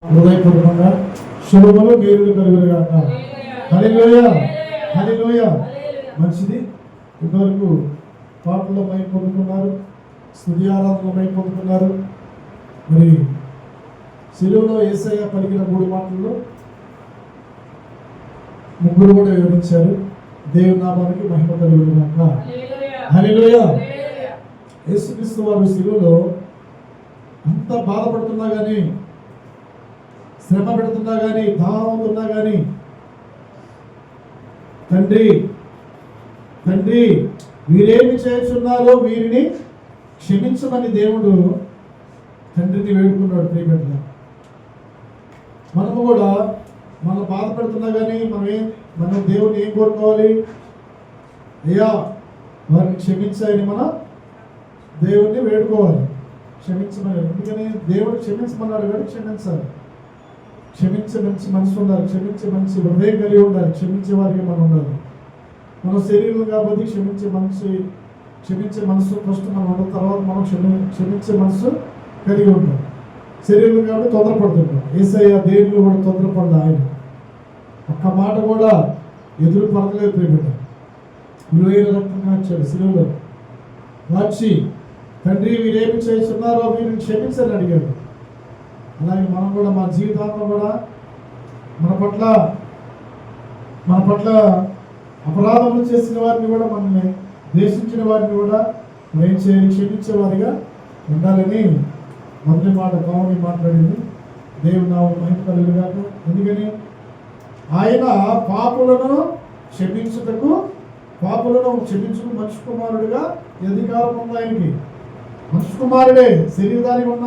హృదయపూర్వకంగా శుభములు మేలులు కలుగునుగాక. హల్లెలూయా, హల్లెలూయా. మంచిది. ఇంతవరకు పాటల్లో మై పొందుకున్నారు, స్తుతి ఆరాధనలో మై పొందుకున్నారు. మరి శిలువలో యేసయ్య పలికిన 3 మాటల్లో ముగ్గురు కూడా వివరించారు. దేవుని నామానికి మహిమ కలుగునుగాక. హల్లెలూయా. యేసుక్రీస్తు వారు శిలువలో అంత బాధపడుతున్నా కానీ, శ్రమ పెడుతున్నా కానీ, దాహం అవుతున్నా కానీ, తండ్రి తండ్రి వీరేమి చేస్తున్నారో వీరిని క్షమించమని దేవుడు తండ్రిని వేడుకున్నాడు. ప్రియబిడ్డ, మనము కూడా మనం బాధపడుతున్నా కానీ మనం దేవుని ఏం కోరుకోవాలి? అయ్యా వారిని క్షమించాయని మనం దేవుణ్ణి వేడుకోవాలి, క్షమించమని. ఎందుకని దేవుడు క్షమించమన్నాడు కానీ క్షమించాలి. క్షమించే మంచి మనసు ఉండాలి, క్షమించే మంచి హృదయం కలిగి ఉండాలి, క్షమించే వారికి మనం ఉండాలి. మన శరీరం కాబట్టి క్షమించే మనసు ఫస్ట్ మనం ఉన్న తర్వాత మనం క్షమించే మనసు కలిగి ఉంటాం. శరీరం కాబట్టి తొందరపడుతుంటాం. యేసయ్య దేవుళ్ళు కూడా తొందరపడ్డా, ఆయన ఒక్క మాట కూడా ఎదురు పడలేదు. ప్రియబిడ్డ, విలువైన రక్తం కాచాడు శిలువలో మార్చి, తండ్రి వీరేమి చేస్తున్నారో వీరిని క్షమించని అడిగాడు. అలాగే మనం కూడా మన జీవితాంతం కూడా మన పట్ల అపరాధములు చేసిన వారిని కూడా, మనల్ని ద్వేషించిన వారిని కూడా ఏం చేయాలి? క్షమించే వారిగా ఉండాలని మొదటి మాట పావని మాట్లాడింది. దేవుని నామమున మహిమ కలుగునుగాక. ఎందుకని ఆయన పాపులను క్షమించుటకు మనిషి కుమారుడిగా అధికారం ఉంది ఆయనకి. మనిషి కుమారుడే, శరీరానికి ఉన్న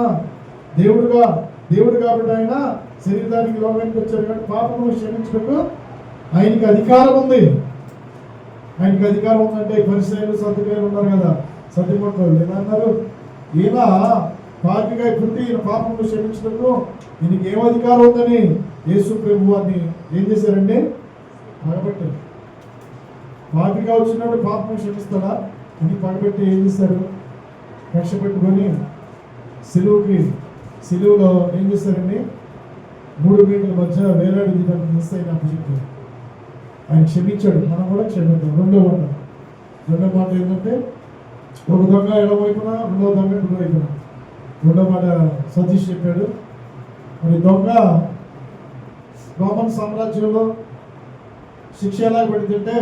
దేవుడు కాబట్టి ఆయన శరీరానికి లోకానికి వచ్చారు కాబట్టి పాపమును క్షమించుటకు ఆయనకి అధికారం ఉంది. ఆయనకి అధికారం ఉందంటే పరిసయ్యులు సర్దుకాయలు ఉన్నారు కదా, సర్దుకొట్టలు ఏమన్నారు? ఈయన పాపిగా పుట్టి ఈయన పాపమును క్షమించుటకు ఈయనకి ఏం అధికారం ఉందని యేసు ప్రభు వారిని ఏం చేశారండి? పగబెట్టారు. పాపిగా వచ్చినప్పుడు పాపము క్షమిస్తాడా అని పగబెట్టి ఏం చేశారు? కక్ష పెట్టుకొని సిలువలో ఏం చేశారండి? 3 మీటర్ల మధ్య వేలాడి దాన్ని చేస్తాయని అప్పచెప్పారు. ఆయన క్షమించాడు, మనం కూడా క్షమిద్దాం. రెండో మాట ఏంటంటే, ఒక దొంగ ఎడమవైపున, రెండో దొంగ కుడివైపున. రెండో మాట సతీష్ చెప్పాడు. మరి దొంగ రోమన్ సామ్రాజ్యంలో శిక్ష ఎలా పెడుతుంటే,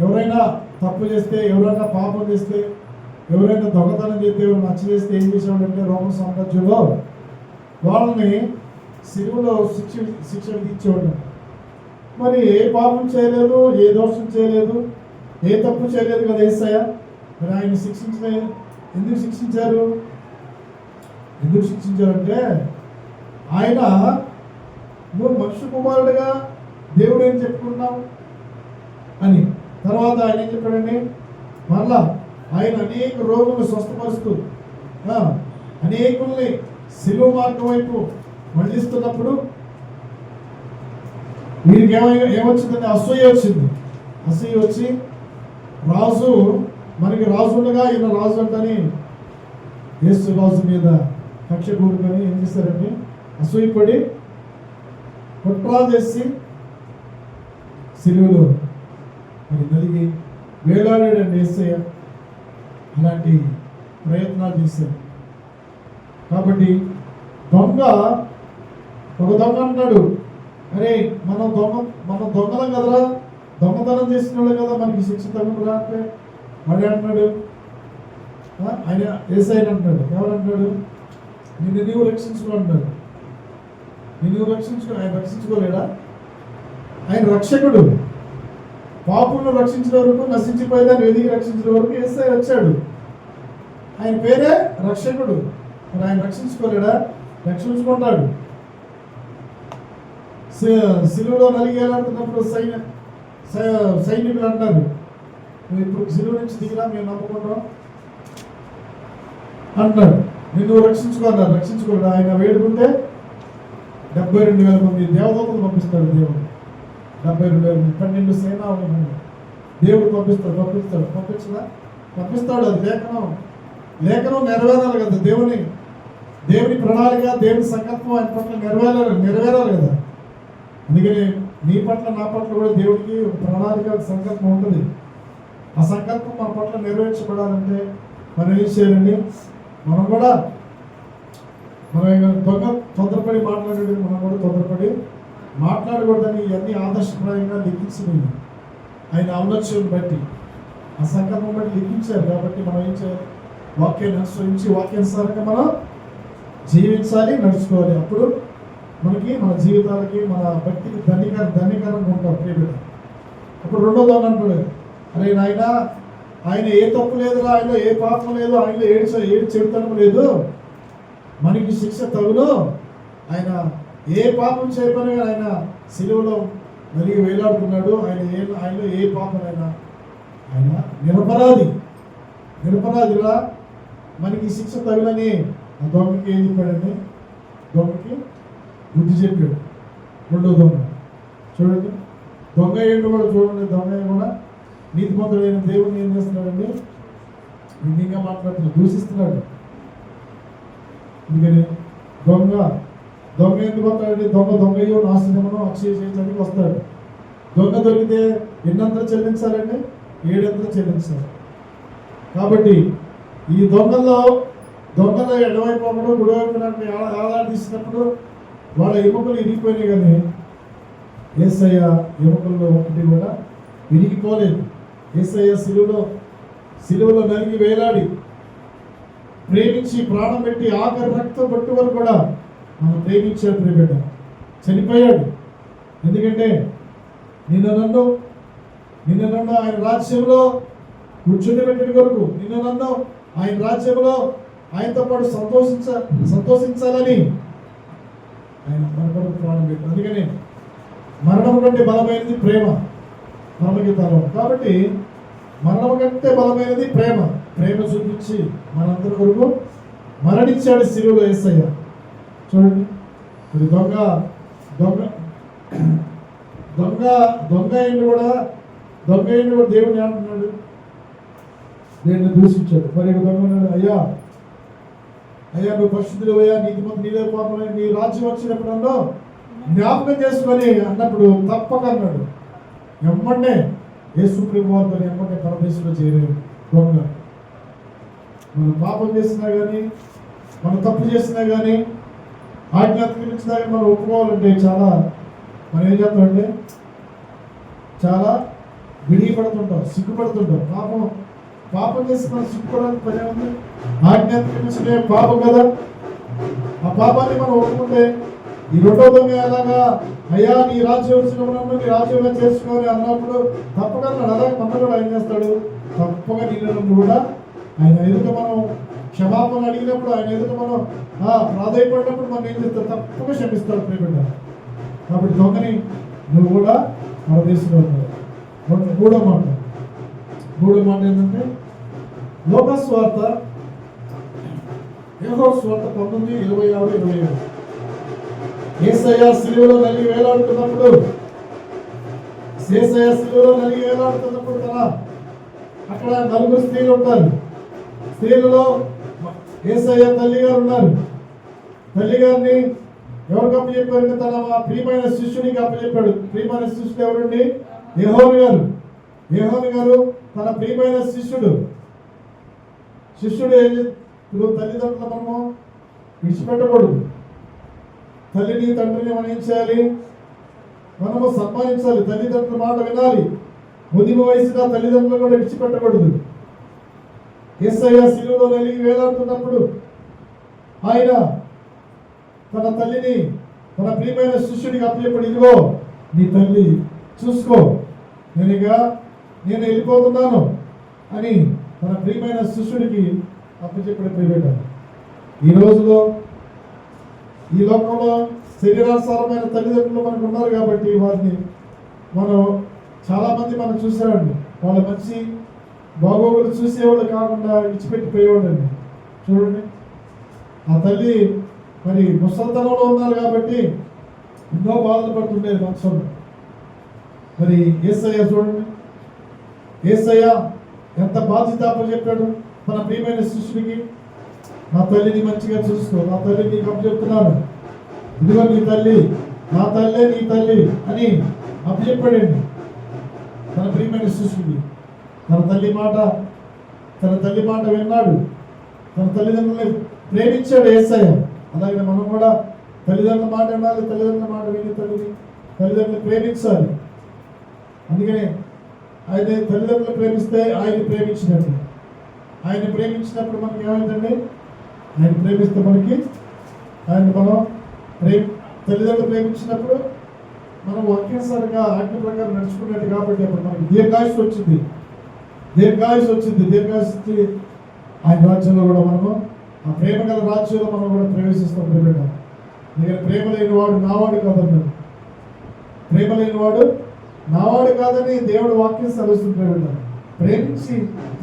ఎవరైనా తప్పు చేస్తే, ఎవరైనా పాపం చేస్తే, ఎవరైనా దొంగతనం చేస్తే, ఎవరైనా నచ్చ చేస్తే ఏం చేసేవాడంటే రోమన్ సామ్రాజ్యంలో వాళ్ళని సిలువలో శిక్ష విధించేవాడు. మరి ఏ పాపం చేయలేదు, ఏ దోషం చేయలేదు, ఏ తప్పు చేయలేదు కదా యేసయ్య. మరి ఆయన ఎందుకు శిక్షించారంటే, ఆయన నువ్వు మనుష్య కుమారుడిగా దేవుడు ఏం చెప్పుకున్నావు అని. తర్వాత ఆయన ఏం చెప్పాడండి? మరలా ఆయన అనేక రోగులను స్వస్థపరుస్తూ అనేకుల్ని శిలువ మార్గం వైపు మళ్ళిస్తున్నప్పుడు వీరికి ఏమొచ్చిందంటే అసూయ వచ్చింది. అసూయ వచ్చి మనకి రాజు ఉండగా ఈయన రాజు అంటని యేసు రాజు మీద కక్ష కూడుకొని ఏం చేశారంటే అసూయపడి కుట్ర చేసి సిలువలో మరి నలిగి వేలాడాడండి యేసయ్య. అలాంటి ప్రయత్నాలు చేశారు. కాబట్టి ఒక దొంగ అంటున్నాడు, అరే మనం దొంగలం కదరా, దొంగతనం చేసిన వాళ్ళు కదా, మనకి శిక్ష తగ్గుతుందా అంటే వాడే అంటున్నాడు. ఆయన యేసయ్య అంటున్నాడు. ఎవరంటున్నాడు? నిన్ను నీవు రక్షించుకో అంటున్నాడు. ఆయన రక్షించుకోలేడా? ఆయన రక్షకుడు. పాపులను రక్షించిన వరకు, నశించిపోయేదాన్ని వెదిగి రక్షించిన వరకు యేసయ్య వచ్చాడు. ఆయన పేరే రక్షకుడు. మరి ఆయన రక్షించుకోలేడా? రక్షించుకుంటాడు. సిలువలో నలిగేలాడుతున్నప్పుడు సైనికులు అంటారు, నువ్వు ఇప్పుడు సిలువ నుంచి దిగిరా, మేము నమ్ముకుంటాం అంటారు. నిన్ను రక్షించుకున్నారు. రక్షించుకోలేడు. ఆయన వేడుకుంటే 72,000 మంది దేవదూతలు పంపిస్తాడు దేవుడు. 72,000 మంది, 12 సేనా దేవుడు పంపిస్తాడు. అది లేఖనం నెరవేరాలి కదా. దేవుని ప్రణాళిక, దేవుని సంకల్పం ఆయన పట్ల నెరవేరాలి కదా. అందుకని నీ పట్ల నా పట్ల కూడా దేవుడికి ఒక ప్రణాళిక, ఒక సంకల్పం ఉంటుంది. ఆ సంకల్పం మన పట్ల నెరవేర్చబడాలంటే మనం ఏం చేయాలండి? మనం కూడా తొందరపడి మాట్లాడేది మనం కూడా తొందరపడి మాట్లాడకూడదని ఇవన్నీ ఆదర్శప్రాయంగా లిఖించినవి ఆయన ఔన్నత్యం బట్టి, ఆ సంకల్పం బట్టి లిఖించారు. కాబట్టి మనం ఏం చేయాలి? వాక్యాన్ని అనుసరించి వాక్యానుసారంగా మనం జీవించాలి, నడుచుకోవాలి. అప్పుడు మనకి మన జీవితాలకి మన భక్తికి ధన్యకరంగా ఉంటాం ప్రియబిడ్డ. అప్పుడు రెండోది అంటాడు, అరే నాయన, ఆయన ఏ తప్పు లేదురా, ఆయనలో ఏ పాపం లేదు, ఆయనలో ఏడు చెడుతనం లేదు, మనకి శిక్ష తగులు, ఆయన ఏ పాపం చేయమని ఆయన సిలువలో నలిగి వేలాడుతున్నాడు, ఆయనలో ఏ పాపం ఆయన నిరపరాధిలా, మనకి శిక్ష తగులని ఆ దొంగకి ఏం చెప్పాడండి? దొంగకి బుద్ధి చెప్పాడు. రెండో దొంగ చూడండి, దొంగ ఏంటో కూడా చూడండి. దొంగ కూడా నీతిమంతుడైన దేవుడిని ఏం చేస్తున్నాడండి? నిందిగా మాట్లాడుతున్నాడు, దూషిస్తున్నాడు. అందుకని దొంగ ఎందుకు వస్తాడండి? దొంగయో నాశనమును అక్షయ చేయడానికి వస్తాడు. దొంగ దొరికితే ఎన్నంతలు చెల్లించాలండి? 7 అంతలు చెల్లించాలి. కాబట్టి ఈ దొంగల ఎడవైపు గుడివైపు ఆలాడిస్తున్నప్పుడు వాళ్ళ ఎముకలు ఇరిగిపోయినాయి, కానీ యేసయ్య ఎముకల్లో ఒకటి కూడా విరిగిపోలేదు. యేసయ్య సిలువలో నలిగి వేలాడి ప్రేమించి ప్రాణం పెట్టి ఆఖరి రక్తం పట్టు వరకు కూడా మనం ప్రేమించాడు ప్రియబిడ్డ. చనిపోయాడు. ఎందుకంటే నిన్న నన్ను ఆయన రాజ్యంలో కూర్చుని పెట్టిన కొరకు, నన్ను ఆయన రాజ్యంలో ఆయనతో పాటు సంతోషించాలని ఆయన మన కొరకు ప్రాణం పెట్టాడు. అందుకని మరణం కంటే బలమైనది ప్రేమ, పరమగీతాలు. కాబట్టి మరణం కంటే బలమైనది ప్రేమ చూపించి మనందరి కొరకు మరణించాడు సిలువలో యేసయ్య. చూడండి, మరి దొంగ అయిన కూడా దేవుని అంటున్నాడు, దేవుని దూషించాడు. మరి దొంగ అన్నాడు, అయ్యా నువ్వు పరిశుద్ధులు అయ్యా, నీతిమంతుడు నీవే, పాపం నీ రాజ్యం వచ్చినప్పుడు జ్ఞాపకం చేసుకొని అన్నప్పుడు తప్పక అన్నాడు. ఎమ్మంటే యేసు ప్రభువు వారితో ఎమ్మంటే పరదేశంలో చేరేది దొంగ. మనం పాపం చేసినా కానీ, మనం తప్పు చేసినా కానీ, ఆజ్ఞ అతిక్రమించినా కానీ మనం ఒప్పుకోవాలంటే మనం ఏం చేస్తామంటే చాలా విడిపడుతుంటాం, సిగ్గుపడుతుంటాం. పాపం చేసి మనం సిగ్గుపడడానికి పని ఉంది. ఆజ్ఞ అతిక్రమించే పాపం కదా. ఆ పాపాన్ని మనం ఒప్పుకుంటే ఈ రెండో దొంగ ఎలాగా, అయ్యా నీ రాజ్యం వచ్చినప్పుడు నీ రాజ్యంగా చేసుకోవాలి అన్నప్పుడు తప్పక అలాగే మన కూడా ఏం చేస్తాడు? తప్పక నిన్ను కూడా ఆయన ఎదుట మనం క్షమాపణ అడిగినప్పుడు, ఆయన ఎదుట మనం ప్రాధాయపడినప్పుడు మనం ఏం చేస్తాడు? తప్పక క్షమిస్తాడు ప్రియబిడ్డ. కాబట్టి దొంగని నువ్వు కూడా మన దేశంలో ఉంటావు. మూడో మాట ఏంటంటే లోకస్వార్త, యోహాను సువార్త 19:26-27. యేసయ్య సిలువలో నలిగి వేలాడుతున్నప్పుడు అక్కడ 4 స్త్రీలు ఉంటారు. స్త్రీలలో యేసయ్య తల్లి గారు ఉన్నారు. తల్లి గారిని ఎవరికి అప్పచెప్పారంటే తన ప్రియమైన శిష్యునికి అప్పచెప్పాడు. ప్రియమైన శిష్యుడు ఎవరండి? యోహాను గారు తన ప్రియమైన శిష్యుడు. తల్లిదండ్రులు మనము విడిచిపెట్టకూడదు. తల్లిని తండ్రిని మనం ఏం చేయాలి? మనము సన్మానించాలి, తల్లిదండ్రుల మాట వినాలి. ముదిమ వయసుగా తల్లిదండ్రులు కూడా విడిచిపెట్టకూడదు. యేసయ్య సిలువలో నలిగి వేలాడుతున్నప్పుడు ఆయన తన తల్లిని తన ప్రియమైన శిష్యుడికి అప్పచెప్పాడు. ఇదిగో నీ తల్లి, చూసుకో, నేను వెళ్ళిపోతున్నాను అని తన ప్రియమైన శిష్యుడికి అప్పచెప్పడం ప్రియబిడ్డ. ఈ రోజులో ఈ లోకంలో శరీరానుసారమైన తల్లిదండ్రులు మనకు ఉన్నారు కాబట్టి వారిని చాలామంది మనం చూసామండి. వాళ్ళ మంచి బాగోగులు చూసేవాళ్ళు కాకుండా విడిచిపెట్టిపోయేవాళ్ళండి. చూడండి, ఆ తల్లి మరి ముసలితనంలో ఉన్నారు కాబట్టి ఎన్నో బాధలు పడుతుండేది మనసులో. మరి యేసయ్య చూడండి, యేసయ్య ఎంత బాధ్యత చెప్పాడు తన ప్రియమైన శిష్యుడికి. నా తల్లిని మంచిగా చూసుకో, నా తల్లి నీకు అప్పచెప్తున్నాను, ఇదిగో నీ తల్లి, నా తల్లే నీ తల్లి అని అప్పచెప్పాడండి తన ప్రియమైన శిష్యుడికి. తన తల్లి మాట విన్నాడు, తన తల్లిదండ్రులని ప్రేమించాడు యేసయ్య. అలాగే మనం కూడా తల్లిదండ్రుల మాట వినాలి, తల్లిదండ్రుల మాట విని తల్లిదండ్రులు ప్రేమించాలి. అందుకనే ఆయన తల్లిదండ్రులు ప్రేమిస్తే ఆయన ప్రేమించినట్టు. ఆయన ప్రేమించినప్పుడు మనకి ఏమైందండి? ఆయన ప్రేమిస్తే మనకి మనం తల్లిదండ్రులు ప్రేమించినప్పుడు మనం ఒకేసారిగా ఆజ్ఞ ప్రకారం నడుచుకున్నట్టు. కాబట్టి అప్పుడు మనకి దీర్ఘాయుష్ వచ్చింది. దీర్ఘాయుష్ ఆయన రాజ్యంలో కూడా మనము ఆ ప్రేమ గల రాజ్యంలో మనం కూడా ప్రవేశిస్తాం. ప్రేమ ప్రేమ లేని వాడు నావాడు కాదన్నాడు. ప్రేమ లేని వాడు నావాడు కాదని దేవుడు వాక్యం సెలవుస్తుంది.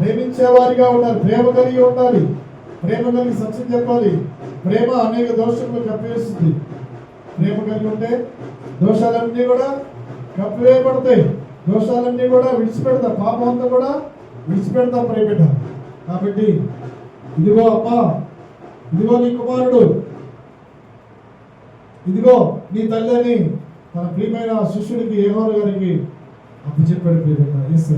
ప్రేమించేవారిగా ఉండాలి, ప్రేమ కలిగి ఉండాలి, ప్రేమ కలిగి సత్యం చెప్పాలి. ప్రేమ అనేక దోషములు కప్పివేస్తుంది. ప్రేమ కలిగి ఉంటే దోషాలన్నీ కూడా కప్పివేయబడతాయి, దోషాలన్నీ కూడా విడిచిపెడతాం, పాపం అంతా కూడా విడిచిపెడతాం ప్రేమిట. కాబట్టి ఇదిగో అమ్మా, ఇదిగో నీ కుమారుడు, ఇదిగో నీ తల్లి అని తన ప్రియమైన శిష్యుడికి యెహోవా గారికి అప్పచెప్పాడు ప్రేమిట. యేసు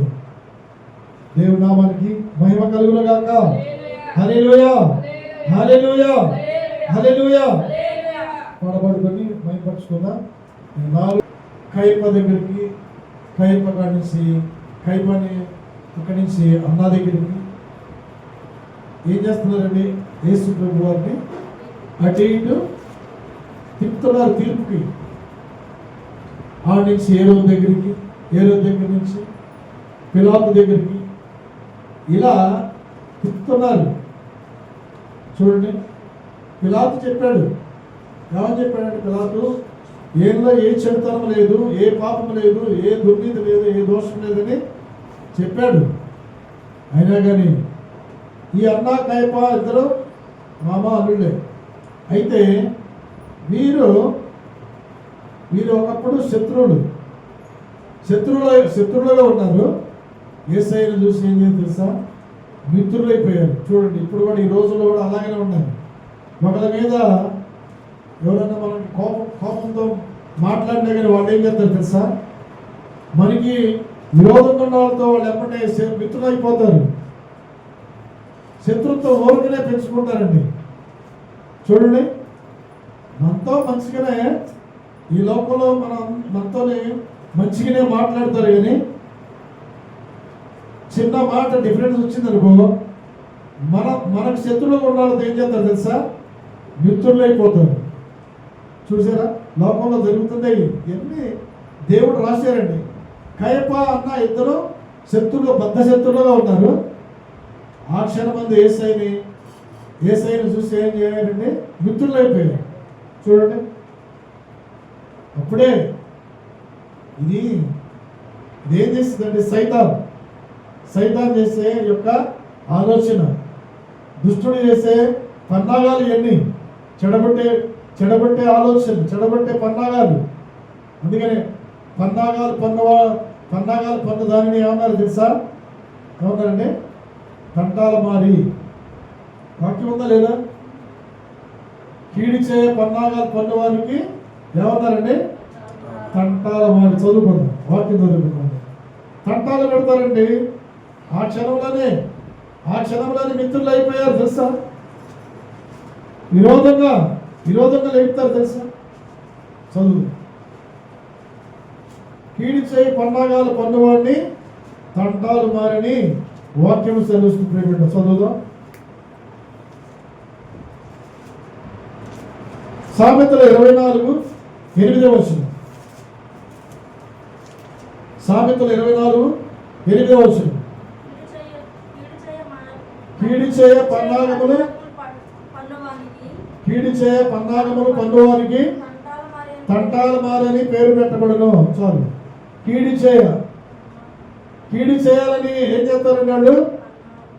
దేవుని నామానికి మహిమ కలుగును గాక. హల్లెలూయా, హల్లెలూయా, హల్లెలూయా. పడబడుకొని మహిమపరచుకుందాం. కయప దగ్గరికి, కయప కాడి నుంచి కయపని ఇక్కడి నుంచి అన్నా దగ్గరికి ఏం చేస్తున్నారండి? యేసు ప్రభు వారిని అటు ఇటు తిప్పుతున్నారు తీర్పుకి. ఆడ నుంచి ఏరోదు దగ్గర నుంచి పిలాతు దగ్గరికి ఇలా తిప్పుతున్నారు. చూడండి, పిలాతు చెప్పాడు. ఏమని చెప్పాడంటే, పిలాతు ఏదో ఏ చెడుతనం లేదు, ఏ పాపం లేదు, ఏ దుర్నీతి లేదు, ఏ దోషం లేదని చెప్పాడు. అయినా కానీ ఈ అన్నా కయప ఇద్దరు మామ అల్లుళ్ళే. అయితే వీరు ఒకప్పుడు శత్రువులుగా ఉన్నారు. యేసయ్యను చూసి ఏం చేయాలి తెలుసా? మిత్రులైపోయారు. చూడండి, ఇప్పుడు కూడా ఈ రోజుల్లో కూడా అలాగనే ఉన్నారు. ఒకళ్ళ మీద ఎవరైనా మనకి కోపంతో మాట్లాడినా కానీ వాళ్ళు ఏం చేస్తారు తెలుసా? మనకి విరోధంగా ఉన్న వాళ్ళతో వాళ్ళు ఎప్పటి మిత్రులు అయిపోతారు. శత్రుత్వం ఊరికనే పెంచుకుంటారండి. చూడండి, మనతో మంచిగానే ఈ లోకంలో మనతోనే మంచిగానే మాట్లాడతారు, కానీ చిన్న మాట డిఫరెన్స్ వచ్చిందనుకో మనకు శత్రువులు ఉన్న వాళ్ళతో ఏం చేస్తారు తెలుసా? మిత్రులు అయిపోతారు. చూసారా, లోకంలో జరుగుతున్నాయి ఇవన్నీ దేవుడు రాశారండి. కయప అన్న ఇద్దరు బద్ధ శత్రులుగా ఉన్నారు. ఆ క్షణం మంది యేసయ్యని చూసి ఏం చేయాలండి? మిత్రులు అయిపోయారు. చూడండి, అప్పుడే ఇదేం చేస్తుందండి? సైతాన్ చేసే యొక్క ఆలోచన, దుష్టుడు చేసే పన్నాగాలు ఇవన్నీ చెడబట్టే ఆలోచన, చెడబట్టే పన్నాగాలు. అందుకని పన్నాగాలు పన్ను దానిని ఏమన్నారు తెలుసా? ఏమన్నారండి? తంటాల మారి. వాక్యం ఉందా లేదా? కీడి చేయ పన్నాగాలు పన్నువారికి ఏమన్నారండి? తంటాల మారి. చదువుకుందాం, వాక్యం చదువుకుందాం. తంటాలు పెడతారండి. ఆ క్షణంలోనే మిత్రులు అయిపోయారు తెలుసా? విరోధంగా లేపుతారు తెలుసా? చదువు. కీడి చేయి పన్నాగాలు పన్నువాడిని తంటాలు మారని వాక్యం సెలవుస్తుంది. ప్రేమిట చదువుదాం. సామెతలు 24:8. సామెతలు 24:8. కీడి చేయ పన్నాగములు పన్నువానికి తంటాల మారని పేరు పెట్టబడును. చాలు. కీడి చేయాలని ఏం చేస్తారండి వాళ్ళు?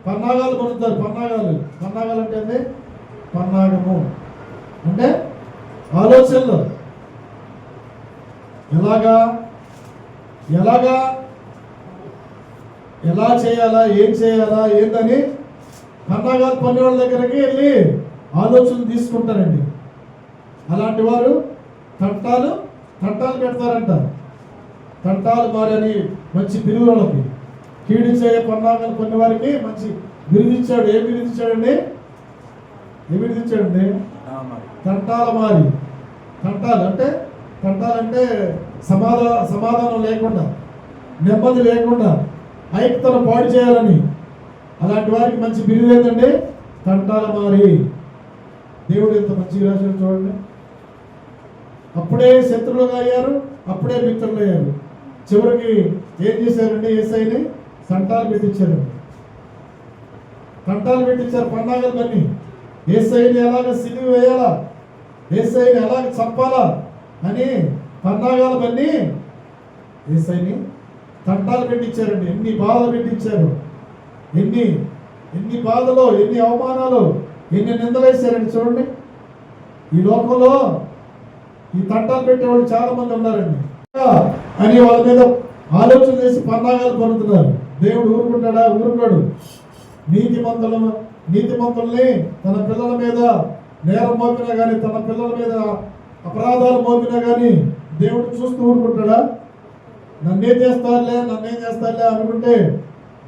పన్నాగాలు పన్నుతారు. పన్నాగాలు అంటే పన్నాగము అంటే ఆలోచనలు. ఎలా చేయాలా, ఏం చేయాలా, ఏందని పన్నాగాలు పన్నే వాళ్ళ దగ్గరికి వెళ్ళి ఆలోచనలు తీసుకుంటారండి. అలాంటి వారు తంటాలు పెడతారంట. తంటాలు మారని మంచి బిరుదు వాళ్ళకి, కీడు చేయ పన్నాగాలు కొన్ని వారికి మంచి బిరుదిచ్చాడు. ఏం బిరుదిచ్చాడండి? తంటాల మారి. తంటాలంటే సమాధానం లేకుండా, నెమ్మది లేకుండా, ఐక్యతను పాడు చేయాలని. అలాంటి వారికి మంచి బిరుదు ఏంటంటే తంటాల మారి. దేవుడు ఎంత మంచిగా రాశాడు చూడండి. అప్పుడే శత్రువులుగా అయ్యారు, అప్పుడే మిత్రులు అయ్యారు. చివరికి ఏం చేశారంటే యేసయ్యని తంటాలు పెట్టించారు. పన్నాగాలు పన్ని యేసయ్యని ఎలాగ సిలువ వేయాలా, యేసయ్యని ఎలాగ చంపాలా అని పన్నాగాలు పన్ని యేసయ్యని తంటాలు పెట్టించారండి. ఎన్ని బాధలు పెట్టించారు, ఎన్ని బాధలు, ఎన్ని అవమానాలు, ఎన్ని నిందలు వేశారండి. చూడండి, ఈ లోకంలో ఈ తంటాలు పెట్టేవాళ్ళు చాలా మంది ఉన్నారండి అని వాళ్ళ మీద ఆలోచన చేసి పన్నాగాలు పడుతున్నారు. దేవుడు ఊరుకుంటాడా? ఊరుకోడు. నీతిమంతుల్ని తన పిల్లల మీద నేరం మోపినా కానీ, తన పిల్లల మీద అపరాధాలు మోపినా కానీ దేవుడు చూస్తూ ఊరుకుంటాడా? నన్నేం చేస్తారులే అనుకుంటే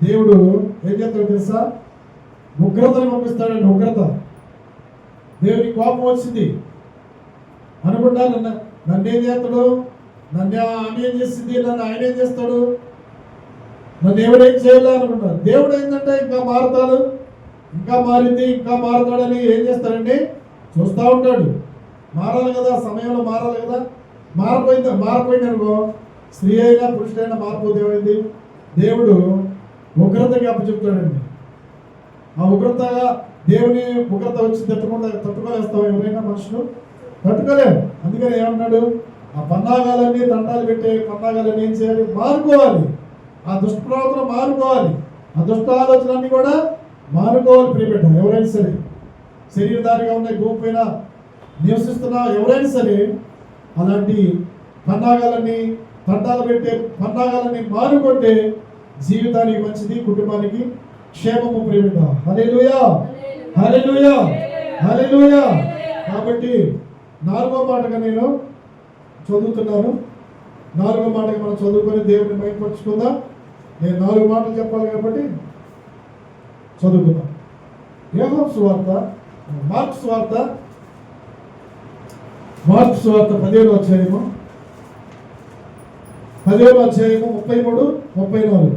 దేవుడు ఏం చేస్తాడు తెలుసా? ఉగ్రతని పంపిస్తాడండి. ఉగ్రత. దేవునికి కోపం వచ్చింది అనుకుంటా, నన్నేం చేస్తాడు, నన్ను ఆమె ఏం చేసింది, నన్ను ఆయన ఏం చేస్తాడు, నన్ను దేవుడేం చేయలే అనుకుంటారు. దేవుడు ఏంటంటే ఇంకా మారుతాడు, ఇంకా మారుతాడని ఏం చేస్తాడండి? చూస్తూ ఉంటాడు. మారాలి కదా, సమయంలో మారాలి కదా. మారిపోయింది అనుకో, స్త్రీ అయినా పురుషుడైనా మారిపోతే ఏమైంది? దేవుడు ఉగ్రతకి అప్పచెప్తాడండి. ఆ ఉగ్రతగా దేవుని ఉగ్రత వచ్చి తట్టుకోలేస్తావు ఎవరైనా మనుషులు? తట్టుకోలేము. అందుకని ఏమన్నాడు? ఆ పన్నాగాలన్నీ, తంటాలు పెట్టే పన్నాగాలన్నీ ఏం చేయాలి? మారుకోవాలి. ఆ దుష్ట ప్రవర్తన మారుకోవాలి. ఆ దుష్ట ఆలోచనలన్నీ కూడా మారుకోవాలి. ప్రియబిడ్డ, ఎవరైనా సరే, శరీరధారిగా ఉన్న భూమి పైన నివసిస్తున్న ఎవరైనా సరే అలాంటి పన్నాగాలన్నీ, తంటాలు పెట్టే పన్నాగాలన్నీ మారుకుంటే జీవితానికి మంచిది, కుటుంబానికి క్షేమము. ప్రియబిడ్డ, హల్లెలూయా, హల్లెలూయా, హల్లెలూయా. కాబట్టి 4వ మాటగా నేను చదువుతున్నాను. 4వ మాటగా మనం చదువుకొని దేవుడిని మైపరుచుకుందాం. నేను 4 మాటలు చెప్పాలి కాబట్టి చదువుకుందాం. యోహాను సువార్త, మార్కు సువార్త 10వ అధ్యాయము 33, 34.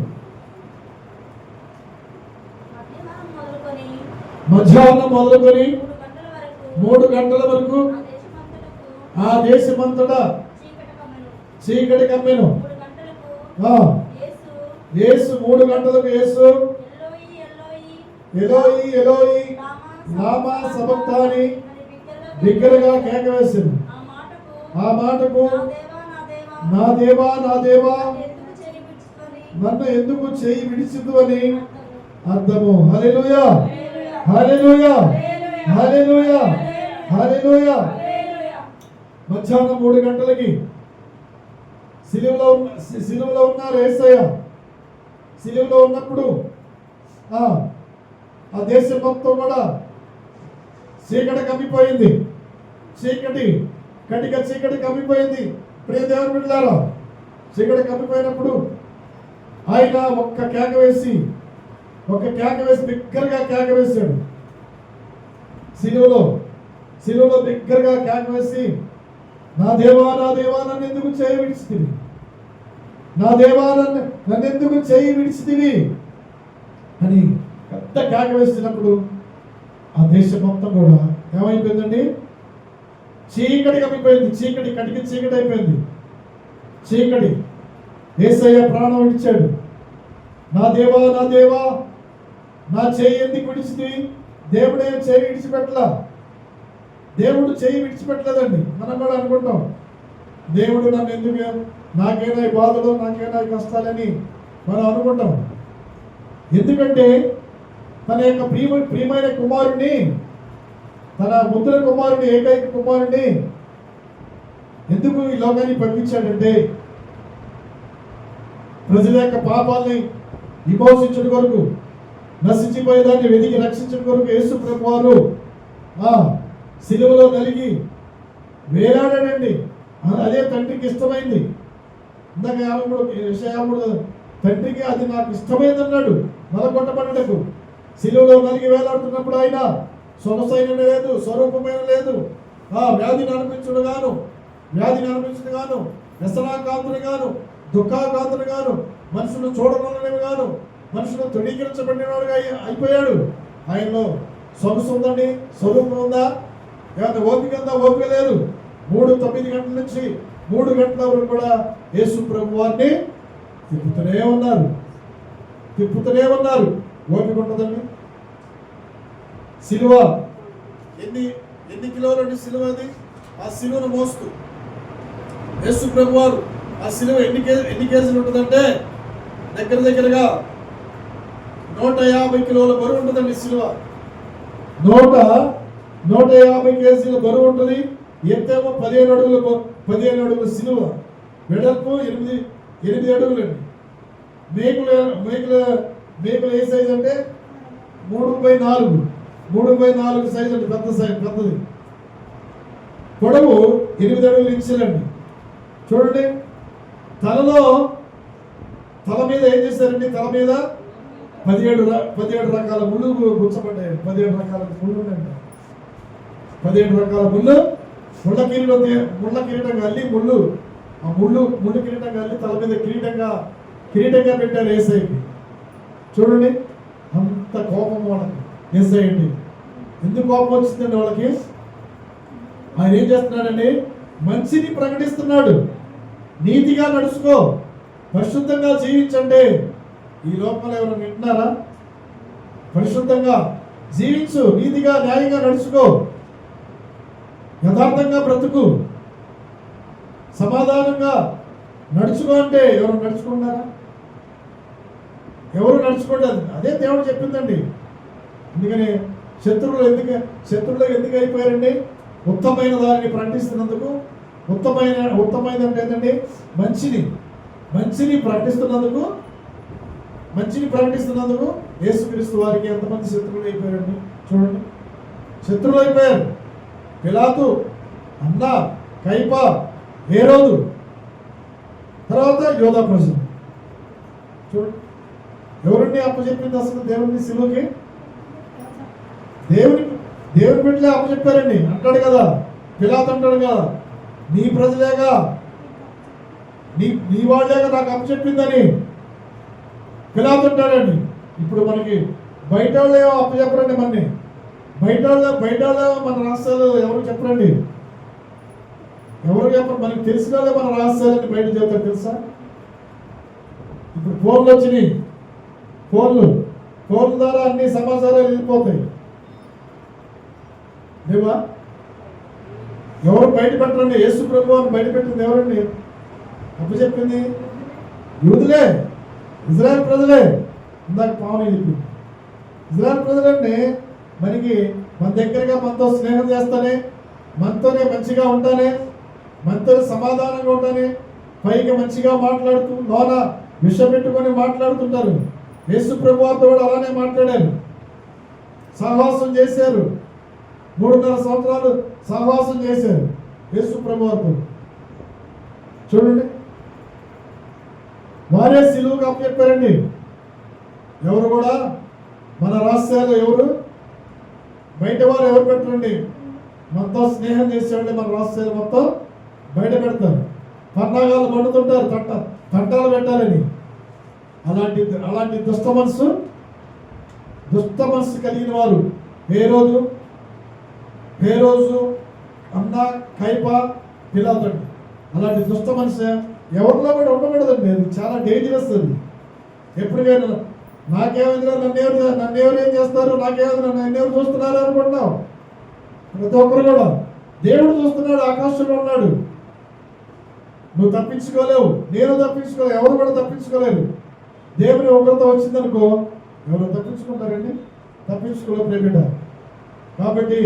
మధ్యాహ్నం మొదలుకొని 3 గంటల వరకు ఆ దేశమంతటా చీకటి కమ్మెను. యేసు 3 గంటలకు యేసు ఎలోయి ఎలోయి లామా సబక్తాని బిగ్గరగా కేక వేసింది. ఆ మాటకు నా దేవా నన్ను ఎందుకు చేయి విడిచిదు అని అర్థము. హల్లెలూయా, హల్లెలూయా, హల్లెలూయా, హల్లెలూయా. మధ్యాహ్నం 3 గంటలకి సిలువలో ఉన్నారు యేసయ్య. సిలువలో ఉన్నప్పుడు ఆ దేశం మొత్తం కూడా చీకటి కమ్మిపోయింది. చీకటి కమ్మిపోయింది. ప్రియ దేవుని బిడ్డలారా, చీకటి కమ్మిపోయినప్పుడు ఆయన ఒక్క కేక వేసి బిగ్గరగా కేక వేశాడు. సిలువలో బిగ్గరగా కేక వేసి, నా దేవా నన్ను ఎందుకు చేయి విడిచితివి, నా దేవా నన్ను ఎందుకు చేయి విడిచితివి అని పెద్ద కేక వేసినప్పుడు ఆ దేశం మొత్తం కూడా ఏమైపోయిందండి? చీకటి కమ్మిపోయింది. కటికి చీకటి అయిపోయింది. యేసయ్య ప్రాణం విడిచాడు. నా దేవా నా చేయి ఎందుకు విడిచితివి? దేవుడే చేయి విడిచిపెట్టలా. దేవుడు చేయి విడిచిపెట్టలేదండి. మనం కూడా అనుకుంటాం, దేవుడు నన్ను ఎందుకు, నాకైనా ఈ బాధలు, నాకైనా ఈ కష్టాలని మనం అనుకుంటాం. ఎందుకంటే తన యొక్క ప్రియమైన కుమారుణ్ణి, తన ముద్ర కుమారుని, ఏకైక కుమారుని ఎందుకు ఈ లోకాన్ని పంపించాడంటే ప్రజల యొక్క పాపాలని విమోచించడం కొరకు, నశించిపోయేదాన్ని వెతికి రక్షించిన కొరకు యేసు ప్రభు వారు సిలువలో నలిగి వేలాడాడండి. అదే తండ్రికి ఇష్టమైంది. ఇందాక 53 తండ్రికి అది నాకు ఇష్టమైంది అన్నాడు. నలగొట్టబడటకు సిలువలో నలిగి వేలాడుతున్నప్పుడు ఆయన సొగసైన లేదు, స్వరూపమైన లేదు, వ్యాధిని అనిపించుడు గాను వ్యసనాకాంతుని గాను దుఃఖాకాంతుని గాను మనుషులు చూడనున్నవి గాను మనుషులు తృణీకరించబడినవాడుగా అయిపోయాడు. ఆయనలో సొగసు ఉందండి, స్వరూపం ఉందా? ఏమైనా ఓపిక ఉందా? ఓపిక లేదు. 9 గంటల నుంచి 3 గంటల వరకు కూడా యేసు ప్రభు వారిని తిప్పుతూనే ఉన్నారు. ఓపిక ఉంటుందండి. సిలువ ఎన్ని కిలోలండి సిలువ? అది ఆ సిలువను మోస్తూ యేసు ప్రభు వారు ఆ సిలువ ఎన్ని కేజీలు ఉంటుందంటే దగ్గరగా 150 కిలోల బరువు ఉంటుందండి. సిలువ 150 కేజీల బరువు ఉంటుంది. ఎత్తేమో 15 అడుగుల సిలువ, వెడల్పు 8 అడుగులండి. మేకులు ఏ సైజ్ అంటే 3/4 సైజ్ అండి, పెద్దది. పొడవు 8 అడుగులు ఇంచులండి. చూడండి, తల మీద ఏం చేశారండి? తల మీద 17 రకాల ముళ్ళు గుచ్చబడ్డాయి. 17 రకాల ముళ్ళు ఉన్నాయండి. 17 రకాల ముళ్ళ కిరీటం కల్లి ముళ్ళు కిరీటం కల్లి తల మీద కిరీటంగా పెట్టారు యేసయ్యకి. చూడండి, అంత కోపం వాళ్ళకి యేసయ్యండి. ఎందుకు కోపం వచ్చిందండి వాళ్ళకి? ఆయన ఏం చేస్తున్నాడండి? మంచిని ప్రకటిస్తున్నాడు. నీతిగా నడుచుకో, పరిశుద్ధంగా జీవించండి. ఈ లోకంలో ఎవరు వింటున్నారా? పరిశుద్ధంగా జీవించు, నీతిగా న్యాయంగా నడుచుకో, యథార్థంగా బ్రతుకు, సమాధానంగా నడుచుకో అంటే ఎవరు నడుచుకున్నారా? ఎవరు నడుచుకోలేదు. అదే దేవుడు చెప్పిందండి. అందుకని శత్రువులు ఎందుకు అయిపోయారండి? ఉత్తమైన దానిని ప్రకటిస్తున్నందుకు. ఉత్తమైన అంటే ఏంటండి? మంచిని ప్రకటిస్తున్నందుకు యేసుక్రీస్తు వారికి ఎంతమంది శత్రువులు అయిపోయారండి? చూడండి, శత్రువులు అయిపోయారు. పిలాతు, అన్న, కైప, హేరోదు, తర్వాత యోధా ప్రజలు. చూడండి, ఎవరిని అప్పచెప్పింది అసలు దేవుని సిలువకి? దేవుని బిడ్డలే అప్పచెప్పారండి. అంటాడు కదా, పిలాతు అంటాడు కదా, నీ ప్రజలేగా నీ వాళ్ళేగా నాకు అప్పచెప్పిందని పిలాతు అంటాడండి. ఇప్పుడు మనకి బయట వాళ్ళు ఏమో అప్పచెప్పరండి. బయట వాళ్ళు మన రహస్యాలు ఎవరు చెప్పరండి. ఎవరు చెప్పరు. మనకి తెలిసిన వాళ్ళే మన రహస్యాలని బయట చెప్తారు. తెలుసా? ఇప్పుడు ఫోన్లు వచ్చినాయి. ఫోన్ ద్వారా అన్ని సమాచారాలు వెళ్ళిపోతాయి. లేవా? ఎవరు బయట పెట్టరండి. యేసు ప్రభువుని బయట పెట్టింది ఎవరండి? అప్పచెప్పింది యూదులే, ఇజ్రాయెల్ ప్రజలే. ఇందాక పావని చెప్పింది ఇజ్రాయెల్ ప్రజలండి. మనకి మన దగ్గరగా మనతో స్నేహం చేస్తానే, మనతోనే మంచిగా ఉంటానే, మనతో సమాధానంగా ఉంటానే, పైకి మంచిగా మాట్లాడుతూ లోన విషం పెట్టుకొని మాట్లాడుతుంటారు. యేసు ప్రభువుతో కూడా అలానే మాట్లాడారు, సహవాసం చేశారు. 3.5 సంవత్సరాలు సహవాసం చేశారు యేసు ప్రభువుతో. చూడండి, వారే సిలువకు అప్పచెప్పారండి. ఎవరు కూడా మన రహస్యాలు ఎవరు బయట వారు ఎవరు పెట్టరండి. మనతో స్నేహం చేసేవాళ్ళే మన రహస్యాలు మొత్తం బయట పెడతారు. పన్నాగాలు పండుతుంటారు, తంటాలు పెట్టాలని. అలాంటి దుష్ట మనసు కలిగిన వారు హేరోదు, అన్న, కైప, పిలాతు. అలాంటి దుష్ట మనసు ఎవరిలో కూడా ఉండకూడదండి. అది చాలా డేంజరస్. అది ఎప్పటికైనా నాకేమైంది, నన్ను ఎవరు ఏం చేస్తారు, నాకేమైంది, నన్ను ఎవరు చూస్తున్నారు అనుకుంటున్నావు. ప్రతి ఒక్కరు కూడా దేవుడు చూస్తున్నాడు, ఆకాశంలో ఉన్నాడు. నువ్వు తప్పించుకోలేవు, నేను తప్పించుకోలేవు, ఎవరు కూడా తప్పించుకోలేరు. దేవుని ఒకరితో వచ్చిందనుకో ఎవరు తప్పించుకుంటారండి? తప్పించుకోలేవు ప్రేమిట. కాబట్టి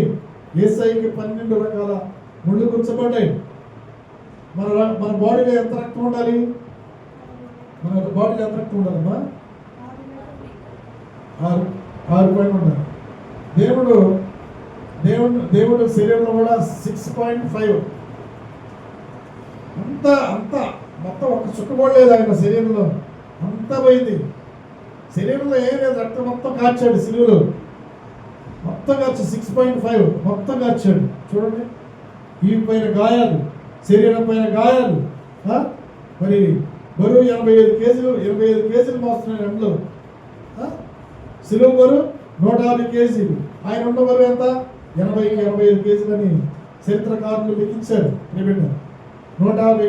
యేసయ్యకి 12 రకాల ముళ్ళు గుచ్చబడ్డాయి. మన బాడీలో ఎంత రక్తం ఉండాలి? మన బాడీలో ఎంత రక్తం ఉండాలమ్మా? 6 6 పైన ఉంటారు. దేవుడు దేవుడు దేవుడు శరీరంలో కూడా 6.5 అంతా అంతా మొత్తం ఒక చుట్టుకోలేదు ఆయన శరీరంలో, అంతా పోయింది. శరీరంలో ఏం లేదు, రక్తం మొత్తం కార్చాడు సిలువలో, మొత్తం కార్చి 6.5 మొత్తం కార్చాడు. చూడండి, ఈ పైన గాయాలు, శరీరం పైన గాయాలు. మరి బరువు 85 కేజీలు, 25 కేజీలు మోస్తున్నాడు ఎండలో. సిలువ బరువు 150 కేజీలు, ఆయన ఉన్న బరువు ఎంత? 85 కేజీలని చరిత్రకారులు లెక్కించారు. 85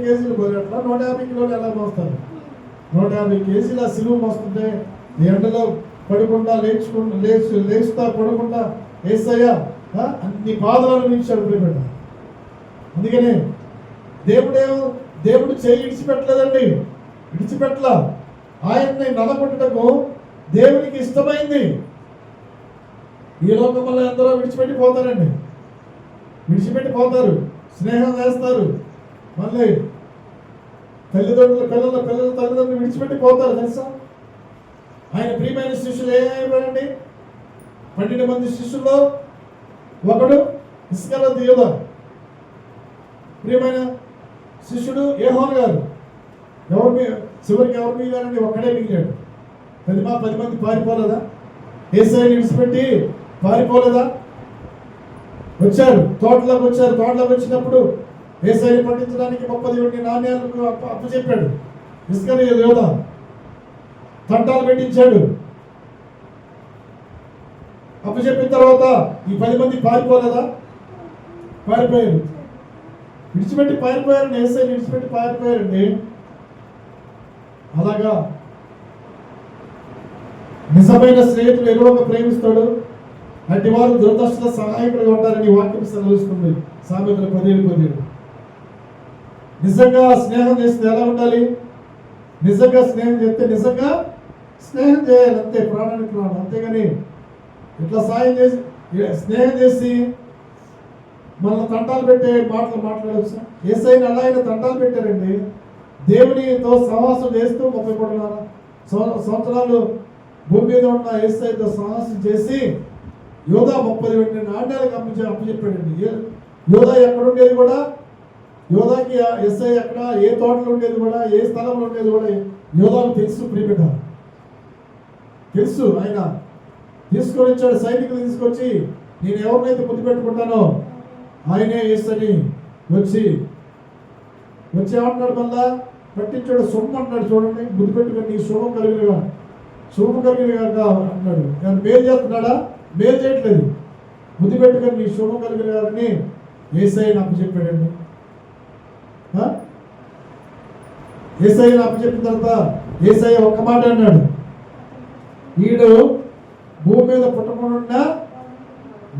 కేజీలు బరువు ఎట్లా 150 కిలోలు ఎలా మోస్తారు? 150 కేజీల సిలువ మోస్తుంటే ఎండలో పడకుండా లేచుతా పడకుండా యేసయ్య అన్ని బాధలు అనుభవించాడు ప్రియబిడ్డ. అందుకనే దేవుడు చేయి విడిచిపెట్టలేదండి, విడిచిపెట్టల. ఆయన్ని నలగొట్టటకు దేవునికి ఇష్టమైంది. ఈ లోకంలో ఎందరో విడిచిపెట్టి పోతారండి, విడిచిపెట్టి పోతారు, స్నేహం చేస్తారు, మళ్ళీ పిల్లల తల్లిదండ్రులు విడిచిపెట్టి పోతారు. తెలుసా, ఆయన ప్రియమైన శిష్యులు ఏమైపోయారండి? 12 మంది శిష్యుల్లో ఒకడు ఇస్కరియోతు యూదా, ప్రియమైన శిష్యుడు యోహాను గారు. చివరికి ఎవరు మిగిలారండి? ఒక్కడే మిగిలాడు. 10 మంది పారిపోలేదా? యేసయ్యని విడిచిపెట్టి పారిపోలేదా? వచ్చారు, తోటలోకి వచ్చారు. తోటలోకి వచ్చినప్పుడు యేసయ్యని పట్టించడానికి 30 నాణ్యాలకు అప్పచెప్పాడు ఇస్కరియోతు యూదా. తంటాలు పెట్టించాడు. అప్పచెప్పిన తర్వాత ఈ 10 మంది పారిపోలేదా? పారిపోయారు, విడిచిపెట్టి పారిపోయారండి. యేసయ్యని విడిచిపెట్టి పారిపోయారండి. అలాగా నిజమైన స్నేహితుడు ఎరువగా ప్రేమిస్తాడు, అట్టి వారు దురదృష్టల సహాయకుడిగా ఉంటారని వాక్యం సెలవిస్తుంది. సామెతలు 17:17. నిజంగా స్నేహం చేస్తే ఎలా ఉండాలి? నిజంగా స్నేహం చేస్తే నిజంగా స్నేహం చేయాలి, అంతే, ప్రాణానికి ప్రాణం. అంతేగాని ఇట్లా సాయం చేసి స్నేహం చేసి మనల్ని తంటాలు పెట్టే మాటలు మాట్లాడవచ్చు. యేసయ్యని అలా ఆయన తంటాలు పెట్టారండి. దేవునితో సహవాసం చేస్తూ 33 సంవత్సరాలు భూమి మీద ఉన్న యేసయ్యతో సహవాసం చేసి యూదా 30 నాణ్యాలకు అప్పచెప్పాడండి. యూదా ఎక్కడుండేది కూడా, యూదాకి యేసయ్య ఎక్కడ, ఏ తోటలో ఉండేది కూడా, ఏ స్థలంలో ఉండేది కూడా యూదాకు తెలుసు. ప్రియబిడ్డ తెలుసు. ఆయన తీసుకొని వచ్చాడు, సైనికులు తీసుకొచ్చి నేను ఎవరినైతే ముద్దు పెట్టుకుంటానో ఆయనే యేసని వచ్చి ఏమంటున్నాడు? మళ్ళా పట్టించాడు, శుభం అంటున్నాడు. చూడండి, ముద్దు పెట్టుకుని నీ శుభం కలిగినగా అన్నాడు. ఆయన మేలు చేస్తున్నాడా? మేలు చేయట్లేదు. ముద్దు పెట్టుకొని నీ శుభం కలిగిన గారిని యేసయ్యని అప్పచెప్పాడండి. యేసయ్యని అప్పచెప్పిన తర్వాత యేసయ్య ఒక్క మాట అన్నాడు, ఈడు భూమి మీద పుట్టకుండా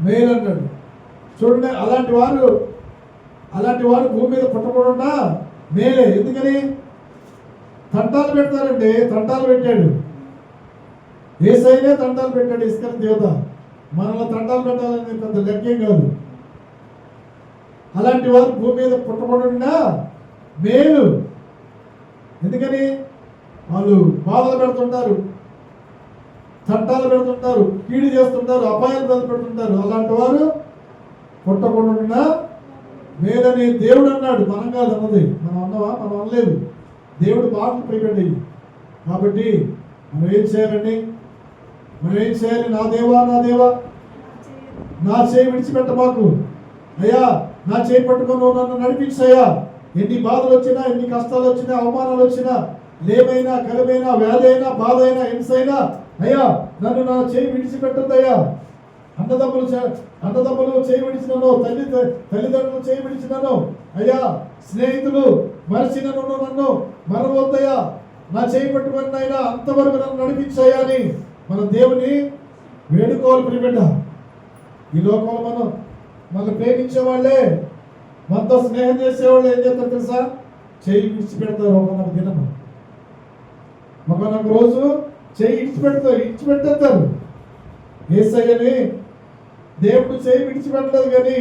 మేలు అన్నాడు. చూడండి, అలాంటి వారు భూమి మీద పుట్టకుండా మేలే. ఎందుకని? తంటాలు పెడతారండి. తంటాలు పెట్టాడు యేసయ్యనే, తంటాలు పెట్టాడు ఇస్కరియోతు యూదా. మనల్ని తంటాలు పెట్టాలని పెద్ద లెక్కేం కాదు. అలాంటి వారు భూమి మీద పుట్టకుండా మేలు. ఎందుకని? వాళ్ళు బాధలు పెడుతుంటారు, తంటాలు పెడుతుంటారు, కీడు చేస్తుంటారు, అపాయాలు పెడుతుంటారు. అలాంటి వారు పుట్టకుండా మేలని దేవుడు అన్నాడు. మనం కాదు అన్నది. మనం అన్నవా? మనం అనలేదు. దేవుడు మాటలు ప్రియబడ్డాయి. కాబట్టి మనం ఏం చేయాలండి? మనం ఏం చేయాలి? నా దేవా నా చేయి విడిచిపెట్ట మాకు అయ్యా, నా చేయి పట్టుకొని నన్ను నడిపించయ్యా. ఎన్ని బాధలు వచ్చినా, ఎన్ని కష్టాలు వచ్చినా, అవమానాలు వచ్చినా, లేమైనా, కలమైనా, వ్యాధి అయినా, బాధ అయినా, హింసైనా, అయ్యా నన్ను నా చేయి విడిచిపెట్టద్దయ్యా. అన్నదమ్ములు చేయి విడిచినను, తల్లిదండ్రులు చేయి విడిచినను, అయ్యా స్నేహితులు మరచినను నన్ను మరవద్దయ్యా. నా చేయి పట్టుకొని అయినా అంతవరకు నన్ను నడిపించయ్యా అని మన దేవుని వేడుకోవాలి. ప్రియబిడ్డ, ఈ లోకంలో మనం ప్రేమించే వాళ్ళే, మనతో స్నేహం చేసేవాళ్ళు ఏం చేస్తారు తెలుసా? చేయి విడిచిపెడతారు. ఒకనొక దినము, ఒకనొక రోజు చేయి ఇడిచిపెట్టేస్తారు. యేసయ్యని దేవుడు చేయి విడిచిపెట్టలేదు, కానీ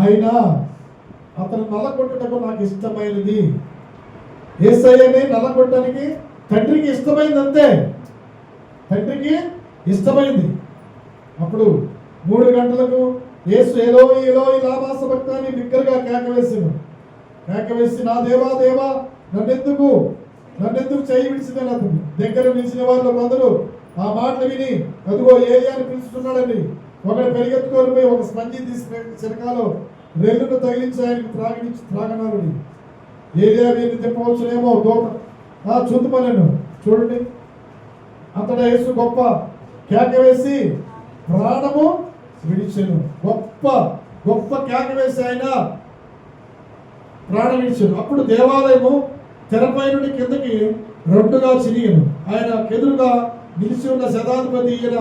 ఆయన అతను నల్లగొట్టటకు నాకు ఇష్టమైనది. యేసయ్యని నల్లగొట్టడానికి తండ్రికి ఇష్టమైంది, అంతే. తండ్రికి ఇష్టమైంది. అప్పుడు 3 గంటలకు యేసు ఎలోయి ఎలోయి లామా సబక్తాని బిగ్గరగా కేకవేసి నా దేవా దేవా నన్నెందుకు చేయి విడిచిందని అతను దగ్గర నిలిచిన వాళ్ళు కొందరు ఆ మాటలు విని అదిగో ఏలియాని పిలుస్తున్నాడని ఒకడు పెరిగెత్తుకొని పోయి ఒక స్పంజి తీసి చిరకాలో రెల్లును తగిలించి ఆయనకు త్రాగనారుడి. ఏలియా వీరిని చెప్పవచ్చునేమో చూద్దుమనను. చూడండి, అంతటా యేసు గొప్ప కేక వేసి ప్రాణము విడిచెను. గొప్ప కేక వేసి ఆయన ప్రాణం విడిచెను. అప్పుడు దేవాలయము తెరపై నుండి కిందకి 2గా చిరిగను. ఆయన ఎదురుగా నిలిచి ఉన్న శతాధిపతి ఈయన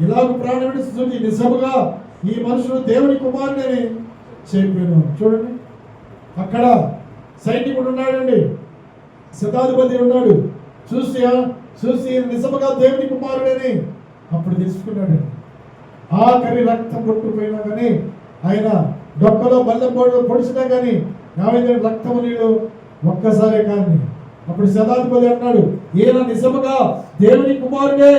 ఇలాగ ప్రాణం విడిచి నిజముగా ఈ మనుషుడు దేవుని కుమారుడని చెప్పాను. చూడండి, అక్కడ సైనికుడు ఉన్నాడండి, శతాధిపతి ఉన్నాడు. చూసి నిజముగా దేవుని కుమారుడని అప్పుడు తెలుసుకున్నాడు. ఆఖరి రక్తం కొట్టుకుపోయినా కానీ ఆయన డొక్కలో బల్లెం పొడిచినా కానీ ఏమైందంటే రక్తము నీళ్ళు ఒక్కసారే కానీ. అప్పుడు శతాధిపతి అన్నాడు, ఈయన నిజముగా దేవుని కుమారుడే,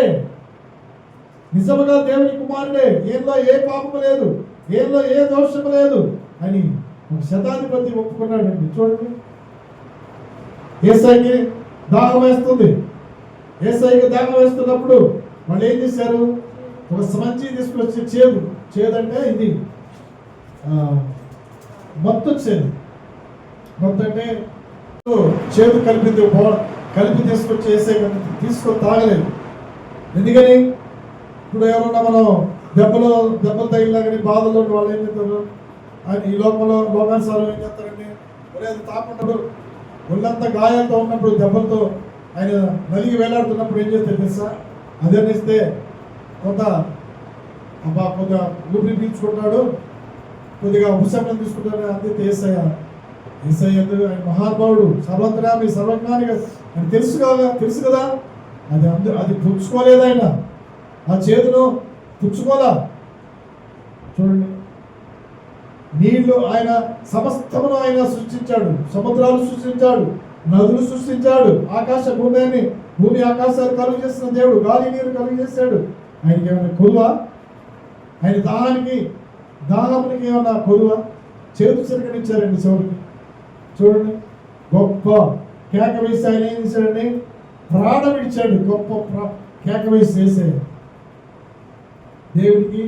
ఈయనలో ఏ పాపము లేదు, ఈయనలో ఏ దోషము లేదు అని శతాధిపతి ఒప్పుకున్నాడండి. చూడండి, యేసయ్యకి దాహం వేస్తుంది. యేసయ్యకి దాహం వేస్తున్నప్పుడు వాళ్ళు ఏం చేశారు, ఒక సంచి తీసుకొచ్చి చేదంటే ఇది మత్తు అంటే చేదు కలిపి తీసుకొచ్చి తీసుకొని తాగలేదు. ఎందుకని ఇప్పుడు ఎవరన్నా మనం దెబ్బలు తగిలినా కానీ బాధలో వాళ్ళు ఏం చేస్తారు, ఈ లోకానుసారం ఏం చేస్తారండి, అది తాపడు ఒళ్ళంతా గాయాలతో ఉన్నప్పుడు దెబ్బలతో ఆయన నలిగి వేలాడుతున్నప్పుడు ఏం చేస్తారు తెలుసా, అదేనిస్తే కొద్దిగా ఊపిరి పీల్చుకుంటాడు, కొద్దిగా ఉపశమనం తీసుకుంటాడు. అంతే ఏసయ్య ఎందుకు ఆయన మహానుభావుడు, సర్వత్రామి సర్వజ్ఞాని అని తెలుసు కదా. అది పుచ్చుకోలేదు ఆయన, ఆ చేతును పుచ్చుకోలా. చూడండి, నీళ్లు ఆయన సమస్తమును ఆయన సృష్టించాడు, సముద్రాలు సృష్టించాడు, నదులు సృష్టించాడు, భూమి ఆకాశాలు కలుగు చేసిన దేవుడు, గాలి నీరు కలుగు చేశాడు. ఆయనకి ఏమైనా కొలువా? ఆయన దాహానికి ఏమన్నా కొలువా? చేతు చిరకనిచ్చారండి చివరికి. చూడండి, గొప్ప కేక వేసి ఆయన ఏం చేశాడండి, ప్రాణం ఇచ్చాడు. గొప్ప కేక వేసి చేసే దేవుడికి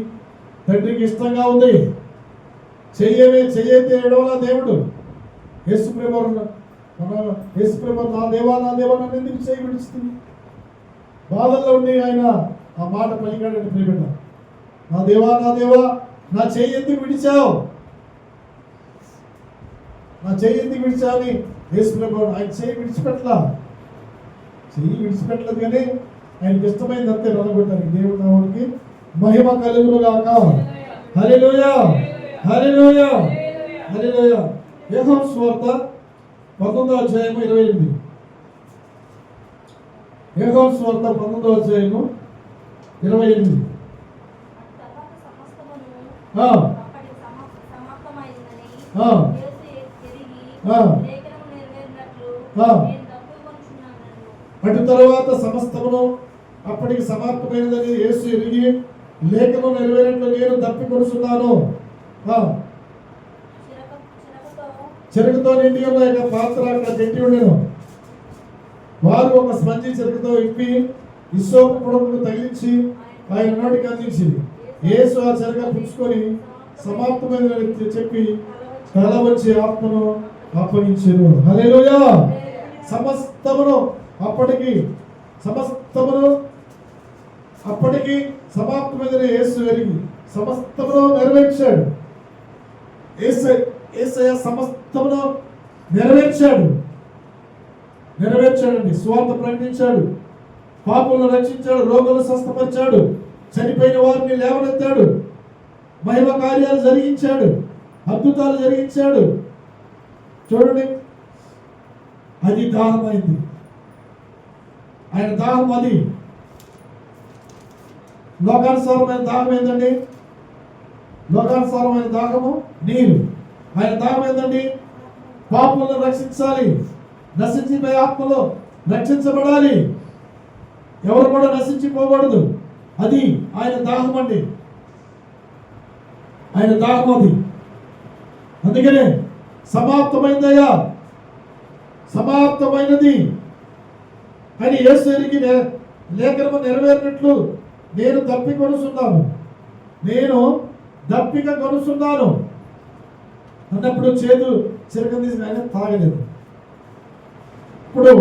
తండ్రికి ఇష్టంగా ఉంది. చెయ్యైతే ఎడవలా దేవుడు. యేసుప్రభు నా దేవా నన్ను ఎందుకు చేయి విడిచింది, బాధల్లో ఉండి ఆయన ఆ మాట పలికాడండి. ప్రియబిడ్డ, నా దేవా నా చెయ్యి ఎందుకు విడిచావు, అని యేసుప్రభు ఆయన చెయ్యి విడిచిపెట్టలేదు కానీ ఆయనకి ఇష్టమైంది అంతే నలగొట్టాలి. దేవుడు నామముకి మహిమ కలుగును గాక. హల్లెలూయా. యోహాను సువార్త 19వ అధ్యాయము 28. యోహాను సువార్త 19వ అధ్యాయము 28. అటు తరువాత సమస్తమును అప్పటికి సమాప్తమైనదని యేసు ఎరిగి లేఖనం నెరవేరినట్లు నేను తప్పికొనుచున్నాను. చెరకుతో నిండి ఉన్న పాత్ర అక్కడ పెట్టి ఉండెను. వారు ఒక స్పంజి చెరకుతో ఇప్పి ఇస్సోపు పొడవును తగిలించి ఆయన నోటికి అందించింది. యేసు ఆ చెరక పుచ్చుకొని సమాప్తమైనదని చెప్పి తల వచ్చి ఆత్మను అప్పగించెను. హల్లెలూయా. సమస్తమును అప్పటికి సమాప్తమైన యేసు ఎరిగి సమస్తమును నెరవేర్చాడు. యేసయ్య సమస్తమును నెరవేర్చాడండి. స్వార్థ ప్రకటించాడు, పాపులను రక్షించాడు, రోగులను స్వస్థపరిచాడు, చనిపోయిన వారిని లేవనెత్తాడు, మహిమ కార్యాలు జరిగించాడు, అద్భుతాలు జరిగించాడు. చూడండి, అది దాహమైంది. ఆయన దాహం అది. లోకానుసారమైన దాహం ఏంటండి? లోకానుసారమైన దాహము నీరు. ఆయన దాహం ఏంటండి? పాపులను రక్షించాలి, నశించిపోయే ఆత్మలో రక్షించబడాలి. ఎవరు కూడా నశించిపోకూడదు. అది ఆయన దాహం అండి, ఆయన దాహం అది. అందుకనే సమాప్తమైందయ్యా, సమాప్తమైనది అని యేసు ఎరిగి లేఖనము నెరవేరినట్లు నేను దప్పిక కొనుస్తున్నాను, నేను దప్పిక కొనుస్తున్నాను అన్నప్పుడు చేదు చిరకం తీసి ఆయన తాగలేదు. ఇప్పుడు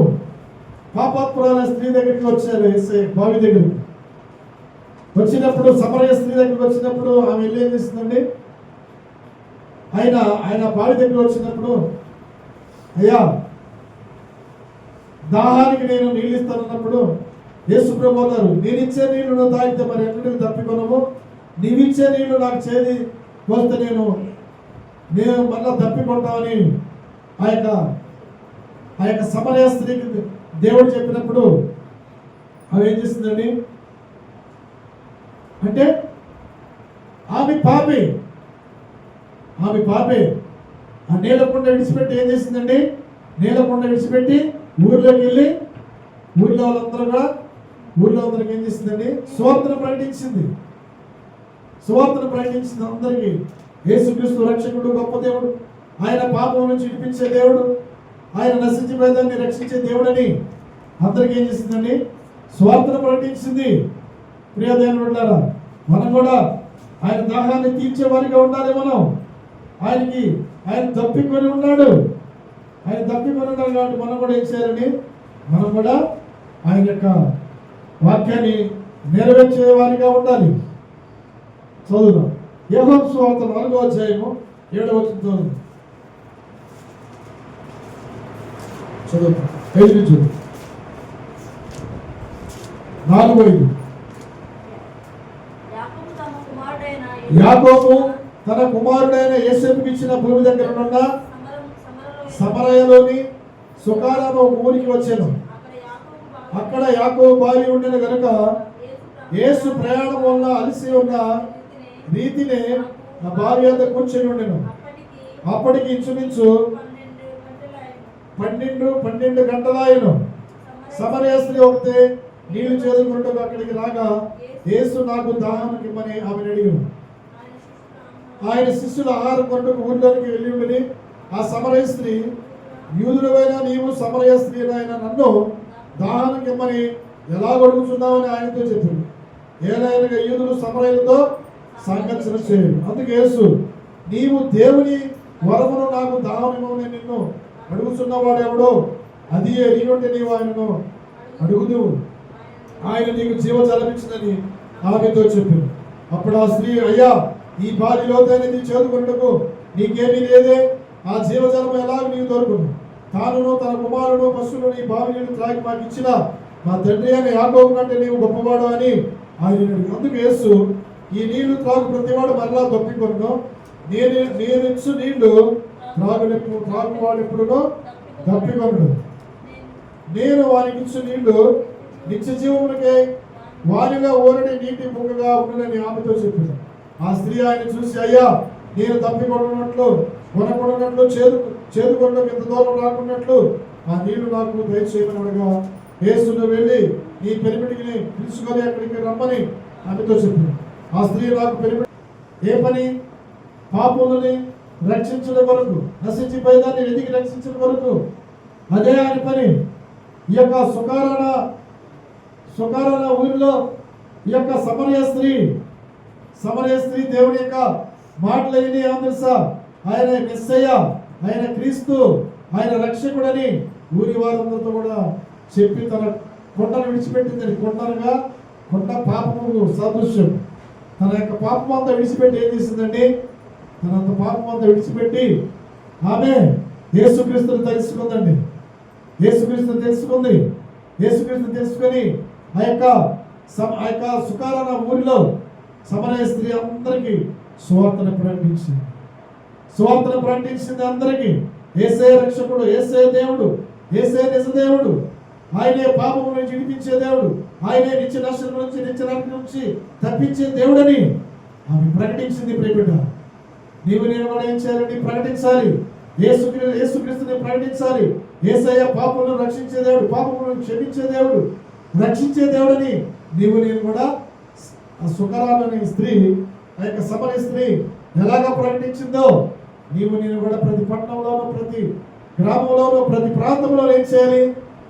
పాపాత్మురాల స్త్రీ దగ్గరికి వచ్చారు యేసయ్య, బావి దగ్గరికి వచ్చినప్పుడు, సమరయ స్త్రీ దగ్గరికి వచ్చినప్పుడు ఆమె వెళ్ళి ఏం చేసిందండి, ఆయన బావి దగ్గర వచ్చినప్పుడు, అయ్యా దాహానికి నేను నీళ్ళు ఇస్తానన్నప్పుడు యేసు ప్రభు అన్నారు, నేను ఇచ్చే నీళ్లు నువ్వు తాగితే మరి ఎన్నటికి తప్పికొనము, నీవిచ్చే నీళ్లు నాకు చేది పోస్తే నేను మళ్ళా తప్పికొంటామని ఆ యొక్క సమరయ స్త్రీకి దేవుడు చెప్పినప్పుడు అవి ఏం చేస్తుందండి అంటే ఆమె పాపే ఆ నీలకొండ విడిచిపెట్టి ఏం చేసిందండి, నీలకొండ విడిచిపెట్టి ఊర్లోకి వెళ్ళి ఊర్లో అందరికి ఏం చేసిందండి, సువార్తను ప్రకటించింది. అందరికీ యేసుక్రీస్తు రక్షకుడు, గొప్ప దేవుడు, ఆయన పాపం నుంచి విడిపించే దేవుడు, ఆయన నశించిపోయేదాన్ని రక్షించే దేవుడని అందరికీ ఏం చేసిందండి, సువార్తను ప్రకటించింది. ప్రియదేవులారా, మనం కూడా ఆయన దాహాన్ని తీర్చే వారిగా ఉండాలి. ఆయన తప్పికొని ఉన్నాడు కాబట్టి మనం కూడా ఏం చేయాలని, మనం కూడా ఆయన యొక్క వాక్యాన్ని నెరవేర్చే వారిగా ఉండాలి. చదువుదాం. యోహాను సువార్త 4వ అధ్యాయము 7వ వచనం చదువుదాం. 4:5. యాకోబు తన కుమారుడైన యోసేపుకి ఇచ్చిన భూమి దగ్గర ఉన్న సమరయలోని సుకారాను ఒక ఊరికి వచ్చాను. అక్కడ యాకోబు భార్య ఉండిన గనుక యేసు ప్రయాణం వల్ల అలసి ఉన్న రీతినే నా భార్య వద్ద కూర్చొని ఉండెను. అప్పటికి ఇంచుమించు 12 గంటలాయను. సమరయ స్త్రీ ఒకతే నీళ్లు చేదుకుంటూ అక్కడికి రాగా యేసు నాకు దాహానికి ఇమ్మని ఆమె అడిగాను. ఆయన శిష్యులు ఆహారం కొరకు ఊరిలోనికి వెళ్ళి ఉండని ఆ సమరయ స్త్రీ, యూదుడవైన నీవు సమరయ స్త్రీ అయిన నన్ను దాహానికి ఇమ్మని ఎలా అడుగుతున్నావని ఆయనతో చెప్పింది. ఏలైనగా యూదులు సమరయులతో సంఘర్షణ చేయడు. అందుకే యేసు, నీవు దేవుని వరమును నాకు దాహం ఇమ్మని నిన్ను అడుగుతున్నవాడు ఎవడో అది ఎరిగి నీవు ఆయనను అడుగుదు, ఆయన నీకు జీవజలమిచ్చిందని ఆమెతో చెప్పింది. అప్పుడు ఆ స్త్రీ, అయ్యా ఈ బావి లోతైనది చేదుకొనుటకు నీకేమీ లేదే, ఆ జీవజలం ఎలాగ నీకు దొరుకును? తానును తన కుమారుడు పశువులు నీ బావి నీళ్లు త్రాగి మాకు ఇచ్చిన మా తండ్రి అయిన యాకోబు కంటే నీవు గొప్పవాడు అని ఆయన. అందుకు యేసు, ఈ నీళ్లు త్రాగు ప్రతివాడు మరలా దొప్పికొను, నేను ఇచ్చు నీళ్లు త్రాగువాడు ఎప్పుడునో దప్పికొను, నేను వారికి ఇచ్చు నీళ్లు నిత్య జీవమునికే వారిగా ఊరడి నీటి బుగ్గగా ఉండునని ఆమెతో చెప్పింది. ఆ స్త్రీ ఆయన చూసి, అయ్యా నేను తప్పికొన్నట్లు కొనకొన్నట్లు చేదుకొనకు ఎంత దూరం రాకున్నట్లు ఆ నీళ్లు నాకు దయచేయమనగా యేసును వెళ్ళి నీ పెనిమిటిని పిలుచుకొని అక్కడికి రమ్మని ఆమెతో చెప్పింది. ఆ స్త్రీ నాకు పెనిమిటి ఏ పని? పాపులని రక్షించడం వరకు, నశించిపోయేదాన్ని వెతికి రక్షించడం వరకు, అదే ఆయన పని. ఈ యొక్క సుకారాన ఊరిలో ఈ యొక్క సమరయ స్త్రీ దేవుని యొక్క మాటలు అయినాయి. ఏమో తెలుసా? ఆయన మెస్సయ్య, ఆయన క్రీస్తు, ఆయన రక్షకుడని ఊరి వారందరితో కూడా చెప్పి తన కొండను విడిచిపెట్టిందని. కొండ పాపము సాదృశ్యం. తన యొక్క పాపం అంతా విడిచిపెట్టి ఏం చేసిందండి? తనంత పాపం అంతా విడిచిపెట్టి ఆమె యేసుక్రీస్తుని తెలుసుకుందండి. యేసుక్రీస్తుని తెలుసుకొని ఆ యొక్క సుకారాన ఊరిలో సమరయ స్త్రీ అందరికీ సువార్తను ప్రకటించింది. అందరికీ యేసయ్య రక్షకుడు, యేసయ్య దేవుడు, యేసయ్య నిజ దేవుడు, ఆయనే పాపము నుంచి విడిపించే దేవుడు, ఆయనే నిత్య నష్టం నుంచి నిత్య నరకం నుంచి తప్పించే దేవుడని ఆమె ప్రకటించింది. ప్రియబిడ్డ, నీవు నేను కూడా ఏం చేయాలండి? ప్రకటించాలి. యేసుక్రీస్తుని ప్రకటించాలి. యేసయ్య పాపములను రక్షించే దేవుడు, పాపములను క్షమించే దేవుడు, రక్షించే దేవుడని నీవు నేను కూడా ఆ సుకరాలు అనే స్త్రీ, ఆ యొక్క సమర స్త్రీ ఎలాగ ప్రకటించిందో నీవు నేను కూడా ప్రతి పట్టణంలోనూ, ప్రతి గ్రామంలోనూ, ప్రతి ప్రాంతంలో ఏం చేయాలి?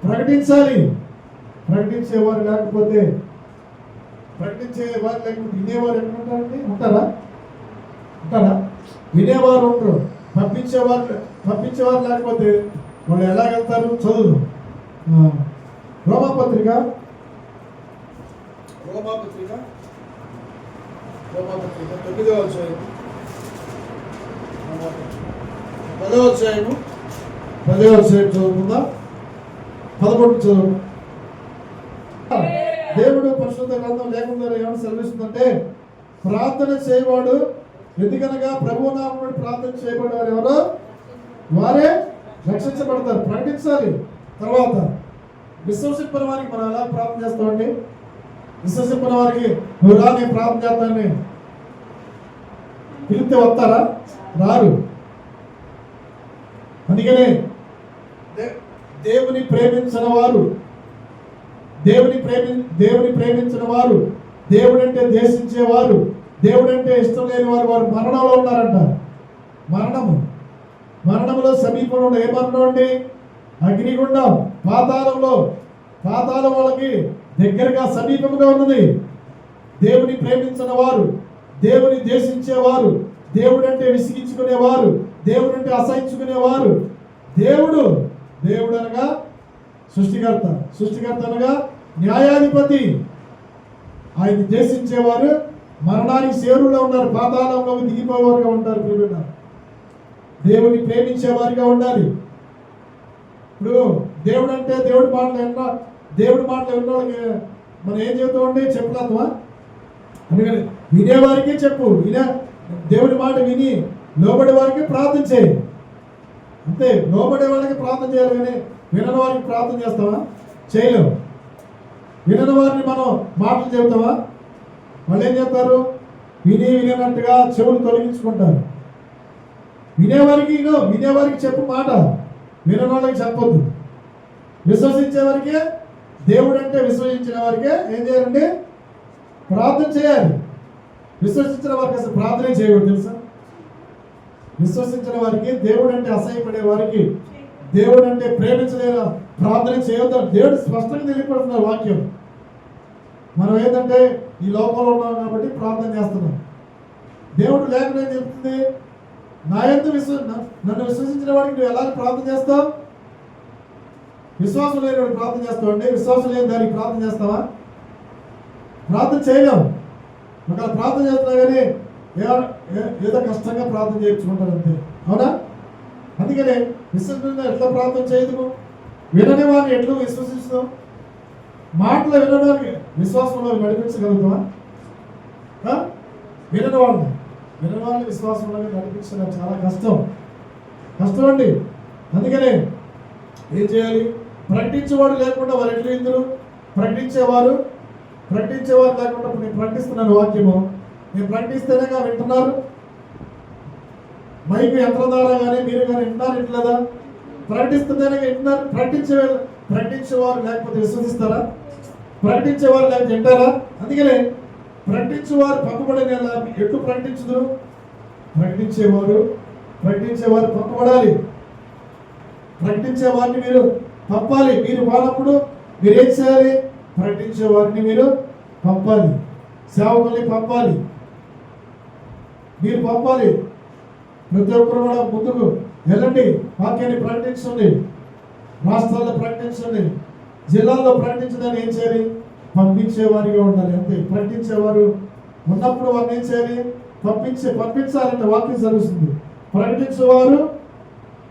ప్రకటించాలి. ప్రకటించేవారు లేకపోతే వినేవారు ఎక్కడ ఉంటారండి? ఉంటారా? వినేవారు ఉండరు. పంపించేవారు లేకపోతే వాళ్ళు ఎలాగెళ్తారు? చదువు రోమాపత్రిక 9వ అధ్యాయం 10వ అధ్యాయం చదువుకుందాం. 11 చదువు. దేవుడు పరిశుద్ధ గ్రంథం లేకుండా ఏమైనా సెలవిస్తుందంటే, ప్రార్థన చేయవాడు, ఎందుకనగా ప్రభువు నామమున ప్రార్థన చేయబడేవారు ఎవరో వారే రక్షించబడతారు. ప్రకటించాలి. తర్వాత విశ్వసింపని వారికి మనం ఎలా ప్రార్థన చేస్తామండి? విశ్వసింపని వారికి నువ్వు రా, నేను ప్రార్థన చేస్తానని పిలిస్తే వస్తారా? రారు. అందుకనే దేవుని ప్రేమించిన వారు, దేవుడంటే ద్వేషించేవారు, దేవుడంటే ఇష్టం లేని వారు మరణంలో ఉన్నారంట. మరణములో సమీపంలో ఏ మరణం అండి? అగ్నిగుండం, పాతాళం వాళ్ళకి దగ్గరగా సమీపంగా ఉన్నది. దేవుని ప్రేమించిన వారు, దేవుని ద్వేషించేవారు, దేవుడంటే విసిగించుకునేవారు, దేవుడంటే అసహించుకునేవారు, దేవుడు అనగా సృష్టికర్త అనగా న్యాయాధిపతి. ఆయన ద్వేషించేవారు మరణానికి చేరులో ఉన్నారు, పాతాళంలో దిగిపోయేవారుగా ఉంటారు. దేవుని ప్రేమించేవారిగా ఉండాలి. ఇప్పుడు దేవుడు అంటే దేవుడి మాటలు విన్న వాళ్ళకి మనం ఏం చెబుతామండి? చెప్పులాత్మా అందుకని వినేవారికి చెప్పు, దేవుడి మాట విని లోబడే వారికి ప్రార్థన చేయి. అంతే. లోబడే వాళ్ళకి ప్రార్థన చేయాలి, కానీ వినని వారికి ప్రార్థన చేస్తావా? చేయలేవు. వినని వారిని మనం మాటలు చెబుతావా? వాళ్ళు ఏం చెప్తారు? వినట్టుగా చెవులు తొలగించుకుంటారు. వినేవారికి చెప్పు మాట, వినని వాళ్ళకి చెప్పొద్దు. విశ్వసించే వారికే, దేవుడు అంటే విశ్వసించిన వారికే ఏం చేయాలండి? ప్రార్థన చేయాలి. విశ్వసించిన వారికి అసలు ప్రార్థనే చేయకూడదు, తెలుసా? విశ్వసించిన వారికి, దేవుడు అంటే అసహ్యపడే వారికి, దేవుడు అంటే ప్రేమించలేని ప్రార్థన చేయొద్దు. దేవుడు స్పష్టంగా తెలియపడుతున్నారు వాక్యం. మనం ఏంటంటే ఈ లోకంలో ఉన్నాం కాబట్టి ప్రార్థన చేస్తున్నాం. దేవుడు లేకుండా ఏం చెప్తుంది? నన్ను విశ్వసించిన వాడికి నువ్వు ఎలా ప్రార్థన చేస్తావు? విశ్వాసం లేని వాడికి ప్రార్థన చేస్తావు అండి. విశ్వాసం లేని దానికి ప్రార్థన చేస్తావా? ప్రార్థన చేయలేము. ఒకవేళ ప్రార్థన చేస్తున్నా కానీ ఏదో కష్టంగా ప్రార్థన చేయించుకుంటారు, అంతే. అవునా? అందుకనే విశ్వసించిన ఎట్లా ప్రార్థన చేయదు? వినని వారిని ఎట్లా విశ్వసిస్తాం? మాటలు వినడానికి విశ్వాసంలో నడిపించగలుగుతావా? వినని వాళ్ళని విశ్వాసంలో నడిపించడం చాలా కష్టం అండి. అందుకనే ఏం చేయాలి? ప్రకటించేవాడు లేకుండా వారు ఎట్లా ఇద్దరు? ప్రకటించేవారు లేకుండా నేను ప్రకటిస్తున్నాను వాక్యము. నేను ప్రకటిస్తేనే వింటున్నారు. మైకు యంత్రం ద్వారా కానీ మీరు కానీ వింటున్నారు, ఇట్లేదా? ప్రకటిస్తేనే వింటున్నారు. ప్రకటించేవారు లేకపోతే విశ్వసిస్తారా? ప్రకటించేవారు లేకపోతే వింటారా? అందుకనే ప్రకటించేవారు పంపబడిన ఎట్లు ప్రకటించదు? ప్రకటించేవారు పంపబడాలి. ప్రకటించేవారిని మీరు పంపాలి. మీరు వాళ్ళప్పుడు మీరేం చేయాలి? ప్రకటించేవారిని మీరు పంపాలి. సేవకుల్ని పంపాలి. మీరు పంపాలి. ప్రతి ఒక్కరు కూడా ముందుకు వెళ్ళండి, వాక్యాన్ని ప్రకటించండి, రాష్ట్రాల్లో ప్రకటించండి, జిల్లాల్లో ప్రకటించడానికి ఏం చేయాలి? పంపించేవారిగా ఉండాలి, అంతే. ప్రకటించేవారు ఉన్నప్పుడు వారిని ఏం చేయాలి? పంపించాలంటే వాక్యం జరుగుతుంది. ప్రకటించేవారు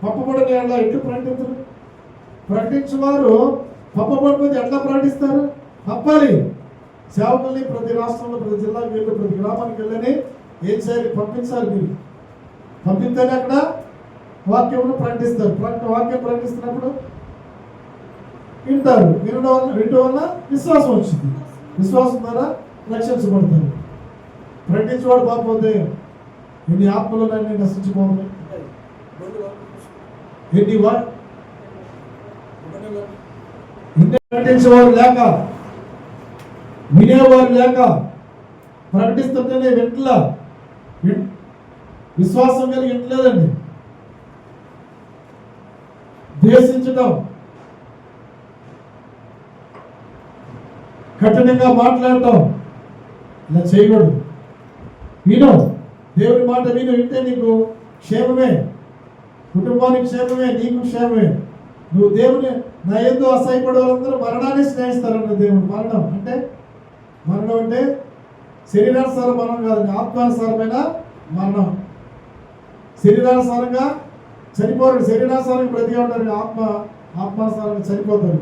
పంపబడని అలా ఎట్లు ప్రకటించరు? ప్రకటించేవారు పంపబడిపోతే ఎట్లా ప్రకటిస్తారు? పంపాలి. సేవకుల్ని ప్రతి రాష్ట్రంలో, ప్రతి జిల్లాకి వెళ్ళి, ప్రతి గ్రామానికి వెళ్ళని ఏం చేయాలి? పంపించాలి. మీరు పంపిస్తేనే అక్కడ వాక్యమును ప్రకటిస్తారు. వాక్యం ప్రకటిస్తున్నప్పుడు వింటారు. వినడం వల్ల విశ్వాసం వచ్చింది. విశ్వాసం ద్వారా రక్షించబడతారు. ప్రకటించేవాడు పాకపోతే ఎన్ని ఆత్మలన్నీ నశించిపోతాయి. ప్రకటించేవాడు లేక వినేవారు లేక, ప్రకటిస్తుంటేనే వింటలా, విశ్వాసం కలిగి వింటలేదండి. ద్వేషించడం, కఠినంగా మాట్లాడటం ఇలా చేయకూడదు. విను, దేవుడి మాట విను. వింటే నీకు క్షేమమే, కుటుంబానికి క్షేమమే, నీకు క్షేమమే. నువ్వు దేవుని నా యందు అసహ్యపడే వాళ్ళందరూ మరణాన్ని స్నేహిస్తారన్న దేవుడు. మరణం అంటే శరీరానుసార మరణం కాదండి, ఆత్మానుసారమైన మరణం. శరీరానుసారంగా చనిపోరు, శరీరానుసారంగా బ్రతిగా ఉంటారు, ఆత్మానుసారంగా చనిపోతారు.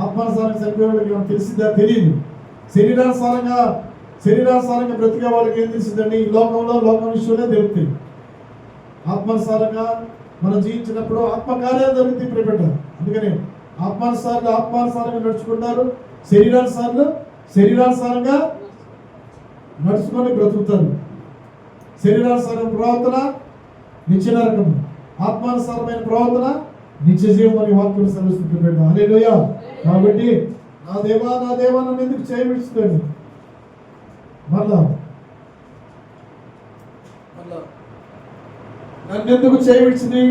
ఆత్మానుసారంగా చనిపోయే వాళ్ళకి ఏమైనా తెలిసిందా? తెలియదు. శరీరానుసారంగా బ్రతికే వాళ్ళకి ఏం తెలిసిందండి? ఈ లోకం విషయంలో తెలుగుతాయి. ఆత్మానుసారంగా మనం జీవించినప్పుడు ఆత్మకార్యాలు జరుగుతాయి ప్రిపెట్ట. అందుకని ఆత్మానుసారంగా నడుచుకుంటారు, శరీరానుసారంగా నడుచుకొని బ్రతుకుతారు. శరీరానుసారం ప్రవర్తన నిత్య నరకము, ఆత్మానుసారమైన ప్రవర్తన నిత్య జీవం అని వాక్యం సెలవుస్తుంది ప్రిపెట్ట. హల్లెలూయా. కాబట్టి నా దేవా నన్ను ఎందుకు చేయవిడుస్తుంది? మళ్ళా నన్నెందుకు చేయవిడిచింది?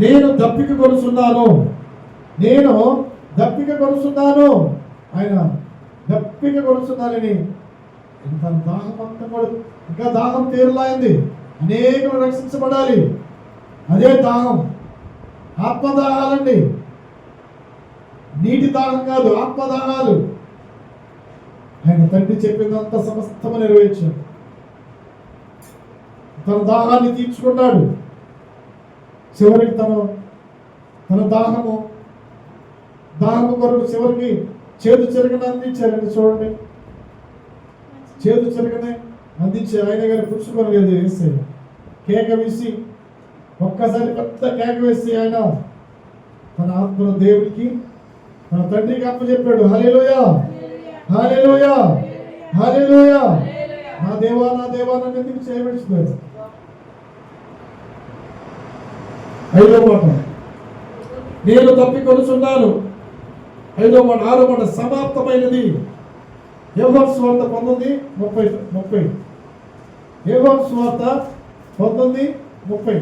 నేను దప్పిక కొనుచున్నాను. ఆయన దప్పిక కొనుచున్నానని ఇంత దాహం అంతా కూడా, ఇంకా దాహం తీరలాయింది. అనేకులు రక్షించబడాలి. అదే దాహం, ఆత్మదాహాలండి. నీటి దాహం కాదు, ఆత్మదాహాలు. ఆయన తండ్రి చెప్పిందంత సమస్తము నెరవేర్చాడు. తన దాహాన్ని తీర్చుకున్నాడు. చివరికి తన దాహము కొరకు చివరికి చేదు చెరగని అందించారండి. చూడండి, చేదు చెరగనే అందించారు. ఆయన గారు పుచ్చుకోలేదు. వేస్తే కేక వేసి, ఒక్కసారి పెద్ద కేక వేసి ఆయన తన ఆత్మను దేవుడికి, తన తండ్రికి అప్పచెప్పాడు. హల్లెలూయా, హల్లెలూయా, హల్లెలూయా. నా దేవా నన్ను ఎందుకు చేయబడుతున్నాడు? 5వ మాట, నేను తప్పికొనుచున్నాను. 5వ మాట, 6వ మాట, సమాప్తమైనది. యోహాను సువార్త 19:30. యోహాను సువార్త 19:30.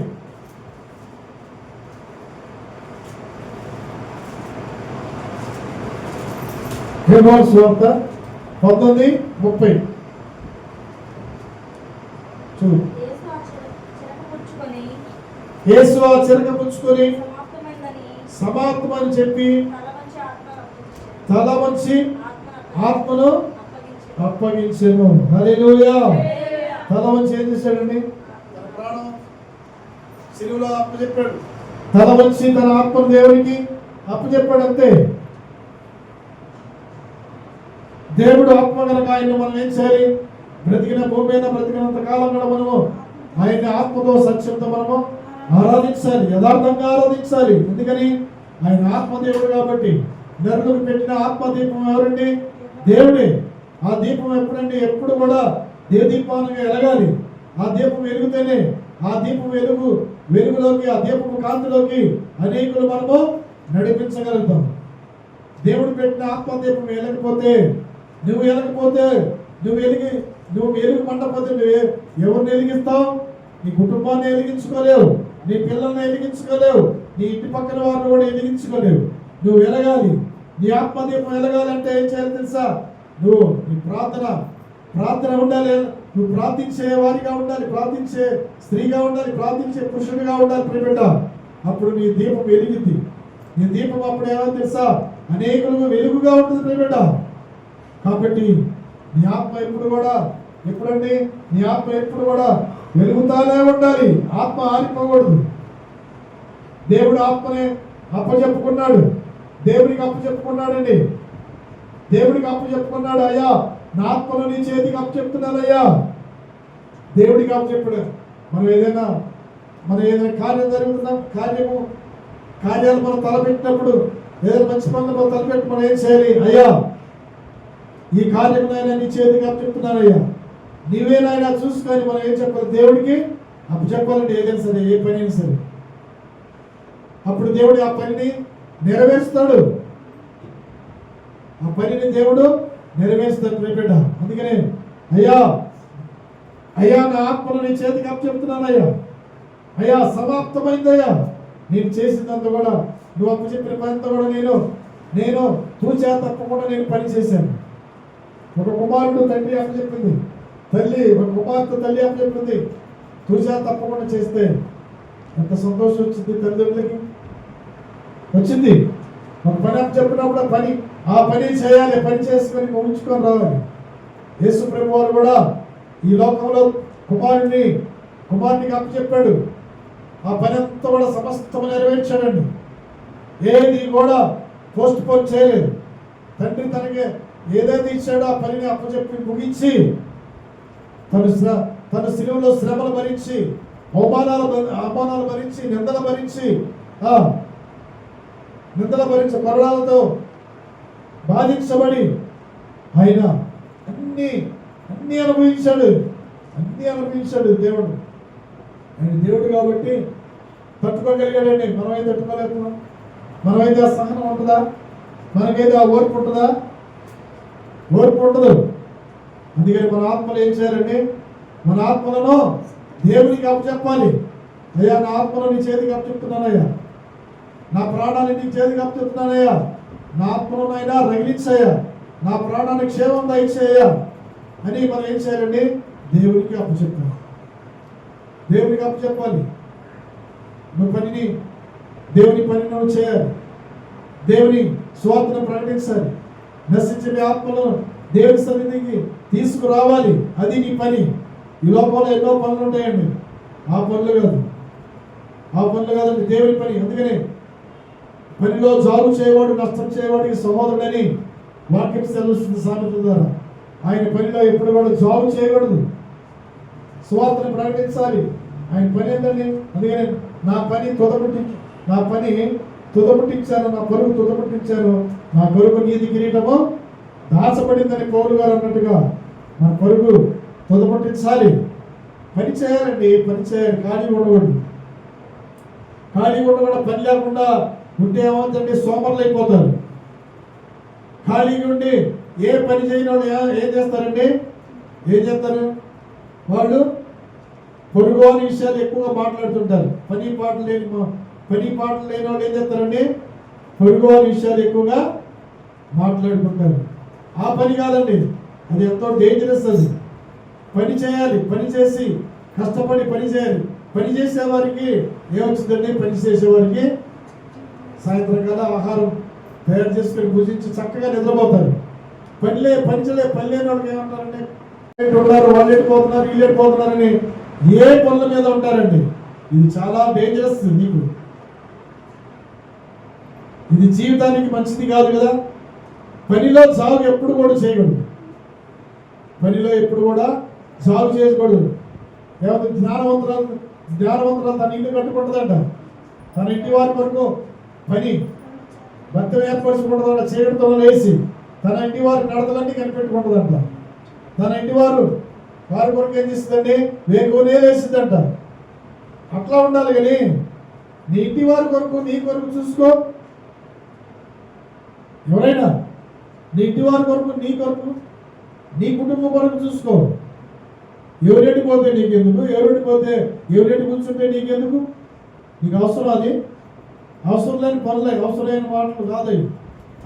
యోహాను సువార్త 19:30 చూడు. యేసు ఆ చిరక పుచ్చుకొని సమాప్తమని చెప్పి తల వంచి ఆత్మను అప్పగించెను. హల్లెలూయా. తల వంచి ఏం చేశాడండి? తన ప్రాణం సిలువలో అప్పచెప్పాడు. తల వంచి తన ఆత్మను దేవునికి అప్పచెప్పాడు. అంతే. దేవుడు ఆత్మ కనుక ఆయన మనం ఏం చేయాలి? బ్రతికిన భూమి మీద బ్రతికినంత కాలం కూడా మనము ఆయన్ని ఆత్మతో సత్యంతో మనము ఆరాధించాలి, యథార్థంగా ఆరాధించాలి. ఎందుకని? ఆయన ఆత్మదేవుడు కాబట్టి. నరులకు పెట్టిన ఆత్మదీపం ఎవరండి? దేవుడే. ఆ దీపం ఎప్పుడండి? ఎప్పుడు కూడా దీపానికి వెలగాలి. ఆ దీపం వెలుగుతేనే ఆ దీపం వెలుగులోకి, ఆ దీపము కాంతిలోకి అనేకులు మనము నడిపించగలుగుతాం. దేవుడు పెట్టిన ఆత్మదీపం వెలగకపోతే, నువ్వు వెలుగు మండపోతే నువ్వు ఎవరిని వెలిగిస్తావు? నీ కుటుంబాన్ని వెలిగించుకోలేవు, నీ పిల్లల్ని వెలిగించుకోలేవు, నీ ఇంటి పక్కన వారిని కూడా వెలిగించుకోలేవు. నువ్వు వెలగాలి. నీ ఆత్మదీపం వెలగాలంటే ఏం చేయాలి తెలుసా? నువ్వు నీ ప్రార్థన ఉండాలి. నువ్వు ప్రార్థించే వారిగా ఉండాలి, ప్రార్థించే స్త్రీగా ఉండాలి, ప్రార్థించే పురుషుడిగా ఉండాలి ప్రియబిడ్డ. అప్పుడు నీ దీపం వెలిగింది. నీ దీపం అప్పుడు ఏమో తెలుసా? అనేకులకు వెలుగుగా ఉంటుంది ప్రియబిడ్డ. కాబట్టి నీ ఆత్మ ఎప్పుడండి నీ ఆత్మ ఎప్పుడు కూడా వెలుగుతానే ఉండాలి. ఆత్మ ఆరిపోకూడదు. దేవుడు ఆత్మనే అప్పచెప్పుకున్నాడు. దేవుడికి అప్పచెప్పుకున్నాడండి. దేవుడికి అప్పచెప్పుకున్నాడు. అయ్యా, నా ఆత్మను నీ చేతికి అప్పచెప్తున్నానయ్యా. దేవుడికి అప్పచెప్పుడు. మనం ఏదైనా కార్యం జరుగుతున్నా, కార్యాలు మనం తలపెట్టినప్పుడు, ఏదైనా మంచి పనులు మనం తలపెట్టి మనం ఏం చేయాలి? అయ్యా, ఈ కార్యం నాయన నీ చేతికి అప్పచెప్తున్నానయ్యా, నీవేనాయన చూసుకొని మనం ఏం చెప్పాలి? దేవుడికి అప్పచెప్పాలంటే ఏదైనా సరే, ఏ పని అయినా సరే. అప్పుడు దేవుడు ఆ పనిని నెరవేరుస్తాడు. ఆ పనిని దేవుడు నెరవేరుస్తాడు బిడ్డ. అందుకనే అయ్యా అయ్యా నా ఆత్మను నీ చేతికి అప్పచెప్తున్నానయ్యా, అయ్యా సమాప్తమైందయ్యా, నేను చేసిందంతా కూడా నువ్వు అప్పచెప్పిన పనంతా కూడా నేను తూచా తప్పకుండా నేను పని చేశాను. ఒక కుమారుడు తండ్రి అప్పచెప్పింది, ఒక కుమార్తె తల్లి అప్పచెప్పింది, తూచా తప్పకుండా చేస్తే ఎంత సంతోషం వచ్చింది తల్లిదండ్రులకి. వచ్చింది ఒక పని అప్పచెప్పినప్పుడు ఆ పని చేయాలి, పని చేసుకొని ఉంచుకొని రావాలి. యేసు ప్రభు వారు కూడా ఈ లోకంలో కుమారునికి అప్పచెప్పాడు. ఆ పని అంతా కూడా సమస్తము నెరవేర్చాడండి. ఏది కూడా పోస్ట్ పోన్ చేయలేదు. తండ్రి తనకి ఏదైతే ఇచ్చాడో ఆ పనిని అప్పచెప్పి ముగించి తన శిలువలో శ్రమలు భరించి అవమానాలు భరించి నిందలు భరించి కొరడాలతో బాధించబడి ఆయన అన్ని అనుభవించాడు దేవుడు. ఆయన దేవుడు కాబట్టి తట్టుకోగలిగాడండి. మనమైతే తట్టుకోలేకపోతున్నాం. మనమైతే ఆ సహనం ఉంటుందా? మనకైతే ఆ ఓర్పు ఉంటుందా? ఓర్పు ఉండదు. అందుకని మన ఆత్మలు ఏం చేయాలండి? మన ఆత్మలను దేవునికి అప్పచెప్పాలి. అయ్యా నా ఆత్మను నీ చేతికి అప్పచెప్తున్నానయ్యా, నా ప్రాణాన్ని నీ చేతికి అప్పచెప్తున్నానయ్యా, నా ఆత్మను అయినా రగిలించయ్యా, నా ప్రాణానికి క్షేమం దయచేయ్యా అని మనం ఏం చేయాలండి? దేవునికి అప్పచెప్పాలి. దేవునికి అప్పచెప్పాలి. దేవుని పని నువ్వు చేయాలి. దేవుని స్వార్థను ప్రకటించాలి. నశించే ఆత్మలను దేవుని సన్నిధికి తీసుకురావాలి. అది నీ పని. ఈ లోపల ఎన్నో పనులు ఉంటాయండి. ఆ పనులు కాదండి దేవుని పని. అందుకనే పనిలో జాగు చేయవాడు నష్టం చేయవాడికి సహోదరుడని వాక్యం సెలవుస్తుంది సామెత ద్వారా. ఆయన పనిలో ఎప్పుడు కూడా జాగు చేయకూడదు, స్వార్థను ప్రకటించాలి. ఆయన పని ఏంటండి? అందుకనే నా పని తుదపుట్టించాను, నా పరుగు తుదపుట్టించాను, నా పరుగు నీతి కిరీటము దాచబడిందని పౌలు గారు అన్నట్టుగా మన పరుగు తుదపుట్టించాలి. పని చేయాలండి, పని చేయాలి. ఖాళీ ఉండకూడదు. పని లేకుండా ఉంటే ఏమవుతుందంటే సోమరులు అయిపోతారు. ఖాళీగా ఉండి ఏ పని చేయని వాళ్ళు ఏం చేస్తారండి? ఏం చేస్తారు? వాళ్ళు పొరుగు అనే విషయాలు ఎక్కువగా మాట్లాడుతుంటారు. పని పాటలు లేని వాళ్ళు ఏం చేస్తారండి? పొరుగు అనే విషయాలు ఎక్కువగా మాట్లాడుకుంటారు. ఆ పని కాదండి, అది ఎంతో డేంజరస్. అది పని చేయాలి. పని చేసి కష్టపడి పని చేయాలి. పని చేసేవారికి ఏమొచ్చిందండి? పని చేసేవారికి సాయంత్రం కదా ఆహారం తయారు చేసుకొని భుజించి చక్కగా నిద్రపోతారు. పని లేని వాళ్ళకి ఏమంటారండి? ఉన్నారు, వాళ్ళు వెళ్ళిపోతున్నారు, వీళ్ళు వెళ్ళిపోతున్నారని ఏ పనుల మీద ఉంటారండి? ఇది చాలా డేంజరస్. నీకు ఇది జీవితానికి మంచిది కాదు కదా. పనిలో జాగు ఎప్పుడు కూడా చేయకూడదు. జాగు చేయకూడదు. ఏమంటే జ్ఞానవంతురాలు తన ఇల్లు కట్టుకుంటుందంట. తన ఇంటి వారి వరకు పని భర్త ఏర్పరచుకుంటుందంట. చీకటితో లేచి తన ఇంటి వారి నడతలన్నీ కనిపెట్టుకుంటుందంట. తన ఇంటి వారి కొరకు ఏం చేస్తుందండి? వేకునే లేచిందంట. అట్లా ఉండాలి. కానీ నీ ఇంటి వారి కొరకు నీ కొరకు చూసుకో. ఎవరైనా నీ ఇంటి వారి కొరకు నీ కుటుంబం కొరకు చూసుకో. ఎవరెడ్డి పోతే నీకెందుకు? ఎవరెడ్డి కూర్చుంటే నీకెందుకు? నీకు అవసరం? అది అవసరం లేని పనులే, అవసరమైన మాటలు కాదవి,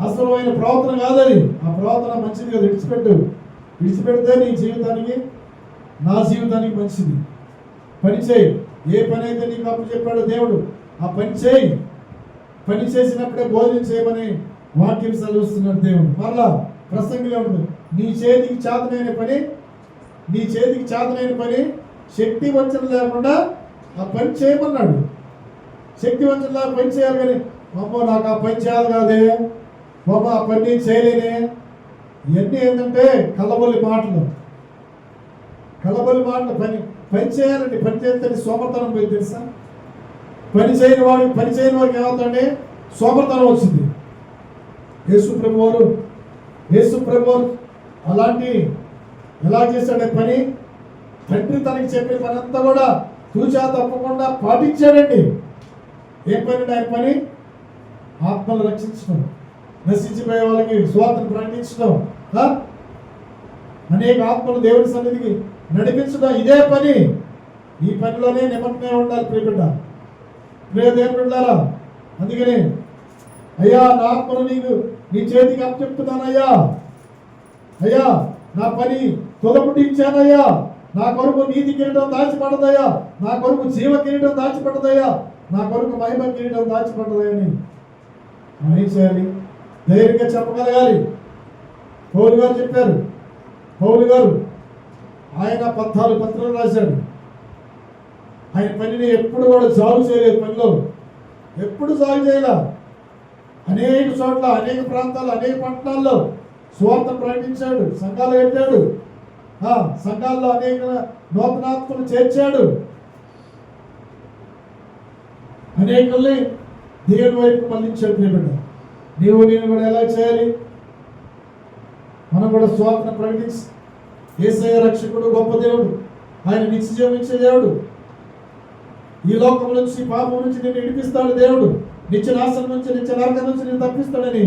అవసరమైన ప్రవర్తన కాదది. ఆ ప్రవర్తన మంచిది కదా. విడిచిపెడితే నీ జీవితానికి, నా జీవితానికి మంచిది. పని చేయి. ఏ పని అయితే నీకు అప్పు చెప్పాడో దేవుడు, ఆ పని చేయి. పని చేసినప్పుడే భోజనం చేయమని వాక్యం సెలవుస్తున్నాడు దేవుడు. మరలా ప్రసంగిలో ఉంటుంది, నీ చేతికి చేతనైన పని శక్తి వంచన లేకుండా ఆ పని చేయమన్నాడు. శక్తి వంచన లేకుండా పని చేయాలి. కానీ అమ్మో నాకు ఆ పని చేయాలి కాదే, బాబా ఆ పని నేను చేయలేనే, ఇవన్నీ ఏంటంటే కల్లబొల్లి మాటలు. పని చేయాలండి. పని చేస్తే సోమర్తనం పోయి తెలుసా? పని చేయని వాడికి ఏమవుతుందండి? సోమర్తనం వచ్చింది. యేసు ప్రభు అలాంటి ఎలా చేశాడే పని? తండ్రి తనకి చెప్పిన పని అంతా కూడా తూచా తప్పకుండా పాటించాడండి. ఏం పని? ఆయన పని ఆత్మలు రక్షించడం, నశించిపోయే వాళ్ళకి స్వార్థను ప్రకటించడం, అనేక ఆత్మలు దేవుని సన్నిధికి నడిపించడం ఇదే పని. ఈ పనిలోనే నిమగ్నమై ఉండాలి ప్రియబిడ్డ, ప్రియ దేవుని బిడ్డలారా. అందుకని అయ్యా నా ఆత్మను నీకు నీ చేతికి అప్పచెప్తున్నానయ్యా, అయ్యా నా పని తొలపుటి ఇచ్చానయ్యా, నా కొరకు నీతి కిరీటం దాచిపడదయ్యా, నా కొరకు జీవ కిరీటం దాచిపడదయ్యా, నా కొరకు మహిమ కిరీటం దాచిపడదయ్యని మనం ఏం చేయాలి? ధైర్యంగా చెప్పగలగాలి. పౌలు గారు చెప్పారు. పౌలు గారు ఆయన 14 పత్రాలు రాశాడు. ఆయన పనిని ఎప్పుడు కూడా సాగు చేయలేదు. పనిలో ఎప్పుడు సాగు చేయలే. అనేక చోట్ల, అనేక ప్రాంతాల్లో, అనేక పట్టణాల్లో సువార్త ప్రకటించాడు, సంఘాలు పెట్టాడు, సంఘాల్లో అనేక నూతనాత్మలు చేర్చాడు, అనేకల్ని దేవుని వైపు మళ్ళించాడు. ప్రియబిడ్డ, నీవు నేను కూడా ఎలా చేయాలి? మనం కూడా సువార్తను ప్రకటించి యేసయ్య రక్షకుడు, గొప్ప దేవుడు, ఆయన నిత్య జీవం ఇచ్చే దేవుడు, ఈ లోకం నుంచి పాపం నుంచి నేను విడిపిస్తాడు దేవుడు, నిత్య నాశనం నుంచి, నిత్య నరకం నుంచి నేను తప్పిస్తాడని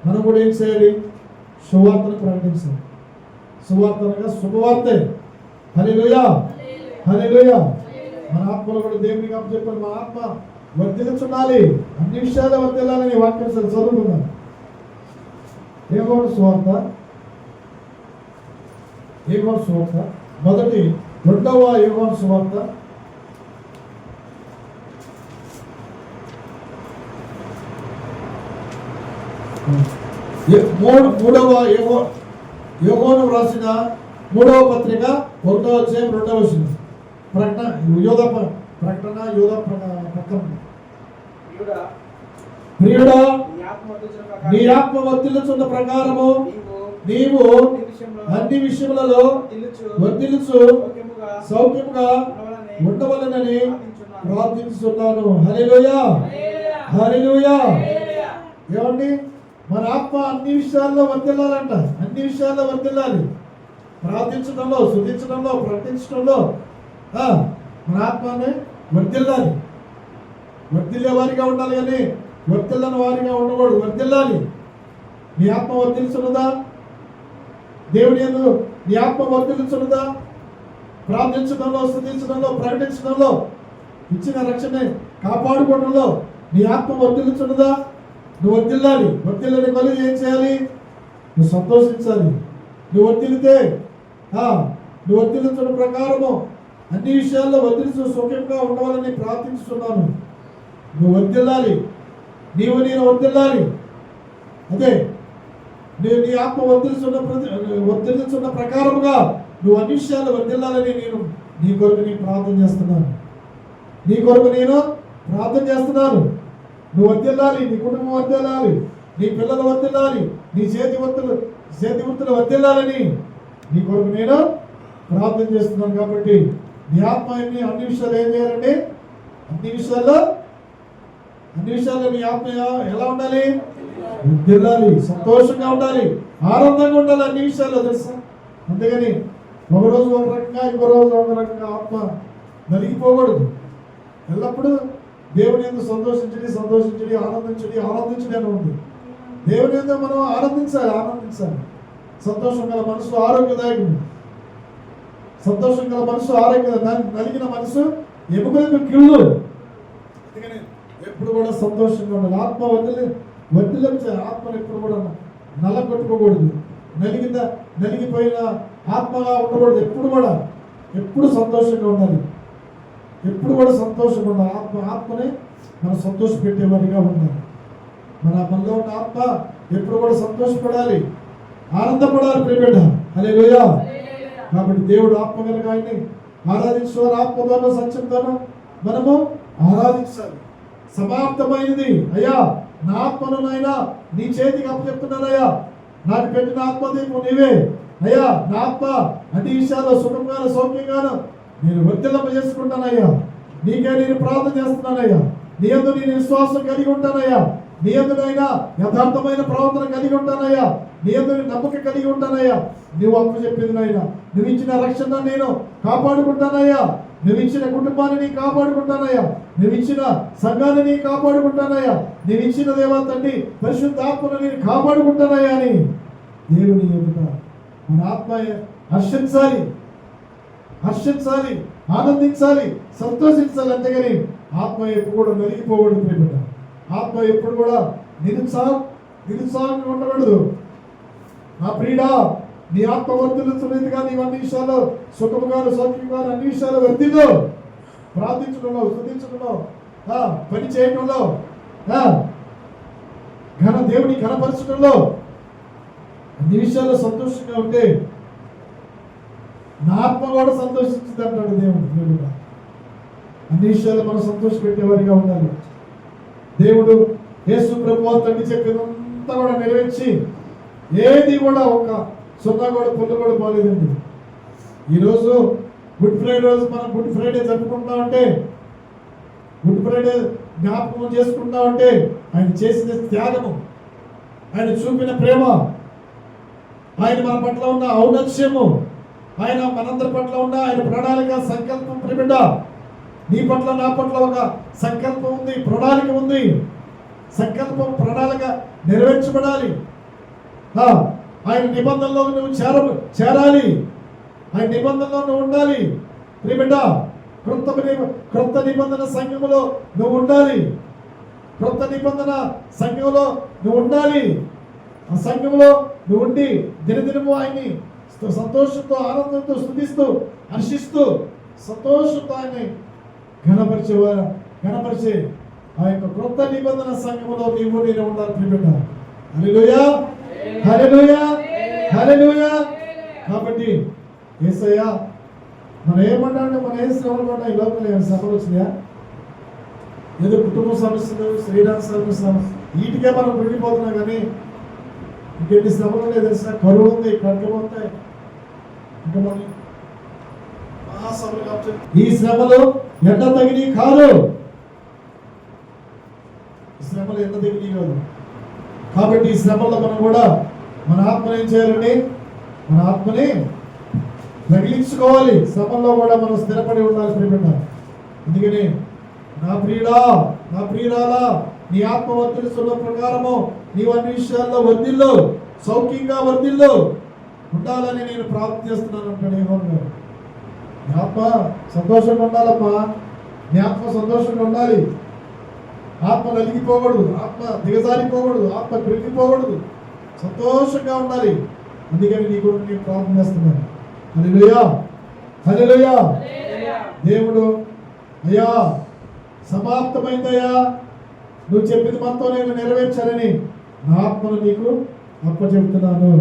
మనం కూడా ఏం చేయాలి? సువార్తను ప్రకటించాలి. సువార్త అనగా శుభవార్తే. హల్లెలూయా, హల్లెలూయా. మన ఆత్మలో కూడా దేవునికి అప్పచెప్పాలి. మన ఆత్మ వర్ధిల్లుచుండాలి, అన్ని విషయాలు వర్ధిల్లాలని వాక్యం చదువుకున్నాను. యోహాను సువార్త, యోహాను సువార్త మొదటి 2వ యోహాను సువార్త 3వ యోహాను రాసిన 3వ పత్రిక 1వ అధ్యాయం 2వ వచనం. ప్రకటన యోధ ప్రకటన ప్రియుడా నీ ఆత్మ వర్ధిల్లుచున్న ప్రకారము నీవు అన్ని విషయములలో వర్ధిల్లుచు సౌఖ్యముగా ఉండవలెనని ప్రార్థించుతున్నాను. హల్లెలూయా, హల్లెలూయా. ఏమండి, మన ఆత్మ అన్ని విషయాల్లో వర్ధిల్లాలంట. అన్ని విషయాల్లో వర్ధిల్లాలి. ప్రార్థించడంలో, స్తుతించడంలో, ప్రకటించడంలో మన ఆత్మని వర్ధిల్లాలి. వర్ధిల్లే వారిగా ఉండాలి కానీ వర్ధిల్లని వారిగా ఉండకూడదు. వర్ధిల్లాలి. నీ ఆత్మ వర్ధిల్చున్నదా? దేవుని యందు నీ ఆత్మ వర్ధిల్చున్నదా? ప్రార్థించడంలో, స్తుతించడంలో, ప్రకటించడంలో, ఇచ్చిన రక్షణ కాపాడుకోవడంలో నీ ఆత్మ వర్ధిల్చున్నదా? నువ్వు వర్ధిల్లాలి. వర్ధిల్లని కలిగి ఏం చేయాలి? నువ్వు సంతోషించాలి. నువ్వు వర్ధిల్లితే నువ్వు వర్ధిల్లించడం ప్రకారము అన్ని విషయాల్లో వర్ధిల్చు సుఖంగా ఉండవాలని ప్రార్థించుతున్నాను. నువ్వు వర్ధిల్లాలి. నీవు నేను వర్ధిల్లాలి. అదే నీ ఆత్మ వర్ధిల్చున్న ప్రకారముగా నువ్వు అన్ని విషయాల్లో వర్ధిల్లాలని నేను నీ కొరకు నేను ప్రార్థన చేస్తున్నాను. నీ కొరకు నేను ప్రార్థన చేస్తున్నాను. నువ్వు వర్ధిల్లాలి. నీ కుటుంబం వర్ధిల్లాలి. నీ పిల్లలు వర్ధిల్లాలి. నీ చేతి వృత్తులు వర్ధిల్లాలని నీ కొరకు నేను ప్రార్థన చేస్తున్నాను. కాబట్టి నీ ఆత్మ అన్ని విషయాలు ఏం చేయాలండి? అన్ని విషయాల్లో నీ ఆత్మ ఎలా ఉండాలి? వర్ధిల్లాలి, సంతోషంగా ఉండాలి, ఆనందంగా ఉండాలి అన్ని విషయాల్లో, తెలుసా? అంతేగాని ఒక రోజు ఒక రకంగా, ఇంకో రోజు ఒక రకంగా ఆత్మ నలిగిపోకూడదు. ఎల్లప్పుడూ దేవుని యందు సంతోషించడి, ఆనందించడి అని ఉంది. దేవుని యందు మనం ఆనందించాలి. సంతోషం గల మనసు ఆరోగ్యదాయకం. సంతోషం గల మనసు నలిగిన మనసు ఎముకలకు కిళ్ళు. అందుకని ఎప్పుడు కూడా సంతోషంగా ఉండాలి. ఆత్మ వర్ధిల్లించే ఆత్మను ఎప్పుడు కూడా నల్లగొట్టుకోకూడదు. నలిగిపోయిన ఆత్మగా ఉండకూడదు. ఎప్పుడు సంతోషంగా ఉండాలి. ఎప్పుడు కూడా సంతోషంగా ఉండాలి. ఆత్మని మనం సంతోష పెట్టేవారిగా ఉండాలి. మనలో ఉన్న ఆత్మ ఎప్పుడు కూడా సంతోషపడాలి, ఆనందపడాలి. ప్రియబిడ్డ, హల్లెలూయా. కాబట్టి దేవుడు ఆత్మ కనుక ఆయన్ని ఆరాధించేవారు ఆత్మతోనూ సత్యంతోనూ మనము ఆరాధించాలి. సమాప్తమైనది అయ్యా, నా ఆత్మను నాయనా నీ చేతికి అప్పచెప్తున్నానయ్యా. నాకు పెట్టిన ఆత్మదీపం నీవే అయ్యా. నా ఆత్మ అన్ని విషయాల్లో సుఖంగాను సౌఖ్యంగాను నేను వర్ధిల్లింప చేసుకుంటానయ్యా. నీకే నేను ప్రార్థన చేస్తున్నానయ్యా. నీ యందు నేను విశ్వాసం కలిగి ఉంటానయ్యా. నీ యందునైనా యథార్థమైన ప్రవర్తన కలిగి ఉంటానయ్యా. నీ యందు నమ్మకం కలిగి ఉంటానయ్యా. నువ్వు అప్పు చెప్పింది నాయనా, నువ్వు ఇచ్చిన రక్షణ నేను కాపాడుకుంటానయ్యా. నువ్వు ఇచ్చిన కుటుంబాన్ని నీ కాపాడుకుంటానయ్యా. నువ్వు ఇచ్చిన సంఘాన్ని నీ కాపాడుకుంటానయ్యా. నువ్వు ఇచ్చిన దేవా తండ్రి పరిశుద్ధ ఆత్మను నేను కాపాడుకుంటానయ్యా అని దేవుని ఎదుట మన ఆత్మ హర్షించాలి, హర్షించాలి, ఆనందించాలి, సంతోషించాలి. అంతేగాని ఆత్మ ఎప్పుడు కూడా నలిగిపోకూడదు ప్రియబిడ్డ. ఆత్మ ఎప్పుడు కూడా నిరుత్సాహంగా ఉండకూడదు. నా ప్రియుడా, నీ ఆత్మ వర్ధిల్లుతున్నదిగా నీవు అన్ని విషయాలు సుఖముగాను సౌఖ్యంగాను అన్ని విషయాలు వర్ధిల్లు. ప్రార్థించడంలో, స్తుతించడంలో, పని చేయడంలో, దేవుని ఘనపరచడంలో అన్ని విషయాల్లో సంతోషంగా ఉంటే నా ఆత్మ కూడా సంతోషించింది అంటాడు దేవుడు. అన్ని విషయాల్లో మనం సంతోష పెట్టేవారిగా ఉండాలి. దేవుడు యేసు ప్రభువు తండ్రి చెప్పినంతా కూడా నెరవేర్చి ఏది కూడా ఒక సున్నా కూడా పుల్ల కూడా పోలేదండి. ఈరోజు గుడ్ ఫ్రైడే రోజు మనం గుడ్ ఫ్రైడే జరుపుకుంటామంటే, గుడ్ ఫ్రైడే జ్ఞాపకం చేసుకుంటామంటే ఆయన చేసిన త్యాగము, ఆయన చూపిన ప్రేమ, ఆయన మన పట్ల ఉన్న ఔన్నత్యము, ఆయన మనందరి పట్ల ఉన్న ఆయన ప్రణాళిక సంకల్పం. ప్రియబిడ్డ, నీ పట్ల నా పట్ల ఒక సంకల్పం ఉంది, ప్రణాళిక ఉంది. సంకల్పం ప్రణాళిక నెరవేర్చబడాలి. ఆయన నిబంధనలో నువ్వు చేరాలి, ఆయన నిబంధనలో నువ్వు ఉండాలి. ప్రియబిడ్డ, క్రొత్త నిబంధన సంఘములో నువ్వు ఉండాలి. క్రొత్త నిబంధన సంఘంలో నువ్వు ఉండాలి. ఆ సంఘంలో నువ్వు ఉండి దినదినము ఆయన్ని సంతోషంతో, ఆనందంతో స్తుతిస్తూ, హర్షిస్తూ, సంతోషంతో ఆయన్ని ఘనపరిచే ఆ యొక్క క్రొత్త నిబంధన సంఘములో నీవు నేను ఉండాలి ప్రియబిడ్డ. హల్లెలూయా, హల్లెలూయా, హల్లెలూయా. కాబట్టి యేసయ్య మనం ఏమన్నాడు, మన ఏ శ్రమలు పడ్డా ఈ లోపల ఏమైనా శ్రమలు వచ్చినాయా? ఏదో కుటుంబ సమస్యలు, శ్రీరామ సమస్య, వీటికే మనం విడిపోతున్నాం. కానీ ఇంకెన్ని శ్రమలు ఉన్నాయి తెలిసిన, కరువు ఉంది, ఖడ్గం ఉంటాయి, ఇంకా మనం ఈ శ్రమలు ఎండ తగిలి కాదు, ఈ శ్రమలు ఎండ తగిలి కాదు. కాబట్టి ఈ శ్రమల్లో మనం కూడా మన ఆత్మని ఏం చేయాలండి, మన ఆత్మని రగిలించుకోవాలి. శ్రమల్లో కూడా మనం స్థిరపడి ఉండాలి ప్రియబిడ్డ. ఎందుకని నా ప్రియుడా, నా ప్రియురాలా, నీ ఆత్మ వర్ధిల్లుతున్న ప్రకారము నీవు అన్ని విషయాల్లో వర్ధిల్లు, సౌఖ్యంగా వర్ధిల్లు ఉండాలని నేను ప్రార్థన చేస్తున్నాను అంటాడు యెహోవా గారు. నీ ఆత్మ సంతోషంగా ఉండాలమ్మా, నీ ఆత్మ సంతోషంగా ఉండాలి. ఆత్మ నలిగిపోకూడదు, ఆత్మ దిగజారిపోకూడదు, ఆత్మ పెరిగిపోకూడదు, సంతోషంగా ఉండాలి. అందుకని నీ కొరకు నేను ప్రార్థన చేస్తున్నాను. హల్లెలూయా, హల్లెలూయా. దేవుడు అయ్యా సమాప్తమైందయ్యా, నువ్వు చెప్పింది మనతో నేను నెరవేర్చాలని నా ఆత్మను నీకు అప్పచెప్తున్నాను,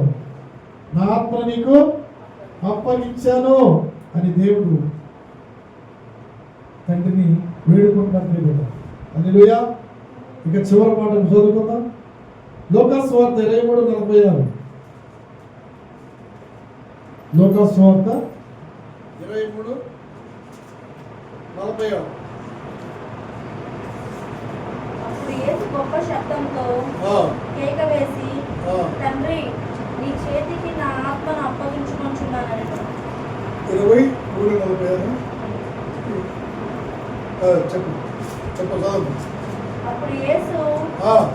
నా ఆత్మను నీకు అప్పగించాను అని దేవుడు తండ్రిని వేడుకుంటున్నాడు. హల్లెలూయా. ఇక చివరి మాట చదువుకుందాం. లూకాసు వార్త 23:46. లూకాసు వార్త 23:46. అప్పుడు యేసు గొప్ప శబ్దంతో కేక వేసి, తండ్రి, నీ చేతికి నా ఆత్మను అప్పగించుకొనుచున్నానని. 23:46. చెప్పు చెప్పు చదువు. అప్పుడు యేసు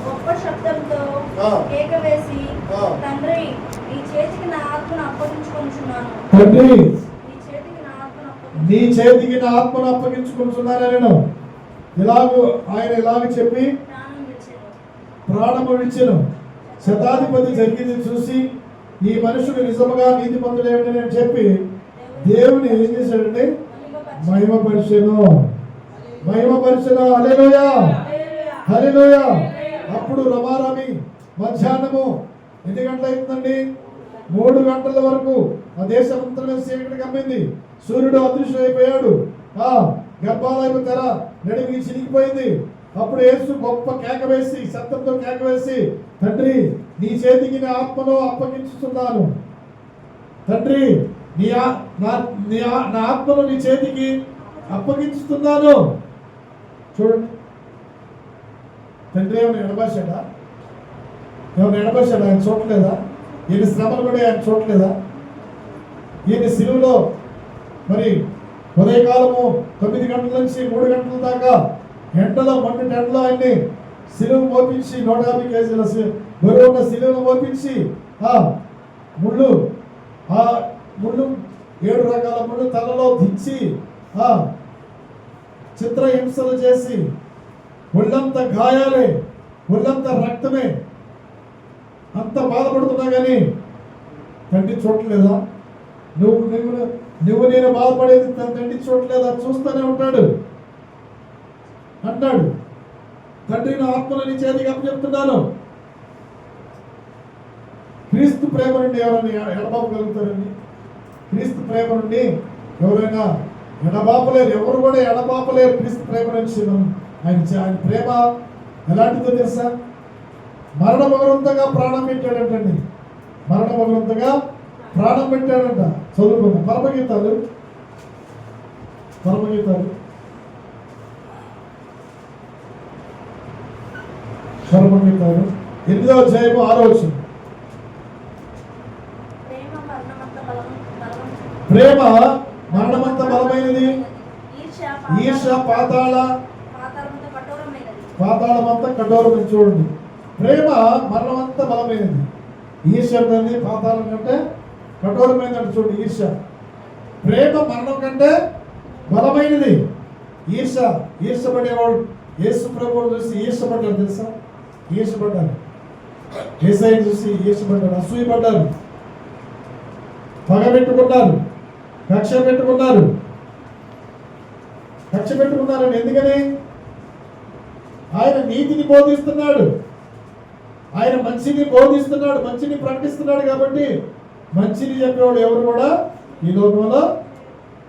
గొప్ప శబ్దంతో కేక వేసి, తండ్రి, నీ చేతికి నా ఆత్మను అప్పగించుకొనుచున్నాను. తండ్రి, నీ చేతికి నా ఆత్మను అప్పగించుకుంటున్నాను. ఆయన ఇలాగ చెప్పి ప్రాణము విడిచెను. శతాధిపతి జరిగింది చూసి, ఈ మనుషుడు నిజముగా నీతిమంతుడేమిటి అని చెప్పి దేవుని ఏం చేశాడండి, మహిమపరిచెను. హల్లెలూయా, హల్లెలూయా. అప్పుడు రమారమి మధ్యాహ్నము ఎన్ని గంటలు అవుతుందండి, 3 గంటల వరకు ఆ దేశం అంతా చీకటి కమ్మింది. సూర్యుడు అదృశ్యమైపోయాడు. గర్భాలయం తెర నడిమి చినిగిపోయింది. అప్పుడు యేసు గొప్ప కేక వేసి, శబ్దంతో కేక వేసి, తండ్రి, నీ చేతికి నా ఆత్మను అప్పగించుతున్నాను. తండ్రి, నా ఆత్మను నీ చేతికి అప్పగించుతున్నాను. చూడండి, తండ్రి ఏమైనా ఎడబాసాడా? ఆయన చూడలేదా? ఈయన శ్రమలు కూడా ఆయన చూడలేదా? ఈయన సిలువలో మరి ఉదయకాలము 9 గంటల నుంచి 3 గంటల దాకా ఎండలో మండు ఎండలో ఆయన్ని సిలువ మోపించి 150 కేజీల బరువు ఉన్న సిలువను మోపించి ముళ్ళు ముళ్ళు 7 రకాల ముళ్ళు తలలో దించి చిత్రహింసలు చేసి ఒళ్ళంతా గాయాలే, ఒళ్ళంతా రక్తమే, అంత బాధపడుతున్నా కానీ తండ్రి చూడలేదా? నువ్వు నేను బాధపడేది తండ్రి చూడలేదా? చూస్తూనే ఉంటాడు అంటాడు. తండ్రి నా ఆత్మలో నీ చేతికి అప్పచెప్తున్నాను. క్రీస్తు ప్రేమ నుండి ఎవరైనా ఎడబాపగలుగుతారండి? క్రీస్తు ప్రేమ నుండి ఎవరైనా ఎడబాపలేరు. ఎవరు కూడా ఎడబాపలేరు క్రీస్తు ప్రేమ నుంచి. ఆయన ప్రేమ ఎలాంటిదో తెలుసా? మరణమగరంతగా ప్రాణం పెట్టాడంటండి. మరణమగరంతగా ప్రాణం పెట్టాడంట. చదువుకుందాం పరమగీతాలు 8వ అధ్యాయము 6వ వచనం. ప్రేమ మరణమంత బలమైనది, ఈర్ష్య పాతాళమంత కఠోరమైనది. చూడండి, ప్రేమ మరణమంత బలమైనది, ఈర్ష్య అంటే పాతాళం కంటే కఠోరమైనది. చూడండి, ఈర్ష్య. ప్రేమ మరణం కంటే బలమైనది. ఈర్ష్యపడేవాడు యేసు ప్రభువును చూసి ఈర్ష్యపడ్డారు తెలుసా? ఈర్ష్యపడ్డారు. యేసయ్యను చూసి ఈర్ష్యపడ్డారు, అసూయపడ్డారు, పగ పెట్టుకున్నారు, కక్ష పెట్టుకున్నారు. ఎందుకని? ఆయన నీతిని బోధిస్తున్నాడు, ఆయన మంచిని బోధిస్తున్నాడు, మంచిని ప్రకటిస్తున్నాడు. కాబట్టి మంచిని చెప్పేవాడు ఎవరు కూడా ఈ లోకంలో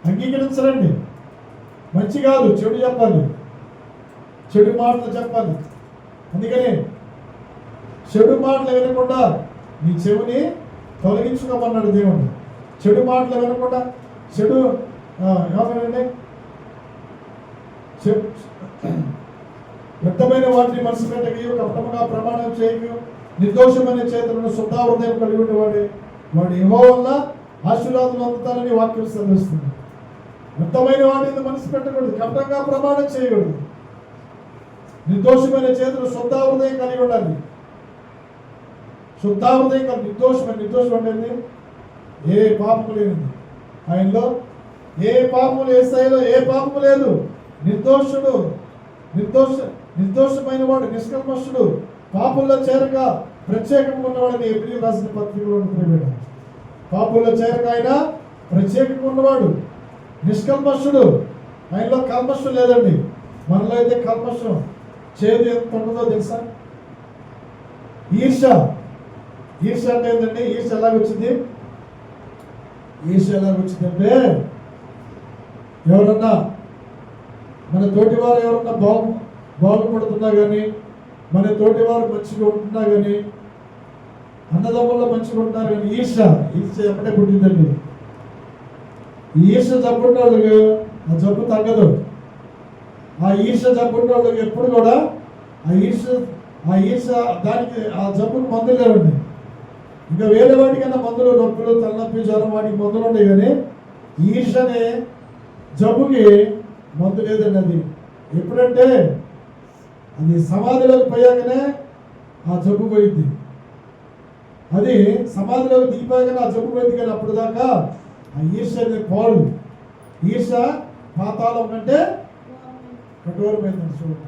అంగీకరించరండి. మంచి కాదు, చెడు చెప్పాలి, చెడు మాటలు చెప్పాలి. అందుకని చెడు మాటలు వినకుండా నీ చెవిని తొలగించుకోమన్నాడు దేవుడు. చెడు మాటలు వినకుండా చెడు ఏమంటారండి? వ్యక్తమైన వాటిని మనసు పెట్టకయు, కపటముగా ప్రమాణం చేయకు, నిర్దోషమైన చేతులను శుద్ధ హృదయం కలిగి ఉండేవాడే వాడు యెహోవా వల్ల ఆశీర్వాదం అందుతానని వాక్యం సెలవిస్తుంది. వ్యక్తమైన వాటిని మనసు పెట్టకూడదు, కపటంగా ప్రమాణం చేయకూడదు, నిర్దోషమైన చేతులు శుద్ధ హృదయం కలిగి ఉండాలి. శుద్ధ హృదయం కలిగి నిర్దోషం అంటే ఏ పాపము లేనిది. ఆయనలో ఏ పాపము యేసయ్యలో ఏ పాపము లేదు. నిర్దోషమైన వాడు, నిష్కల్మషుడు, పాపుల్లో చేరక ప్రత్యేకంగా ఉన్నవాడని ఎబ్రియు రాసిన పత్రికలో ఉంటుంది. పాపుల్లో చేరక ఆయన ప్రత్యేకంగా ఉన్నవాడు, నిష్కల్మషుడు. ఆయనలో కల్మషం లేదండి. మనలో అయితే కల్మషం, చేదు ఎంత ఉంటుందో తెలుసా? ఈర్ష్య అంటే ఏంటండి? ఈర్ష్య ఎలాగొచ్చింది అంటే ఎవరన్నా మన తోటివారు ఎవరన్నా బాగుపడుతున్నా కానీ, మన తోటివారు మంచిగా ఉంటున్నా కానీ, అన్నదమ్ముల్లో మంచిగా ఉంటున్నారు కానీ ఈర్ష్య ఎప్పుడే పుట్టిందండి. ఈ ఈర్ష్య జబ్బున్న వాళ్ళకి ఆ జబ్బు తగ్గదు. ఆ ఈర్ష్య జబ్బున్న వాళ్ళకి ఎప్పుడు కూడా ఆ ఈర్ష్య దానికి ఆ జబ్బుకు మందులు లేవండి. ఇంకా వేరే వాటికన్నా మందులు, నొప్పులు, తలనొప్పి, జ్వరం వాటికి మందులు ఉన్నాయి కానీ ఈర్ష్య అనే జబ్బుకి మందు లేదండి. అది ఎప్పుడంటే అది సమాధిలోకి పోయాకనే ఆ జబ్బు పోయింది. అది సమాధిలోకి దిగిపోయాకనే ఆ జబ్బు పోయింది. కానీ అప్పుడు దాకా ఆ ఈర్ష్య అనేది పాడు. ఈర్ష్య పాతాళం కంటే కఠోరమైందండి. చూడండి,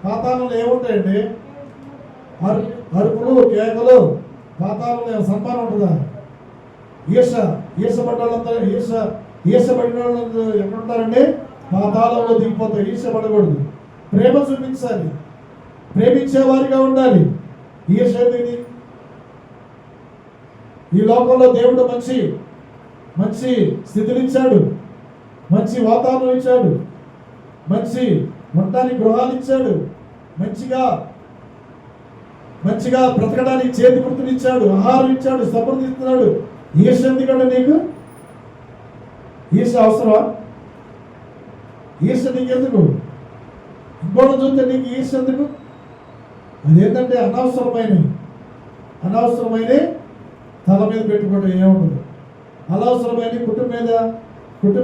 పాతాళంలో ఏముంటాయండి? అరుపులు, కేకలు. పాతాళంలో సన్మానం ఉంటుందా? ఈర్షపడ్డ ఈర్షపడిన వాళ్ళు ఎక్కడుంటారండి? పాతాళంలో దిగిపోతారు. ఈర్షపడకూడదు, ప్రేమ చూపించాలి, ప్రేమించేవారిగా ఉండాలి. ఈర్ష ఈ లోకంలో దేవుడు మంచి స్థితిని ఇచ్చాడు, మంచి వాతావరణం ఇచ్చాడు, మంచి ఉండడానికి గృహాలు ఇచ్చాడు, మంచిగా బ్రతకడానికి చేతి గుర్తులు ఇచ్చాడు, ఆహారం ఇచ్చాడు, సమృద్ధి ఇస్తున్నాడు. ఈర్ష ఎందుకంటే నీకు? ఈర్ష అవసరమా? ఈర్ష నీకెందుకు? ఇంకోటి చూస్తే నీకు ఈర్ష ఎందుకు? అదేంటంటే అనవసరమైన తల మీద పెట్టుకోవడం ఏముండదు. అనవసరమైన కుటుంబం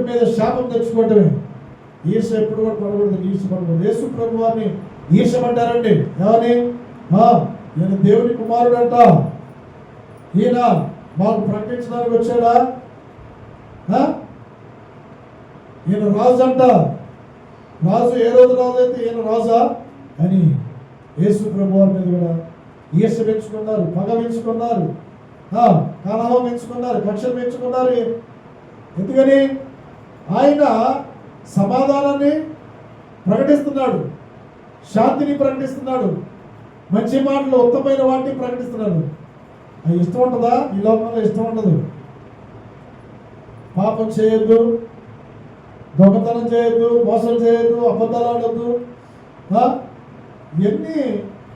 మీద శాపం తెచ్చుకోవటమే. ఈర్ష ఎప్పుడు కూడా పడకూడదు, ఈర్షపడకూడదు. యేసు ప్రభు వారిని ఈర్షపడ్డారండి. ఎవరిని? ఈయన దేవుని కుమారుడు అంట, ఈయన మాకు ప్రకటించడానికి వచ్చాడా? ఈయన రాజు అంట. రాజు ఏ రోజు రాజు అయితే ఈయన రాజా అని యేసు ప్రభు వారి మీద కూడా ఈర్ష పెంచుకున్నారు, పగ పెంచుకున్నారు, కలహం పెంచుకున్నారు, కక్షలు పెంచుకున్నారు. ఎందుకని? ఆయన సమాధానాన్ని ప్రకటిస్తున్నాడు, శాంతిని ప్రకటిస్తున్నాడు, మంచి మాటలు ఉత్తమైన వాటిని ప్రకటిస్తున్నాడు. అది ఇష్టం ఉంటుందా? ఈ లోకంలో ఇష్టం ఉండదు. పాపం చేయొద్దు, దొంగతనం చేయొద్దు, మోసం చేయొద్దు, అబద్ధాలు ఆడొద్దు. ఇవన్నీ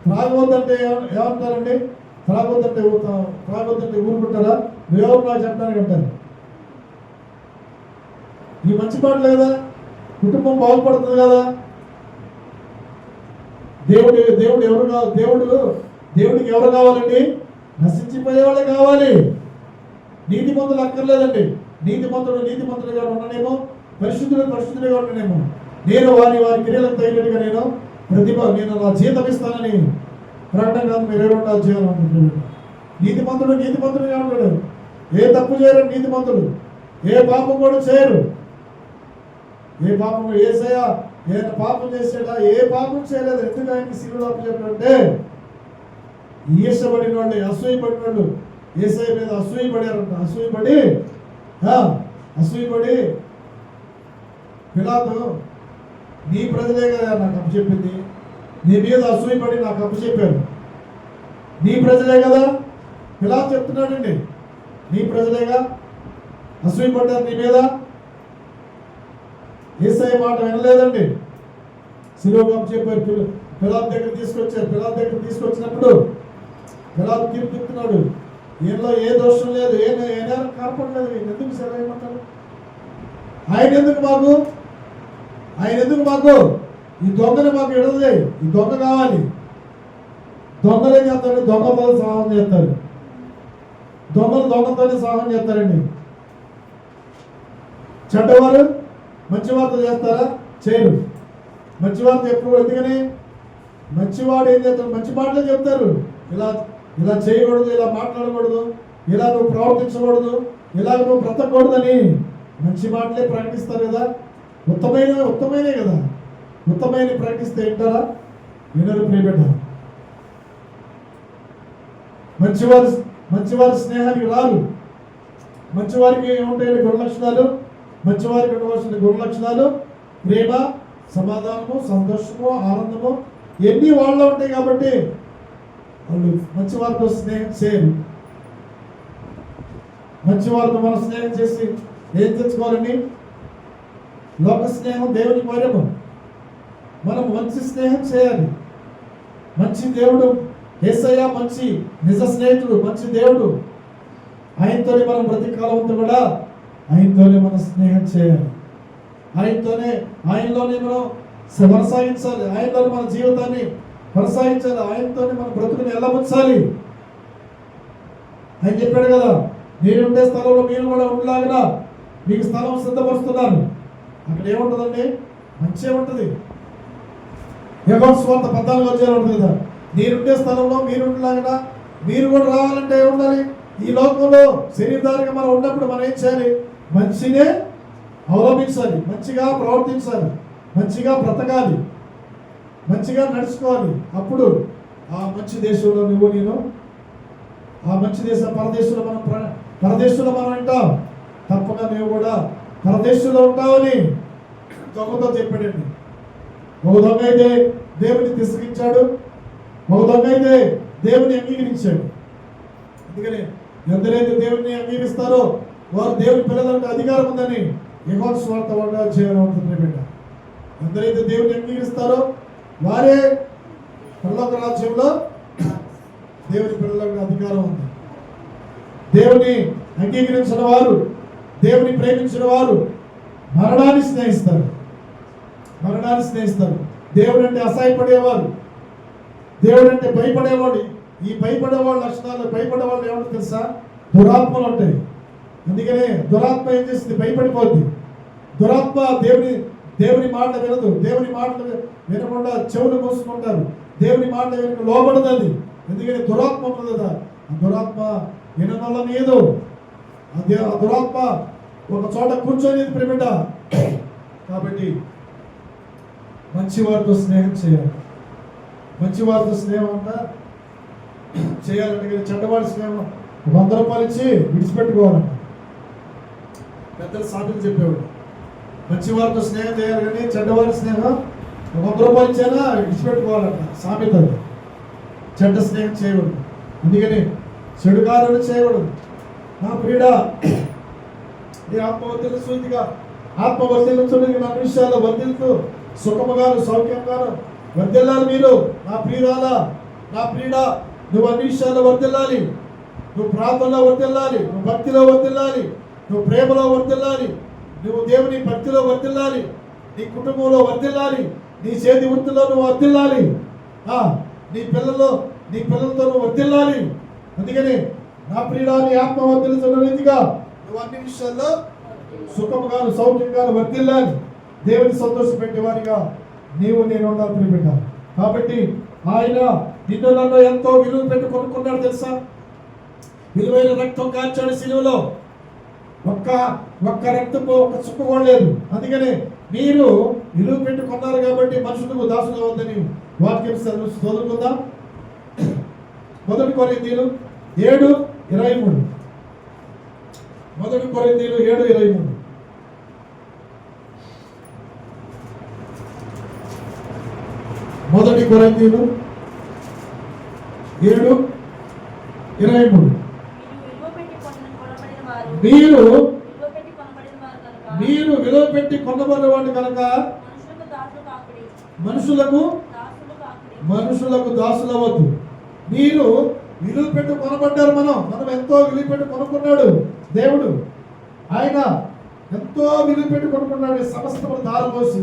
త్రాగవద్దంటే ఏమంటారండి? త్రాగొద్దంటే ఊరుకుంటారా? ఎవరు నాకు చెప్పడానికి అంటారు. ఈ మంచి మాటలు కదా, కుటుంబం బాగుపడుతుంది కదా. దేవుడికి ఎవరు కావాలండి? నశించిపోయే వాళ్ళే కావాలి. నీతిమంతులు అక్కర్లేదండి. నీతిమంతులుగా ఉండనేమో, పరిశుద్ధులుగా ఉండనేమో. నేను వారి క్రియలకు తగినట్టుగా నేను నా జీతం ఇస్తానని ప్రకటన కాదు మీరు 22వ అధ్యాయం అంటున్నాడు. నీతిమంతుడుగా ఉంటాడు. ఏ తప్పు చేయరు నీతిమంతుడు. ఏ పాపం కూడా చేయరు. ఏ పాపం ఏసయ్యా ఏదైనా పాపం చేసాడా? ఏ పాపం చేయలేదు. ఎందుకు ఆయనకి సిలువలో అప్పచెప్పాడంటే ఈర్షపడిన వాళ్ళు, అసూయపడిన వాళ్ళు ఏసయ్య మీద అసూయపడారంట. అసూయపడి పిలాతు, నీ ప్రజలే కదా నాకు అప్పచెప్పింది, నీ మీద అసూయపడి నాకు అప్పచెప్పారు, నీ ప్రజలే కదా. పిలాతు చెప్తున్నాడండి, నీ ప్రజలేగా అసూయపడ్డారు నీ మీద. యేసయ్య మాట వినలేదండి. సిలువకు అప్పచెప్పారు. పిలాతు దగ్గర తీసుకొచ్చారు. పిలాతు దగ్గర తీసుకొచ్చినప్పుడు పిలాతు తీర్పు చెప్తున్నాడు, ఈయనలో ఏ దోషం లేదు, ఏ నేరం కనపడలేదు. ఎందుకు సెలవుమంటారు? ఆయన ఎందుకు మాకు ఈ దొంగని మాకు విడదలే. ఈ దొంగ కావాలి. దొంగలు ఏం చేస్తారు? దొంగతో సహాయం చేస్తారు. దొంగతోనే సహాయం చేస్తారండి. చెడ్డవారు మంచి వార్త చేస్తారా? చేయరు. మంచి వార్త ఎప్పుడు? ఎందుకని? మంచివాడు ఏం చేస్తాడు? మంచి మాటలే చెప్తారు. ఇలా చేయకూడదు, ఇలా మాట్లాడకూడదు, ఇలా నువ్వు ప్రవర్తించకూడదు, ఇలా నువ్వు బ్రతకూడదని మంచి మాటలే ప్రకటిస్తారు కదా. ఉత్తమైనే కదా. ఉత్తమైన ప్రకటిస్తే వింటారా? వినరు. ప్రియబిడ్డ, మంచివారి స్నేహానికి రారు. మంచివారికి ఏముంటాయండి గుణలక్షణాలు? మంచివారికి ఉండవలసిన గుణలక్షణాలు ప్రేమ, సమాధానము, సంతోషము, ఆనందము ఎన్ని వాళ్ళలో ఉంటాయి. కాబట్టి వాళ్ళు మంచివారితో స్నేహం చేయరు. మంచివారితో మనం స్నేహం చేసి ఏం తెచ్చుకోవాలండి? లోక స్నేహం దేవునికి వైరము. మనం మంచి స్నేహం చేయాలి. మంచి దేవుడు యేసయ్య మంచి నిజ స్నేహితుడు, మంచి దేవుడు. ఆయనతోనే మనం ప్రతి కాలంతో కూడా ఆయనతోనే మనం స్నేహం చేయాలి. ఆయనలోనే మనం కొనసాగించాలి. ఆయనలోనే మన జీవితాన్ని కొనసాగించాలి. ఆయనతోనే మన బ్రతుకుని ఎల్లముంచాలి. ఆయన చెప్పాడు కదా, నేనుండే స్థలంలో మీరు కూడా ఉండలాగా మీకు స్థలం సిద్ధపరుస్తున్నాను. అక్కడ ఏముంటుందండి? మంచి ఉంటుంది. యోహాను సువార్త 14వ అధ్యాయం ఉంటుంది కదా, నేనుండే స్థలంలో మీరు ఉండలాగా మీరు కూడా రావాలంటే ఏముండాలి? ఈ లోకంలో శరీరధారిగా మనం ఉన్నప్పుడు మనం ఏం చేయాలి? మంచినే అవలంబించాలి, మంచిగా ప్రవర్తించాలి, మంచిగా బ్రతకాలి, మంచిగా నడుచుకోవాలి. అప్పుడు ఆ మంచి దేశంలో నేను ఆ మంచి దేశం పరదేశంలో మనం వింటాం. తప్పక నువ్వు కూడా పరదేశంలో ఉంటావని దొంగతో చెప్పాడండి. ఒక దొంగ అయితే దేవుని తిరస్కరించాడు, ఒక దొంగ అయితే దేవుని అంగీకరించాడు. అందుకని ఎందరైతే దేవుని అంగీకరిస్తారో వారు దేవుని పిల్లలంటే అధికారం ఉందని యోహాను సువార్త 1వ అధ్యాయం ఉంటుంది బిడ్డ. ఎందరైతే దేవుని అంగీకరిస్తారో వారే పరలోక రాజ్యంలో దేవుని పిల్లలకు అధికారం ఉంది. దేవుని అంగీకరించిన వారు, దేవుని ప్రేమించిన వారు మరణాన్ని స్నేహిస్తారు. దేవుడు అంటే అసహాయపడేవారు, దేవుడు అంటే భయపడేవాడు. ఈ భయపడేవాళ్ళ లక్షణాలు, భయపడేవాళ్ళు ఏమంటే తెలుసా? దురాత్మలు ఉంటాయి. అందుకనే దురాత్మ ఏం చేస్తుంది? భయపడిపోద్ది. దురాత్మ దేవుని మాటలు వినదు. దేవుని మాటలు వినకుండా చెవులు మూసుకుంటారు. దేవుని మాటలు వినక లోబడదు అది. ఎందుకని దురాత్మ ఉంటుంది కదా. ఆ దురాత్మ విననొల్ల నీదు. అదే ఆ దురాత్మ ఒక చోట కూర్చొని ప్రేమిట. కాబట్టి మంచివారితో స్నేహం చేయాలి. మంచివారితో స్నేహం అంతా చేయాలంటే కానీ చెడ్డవాడి స్నేహం 100 రూపాయలు ఇచ్చి విడిచిపెట్టుకోవాలంట. పెద్దలు సాటులు చెప్పేవాడు. మంచివారితో స్నేహం చేయాలి కానీ చెడ్డవారి స్నేహం 100 రూపాయలు ఇచ్చానా విడిచిపెట్టుకోవాలంట. సామెత అది. చెడ్డ స్నేహం చేయకూడదు. అందుకని చెడు కార్యాలు చేయకూడదు. నా ప్రియుడా, నీ ఆత్మవర్తిల్లు సూచిగా ఆత్మవర్తిల్లుచుండి నా విషయాల్లో వర్ధిల్తూ సుఖముగాను సౌఖ్యంగాను వర్ధిల్లాలి. మీరు నా ప్రియురాలా, నా ప్రియుడా, నువ్వు అన్ని విషయాల్లో వర్ధిల్లాలి. నువ్వు ప్రార్థనలో వర్ధిల్లాలి, నువ్వు భక్తిలో వర్ధిల్లాలి, నువ్వు ప్రేమలో వర్ధిల్లాలి, నువ్వు దేవుని భక్తిలో వర్ధిల్లాలి, నీ కుటుంబంలో వర్ధిల్లాలి, నీ చేతి వృత్తిలో నువ్వు వర్ధిల్లాలి, నీ పిల్లలతో నువ్వు వర్ధిల్లాలి. అందుకని నా ప్రియుడా, నీ ఆత్మ వర్ధిల్లుతున్న రీతిగా నువ్వు అన్ని విషయాల్లో సుఖముగాను సౌఖ్యంగాను వర్ధిల్లాలి. దేవుని సంతోషపెట్టేవారిగా నీవు నేను ఉండాలి ప్రియబిడ్డ. కాబట్టి ఆయన నిన్ను నన్ను ఎంతో విలువ పెట్టి కొనుక్కున్నాడు తెలుసా. విలువైన రక్తం కార్చాడు సిలువలో. ఒక్క రక్తపు ఒక చుక్క కూడా లేదు. అందుకని మీరు విలువ పెట్టి కొన్నారు కాబట్టి మనుషులకు దాసులు కావద్దని వాక్యం చదువుకుందాం. 1 కొరింథీయులు 7:23. 1 కొరింథీయులు 7:23. 1 కొరింథీయులు 7:23. మీరు విలువ పెట్టి కొనబడిన వాడు కనుక మనుషులకు దాసులవద్దు. మీరు విలువ పెట్టి కొనబడ్డారు. మనం ఎంతో విలువ పెట్టి కొనుక్కున్నాడు దేవుడు. ఆయన ఎంతో విలువ పెట్టి కొనుక్కున్నాడు. సమస్తము దారిపోసి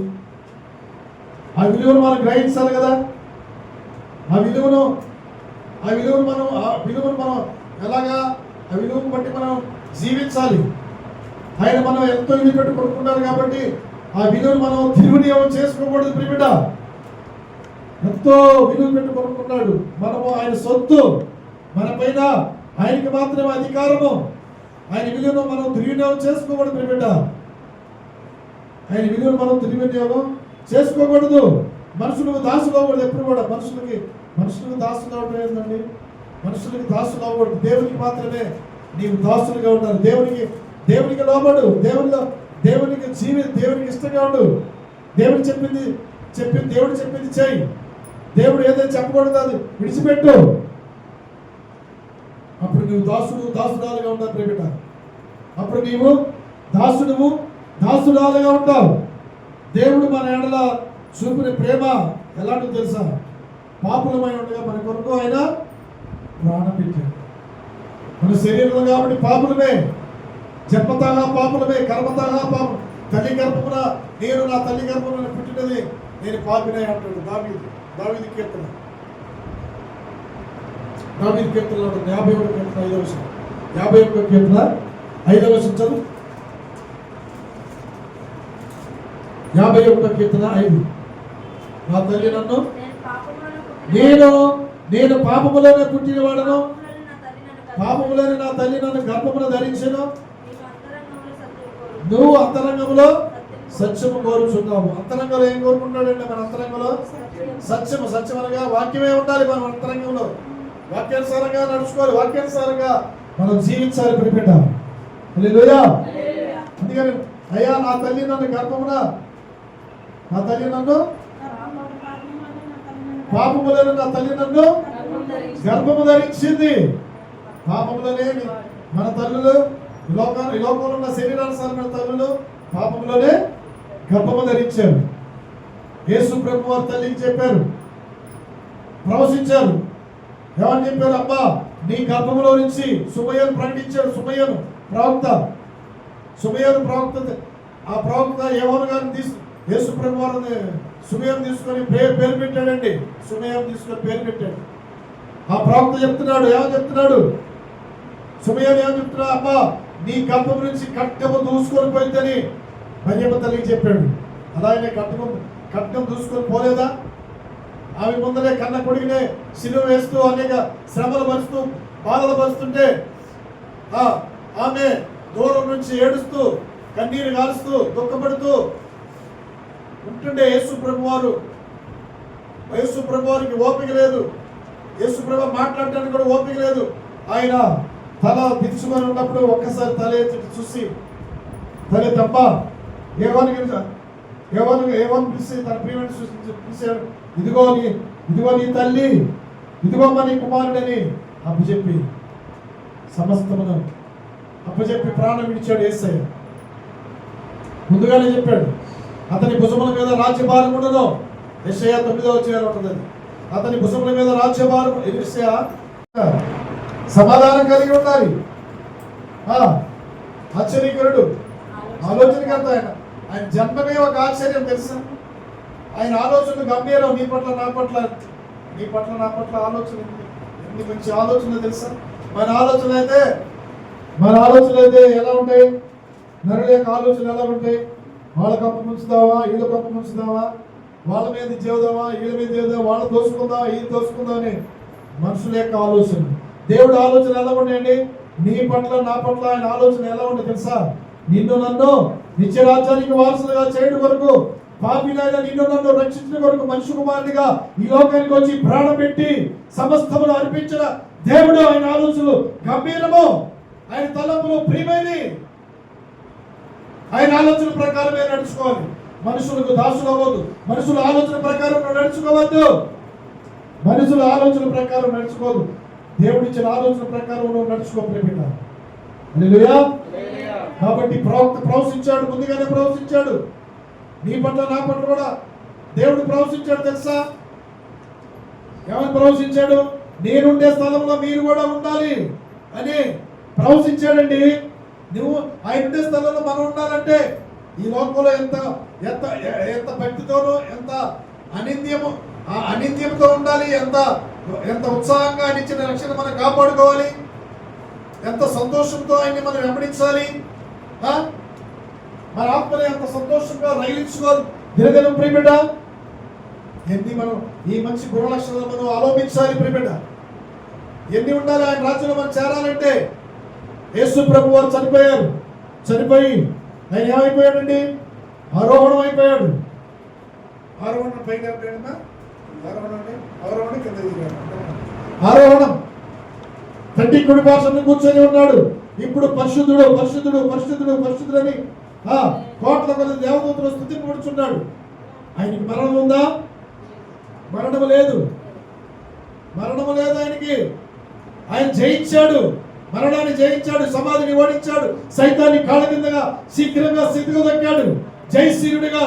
ఆ విలువను మనం గ్రహించాలి కదా. ఆ విలువను మనం ఎలాగా ఆ విలువను బట్టి మనం జీవించాలి. ఆయన మనం ఎంతో విలువ పెట్టి కొనుక్కున్నారు కాబట్టి ఆ విలువను మనం దుర్వినియోగం చేసుకోకూడదు ప్రియబిడ్డ. ఎంతో విలువ పెట్టి కొనుక్కున్నాడు. మనము ఆయన సొత్తు. మన పైన ఆయనకి మాత్రమే అధికారము. ఆయన విలువను మనం దుర్వినియోగం చేసుకోకూడదు ప్రియబిడ్డ. ఆయన విలువను మనం దుర్వినియోగం చేసుకోకూడదు. మనుషులకు దాసులు అవ్వకూడదు. ఎప్పుడు కూడా మనుషులకు దాసులు అవ్వడం ఏంటండి? మనుషులకు దాసులు అవ్వకూడదు. దేవునికి మాత్రమే నీవు దాసులుగా ఉండాలి. దేవునికి లోబడు. దేవునికి దేవునికి ఇష్టంగా ఉండు. దేవుడు చెప్పింది చేయి. దేవుడు ఏదైతే చెప్పకూడదు అది విడిచిపెట్టు. అప్పుడు నువ్వు దాసురాలుగా ఉండాలి ప్రియబిడ్డ. అప్పుడు నీవు దాసురాలుగా ఉంటావు. దేవుడు మన ఎడల చూపిన ప్రేమ ఎలాంటిదో తెలుసా? పాపులమై ఉండగా మన కొరకు ఆయన ప్రాణం పెట్టాడు. మన శరీరంలో కాబట్టి పాపులమే, జన్మతాగా పాపులమే, కర్మతాగా పాపం. తల్లి గర్భమున నేను నా తల్లి గర్భమున పుట్టినది నేను పాపినే అంటాడు దావీదు కీర్తన 51 కీర్తన 5వ వచనం. 51 కీర్తన 5వ వచనం చదువు. 51 కీర్తన 5. నా తల్లి నన్ను నేను పాపములోనే పుట్టినవాడను, పాపములోనే నా తల్లి నన్ను గర్భమున ధరించెను. నువ్వు అంతరంగంలో సత్యము కోరుచున్నావు. అంతరంగంలో ఏం కోరుకుంటాడండి? మన అంతరంగంలో సత్యం అనగా వాక్యమే ఉండాలి. మన అంతరంగంలో వాక్యానుసారంగా నడుచుకోవాలి. వాక్యానుసారంగా మనం జీవించాలి ప్రియబిడ్డ. హల్లెలూయా. అందుకని అయ్యా నా తల్లి నన్ను గర్భమున పాపములను నా తల్లి నన్ను గర్భము ధరించింది. పాపములనే మన తల్లులు ఈ లోకంలో ఉన్న శరీరానుసారమైన తల్లులు పాపములోనే గర్భము ధరించారు. యేసు ప్రభు వారి తల్లికి చెప్పారు, ప్రవశించారు. ఏమని చెప్పారు? అబ్బా నీ గర్భములో నుంచి సుమయ్యను ప్రకటించాడు. సుమయ్యను ప్రవక్త. ఆ ప్రవక్త యోహాను గారిని యేసు ప్రభు వారిని సుమయ్యను తీసుకొని పేరు పెట్టాడండి. సుమయ్యను తీసుకొని పేరు పెట్టాడు. ఆ ప్రవక్త చెప్తున్నాడు, ఏమని చెప్తున్నాడు? సుమయ్యను ఏమని చెప్తున్నాడు? అబ్బా నీ గర్భం నుంచి కట్కము దూసుకొని పోయిందని మరియమ్మ తల్లికి చెప్పాడు. అలాగే కట్కం దూసుకొని పోలేదా? ఆమె ముందరే కన్న కొడుకునే సిలువ వేస్తూ అనేక శ్రమలు పరుస్తూ బాధలు పరుస్తుంటే ఆమె దూరం నుంచి ఏడుస్తూ కన్నీరు కాలుస్తూ దుఃఖపడుతూ ఉంటుండే యేసు ప్రభు వారికి ఓపిక లేదు. యేసు ప్రభు మాట్లాడటానికి కూడా ఓపిక లేదు. ఆయన తల దించుకొని ఉన్నప్పుడు ఒక్కసారి తల ఎత్తి చూసి తల తప్ప ఏమని పిలిచి తన ప్రియమైన పిలిచాడు, ఇదిగో నీ తల్లి, ఇదిగో నీ కుమారుడని అప్పచెప్పి సమస్తమును అప్పచెప్పి ప్రాణం విడిచాడు యేసయ్య. ముందుగానే చెప్పాడు, అతని భుజముల మీద రాజ్యభారం ఉండదు. యెషయా 9వ అధ్యాయంలో ఉంటుంది. అతని భుజముల మీద రాజ్యభారం. యెషయా సమాధానం కలిగి ఉండాలి. ఆశ్చర్యకరుడు, ఆలోచనకర్త. ఆయన జన్మమే ఒక ఆశ్చర్యం తెలుసా. ఆయన ఆలోచనలు గంభీరం. నీ పట్ల నా పట్ల ఆలోచన ఎన్ని మంచి ఆలోచనలు తెలుసా. మన ఆలోచనలు అయితే ఎలా ఉంటాయి? నరుల యొక్క ఆలోచనలు ఎలా ఉంటాయి? వాళ్ళ కప్ప ముంచుదావా, వీళ్ళ కప్ప ముంచుదావా, వాళ్ళ మీద చేద్దామా, వీళ్ళ మీద చేద్దామా, వాళ్ళు దోసుకుందామా, వీళ్ళు దోసుకుందాం అని మనుషుల యొక్క ఆలోచన. దేవుడి ఆలోచన ఎలా ఉన్నాయండి? నీ పట్ల నా పట్ల ఆయన ఆలోచన ఎలా ఉంది తెలుసా? నిన్ను నన్ను నిత్య రాజ్యానికి వారసులుగా చేయడం వరకు, పాపిలాగా నిన్ను నన్ను రక్షించిన వరకు మనిషి కుమారునిగా ఈ లోకానికి వచ్చి ప్రాణం పెట్టి సమస్తమును అర్పించిన దేవుడు. ఆయన ఆలోచనలు గంభీరము, ఆయన తలంపులు ప్రియమైనవి. ఆయన ఆలోచన ప్రకారమే నడుచుకోవాలి. మనుషులకు దాసులు అవ్వదు. మనుషుల ఆలోచన ప్రకారం నడుచుకోవద్దు. మనుషుల ఆలోచన ప్రకారం నడుచుకోదు. దేవుడిచ్చిన ఆలోచన ప్రకారం నువ్వు నడుచుకో ప్రేమిట. హల్లెలూయా. కాబట్టి ప్రవక్త ప్రవశించాడు, ముందుగానే ప్రవశించాడు. నీ పట్ల నా పట్ల కూడా దేవుడు ప్రవశించాడు తెలుసా. ఏమని ప్రవశించాడు? నేనుండే స్థలంలో మీరు కూడా ఉండాలి అని ప్రవశించాడండి. నువ్వు ఆయన ఉండే స్థలంలో మనం ఉండాలంటే ఈ లోకంలో ఎంత ఎంత ఎంత భక్తితోనూ, ఎంత అనింద్యంతో ఉండాలి, ఎంత ఉత్సాహంగా ఆయన ఇచ్చిన రక్షణ మనం కాపాడుకోవాలి, ఎంత సంతోషంతో ఆయన్ని మనం వెంబడించాలి. మన ఆత్మని ఎంత సంతోషంగా రైలించుకోవాలి దినదినం ప్రియబిడ్డ. ఎన్ని మనం ఈ మంచి గుణలక్షణాలు మనం ఆలోచించాలి ప్రియబిడ్డ. ఎన్ని ఉండాలి ఆయన రాజ్యంలో మనం చేరాలంటే. యేసు ప్రభు వారు చనిపోయి ఆయన ఏమైపోయాడండి? ఆరోహణం అయిపోయాడు. ఆరోహణం పైకి అయిపోయాడమ్మా. ఆరోహణం కింద ఆరోహణం. తండ్రి కుడి పార్శ్వన కూర్చొని ఉన్నాడు. ఇప్పుడు పరిశుద్ధుడు అని కోట్ల కొద్ది దేవదూతలు స్తుతింపబడుచున్నాడు. ఆయనకి మరణం ఉందా? మరణము లేదు ఆయనకి. ఆయన జయించాడు, మరణాన్ని జయించాడు, సమాధిని ఓడించాడు, సైతాన్ని కాళ్ళ కిందగా శీఘ్రంగా స్థితిగా దక్కాడు. జయశీలుడిగా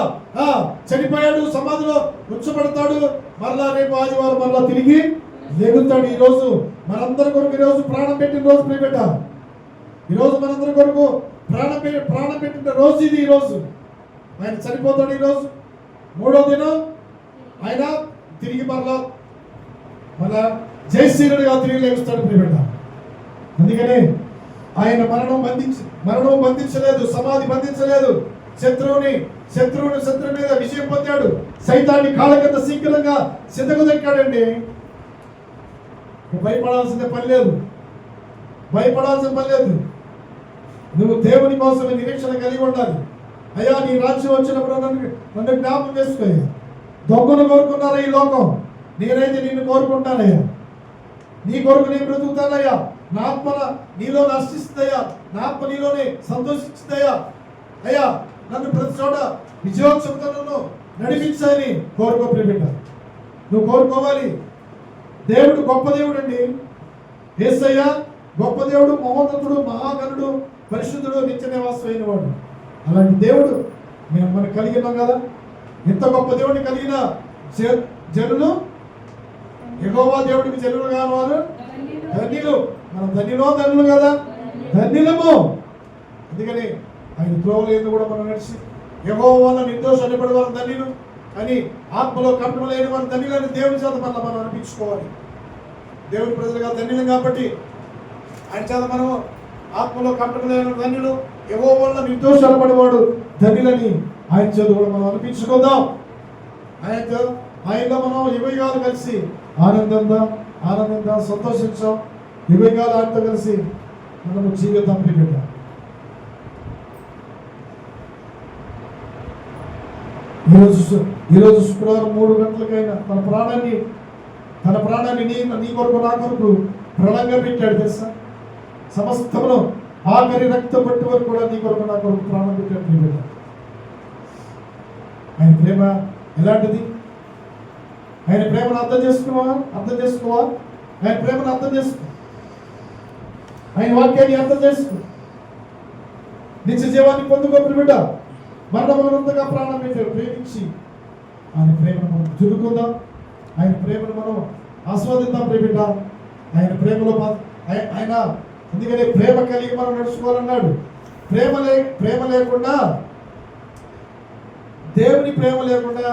చనిపోయాడు, సమాధిలో ఉంచబడతాడు. మరలా రేపు ఆదివారం మరలా తిరిగి లేగుతాడు. ఈ రోజు మనందరి కొరకు ఈరోజు ప్రాణం పెట్టిన రోజు ప్రియబిడ్డ. ఈరోజు మనందరి కొరకు ప్రాణం పెట్టిన రోజు ఇది. ఈరోజు ఆయన చనిపోతాడు. ఈరోజు 3వ దినం ఆయన తిరిగి మరలా జయశీలుడిగా తిరిగి లేగుస్తాడు ప్రియబిడ్డ. అందుకనే ఆయన మరణం బంధించలేదు, సమాధి బంధించలేదు. శత్రువు మీద విజయం పొందాడు. సైతాన్ని కాళ్ళ కింద శీఘ్రంగా సిద్ధకు దక్కాడండి. భయపడాల్సిన పని లేదు. నువ్వు దేవుని కోసమే నిరీక్షణ కలిగి ఉండాలి. అయ్యా నీ రాజ్యం వచ్చినప్పుడు నన్ను జ్ఞాపకం చేసుకోయ్యా. దొంగను కోరుకున్నారా ఈ లోకం? నేనైతే నిన్ను కోరుకుంటానయ్యా. నీ కొరకు నేను బ్రతుకుతానయ్యా. నా ఆత్మ నీలో నశిస్తుందయ్యా. నా ఆత్మ నీలోనే సంతోషిస్తుందయ్యా. అయ్యా నన్ను ప్రతి చోట విజయోత్సవంతో నన్ను నడిపించాలని కోరుకో ప్రియబిడ్డ. నువ్వు కోరుకోవాలి. దేవుడు గొప్ప దేవుడు అండి. యేసయ్య గొప్ప దేవుడు, మహోన్నతుడు, మహాగణుడు, పరిశుద్ధుడు, నిత్య నివాసం అయిన వాడు. అలాంటి దేవుడు మనం కలిగినాం కదా. ఇంత గొప్ప దేవుడిని కలిగిన జనులు, యెహోవా దేవుడికి జనులు కానివారు ధన్యులు. మనం ధన్యులు కదా, ధన్యులము. అందుకని ఆయన త్రోవలేదు కూడా మనం నడిచి యెహోవా వల్ల నిర్దోషాన్ని పడి వారు ధన్యులు అని, ఆత్మలో కంఠము లేని వారు ధన్యులని దేవుని చేత మనం అనిపించుకోవాలి. దేవుని ప్రజలుగా ధన్యులం కాబట్టి ఆయన చేత మనం ఆత్మలో కంఠము లేని ధన్యులు, యెహోవా వల్ల నిర్దోషాలు పడివాడు ధన్యులని ఆయన చేత కూడా మనం అనిపించుకుందాం. ఆయనలో మనం యువగాలు కలిసి ఆనందంగా సంతోషించాం. యువగాలు ఆయనతో కలిసి మనము జీవితం ప్రియబిడ్డ. ఈరోజు శుక్రవారం 3 గంటలకైనా తన ప్రాణాన్ని నీ కొరకు నా కొరకు ప్రణంగా పెట్టాడు తెలుసా. సమస్తమును ఆఖరి రక్త పట్టు వరకు కూడా నీ కొరకు నా కొరకు ప్రాణం పెట్టాడు ప్రియబిడ్డ. ఆయన ప్రేమ ఎలాంటిది? ఆయన ప్రేమను అర్థం చేసుకోవా? ఆయన ప్రేమను అర్థం చేసుకో. ఆయన వాక్యాన్ని అర్థం చేసుకో. నిత్య జీవాన్ని పొందుకో ప్రియబిడ్డ. మరణమునంతగా ప్రాణం పెట్టాడు ప్రేమించి. ఆయన ప్రేమను మనం చురుకుందాం. ఆయన ప్రేమను మనం ఆస్వాదిద్దాం ప్రియబిడ్డ. ఆయన ప్రేమలో ఆయన అందుకనే ప్రేమ కలిగి మనం నడుచుకోవాలన్నాడు. ప్రేమ లేకుండా, దేవుని ప్రేమ లేకుండా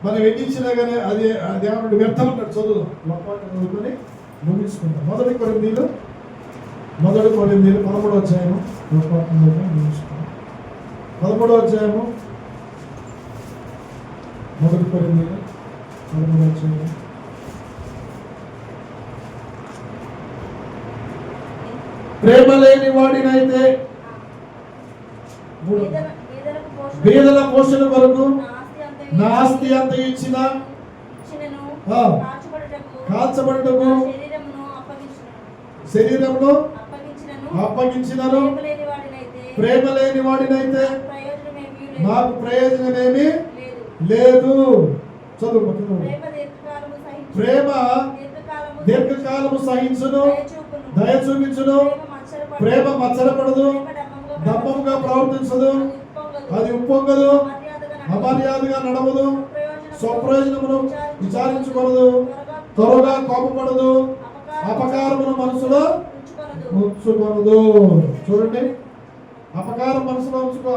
మనం ఎన్నించినా కానీ అది ఏమన్నా వ్యర్థం అన్నాడు. చదువుకొని ముగించుకుంటాం. 1 కొరింథీయులు 13వ అధ్యాయము ముగించుకుంటాం. 13వ అధ్యాయము 1 కొరింథీయులు 13వ అధ్యాయము. ప్రేమ లేని వాడినైతే బీదల పోషణ కొరకు నా ఆస్తి అంత ఇచ్చిన కాల్చబడుటకు శరీరమును అప్పగించినను ప్రేమ లేని వాడినైతే నాకు ప్రయోజనమేమి లేదు. చదువు. ప్రేమ దీర్ఘకాలము సహించును, దయ చూపించును, ప్రేమ మత్సరపడదు, దమ్మముగా ప్రవర్తించదు, అది ఉప్పొంగదు, అమర్యాదగా నడవదు, స్వప్రయోజనమును విచారించకూడదు, త్వరగా కోపపడదు, అపకారమును మనసులో ఉంచుకొనదు. చూడండి, అపకారం మనసులో ఉంచుకో.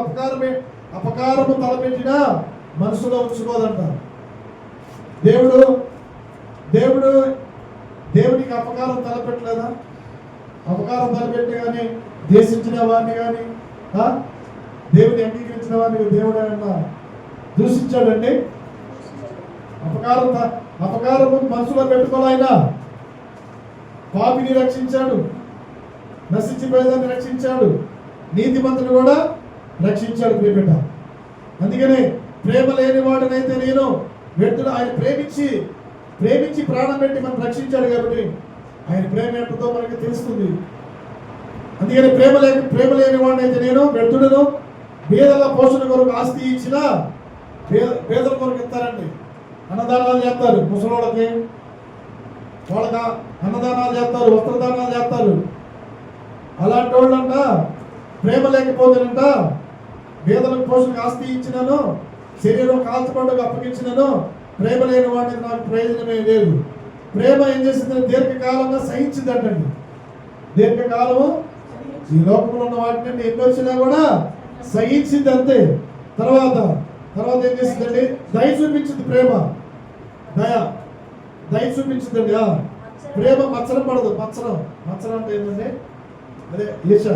అపకారము తలపెట్టినా మనసులో ఉంచుకోదంట. దేవునికి అపకారం తలపెట్టలేదా? అపకారం తలపెట్టి కానీ దేశించిన వారిని కానీ దేవుని అంగీకరించిన వారిని దేవుడు ఏమన్నా దూషించాడండి? అపకారము మనసులో పెట్టుకోవాలైనా పాపిని రక్షించాడు, నశించిపోయేదాన్ని రక్షించాడు, నీతిమంతుని కూడా రక్షించాడు ప్రియబిడ్డ. అందుకనే ప్రేమ లేని వాడినైతే నేను వ్యక్తులు ఆయన ప్రేమించి ప్రాణం పెట్టి మనం రక్షించాడు కాబట్టి ఆయన ప్రేమ ఏంటో మనకి తెలుస్తుంది. అందుకని ప్రేమ లేని వాడినైతే నేను వ్యక్తులను పేదల పోషణ కొరకు ఆస్తి ఇచ్చిన పేదల కొరకు ఇస్తారండి. అన్నదానాలు చేస్తారు, ముసలోళ్ళకి వాళ్ళకి అన్నదానాలు చేస్తారు, వస్త్రదానాలు చేస్తారు. అలాంటి వాళ్ళంట ప్రేమ లేకపోతేనంట పేదలకు పోషణకు ఆస్తి ఇచ్చినాను, శరీరం కాల్చబడుకు అప్పగించినాను, ప్రేమ లేని వాడికి నాకు ప్రయోజనమే లేదు. ప్రేమ ఏం చేసిందని దీర్ఘకాలంగా సహించిందంటండి. దీర్ఘకాలము ఈ లోకంలో ఉన్న వాటిని ఎన్ని వచ్చినా కూడా సహించింది అంతే. తర్వాత ఏం చేసిందండి? దయ చూపించింది. ప్రేమ దయ చూపించిందండి. ప్రేమ మత్సరం పడదు. మత్సరం అంటే ఏంటండి? అదే ఈర్ష.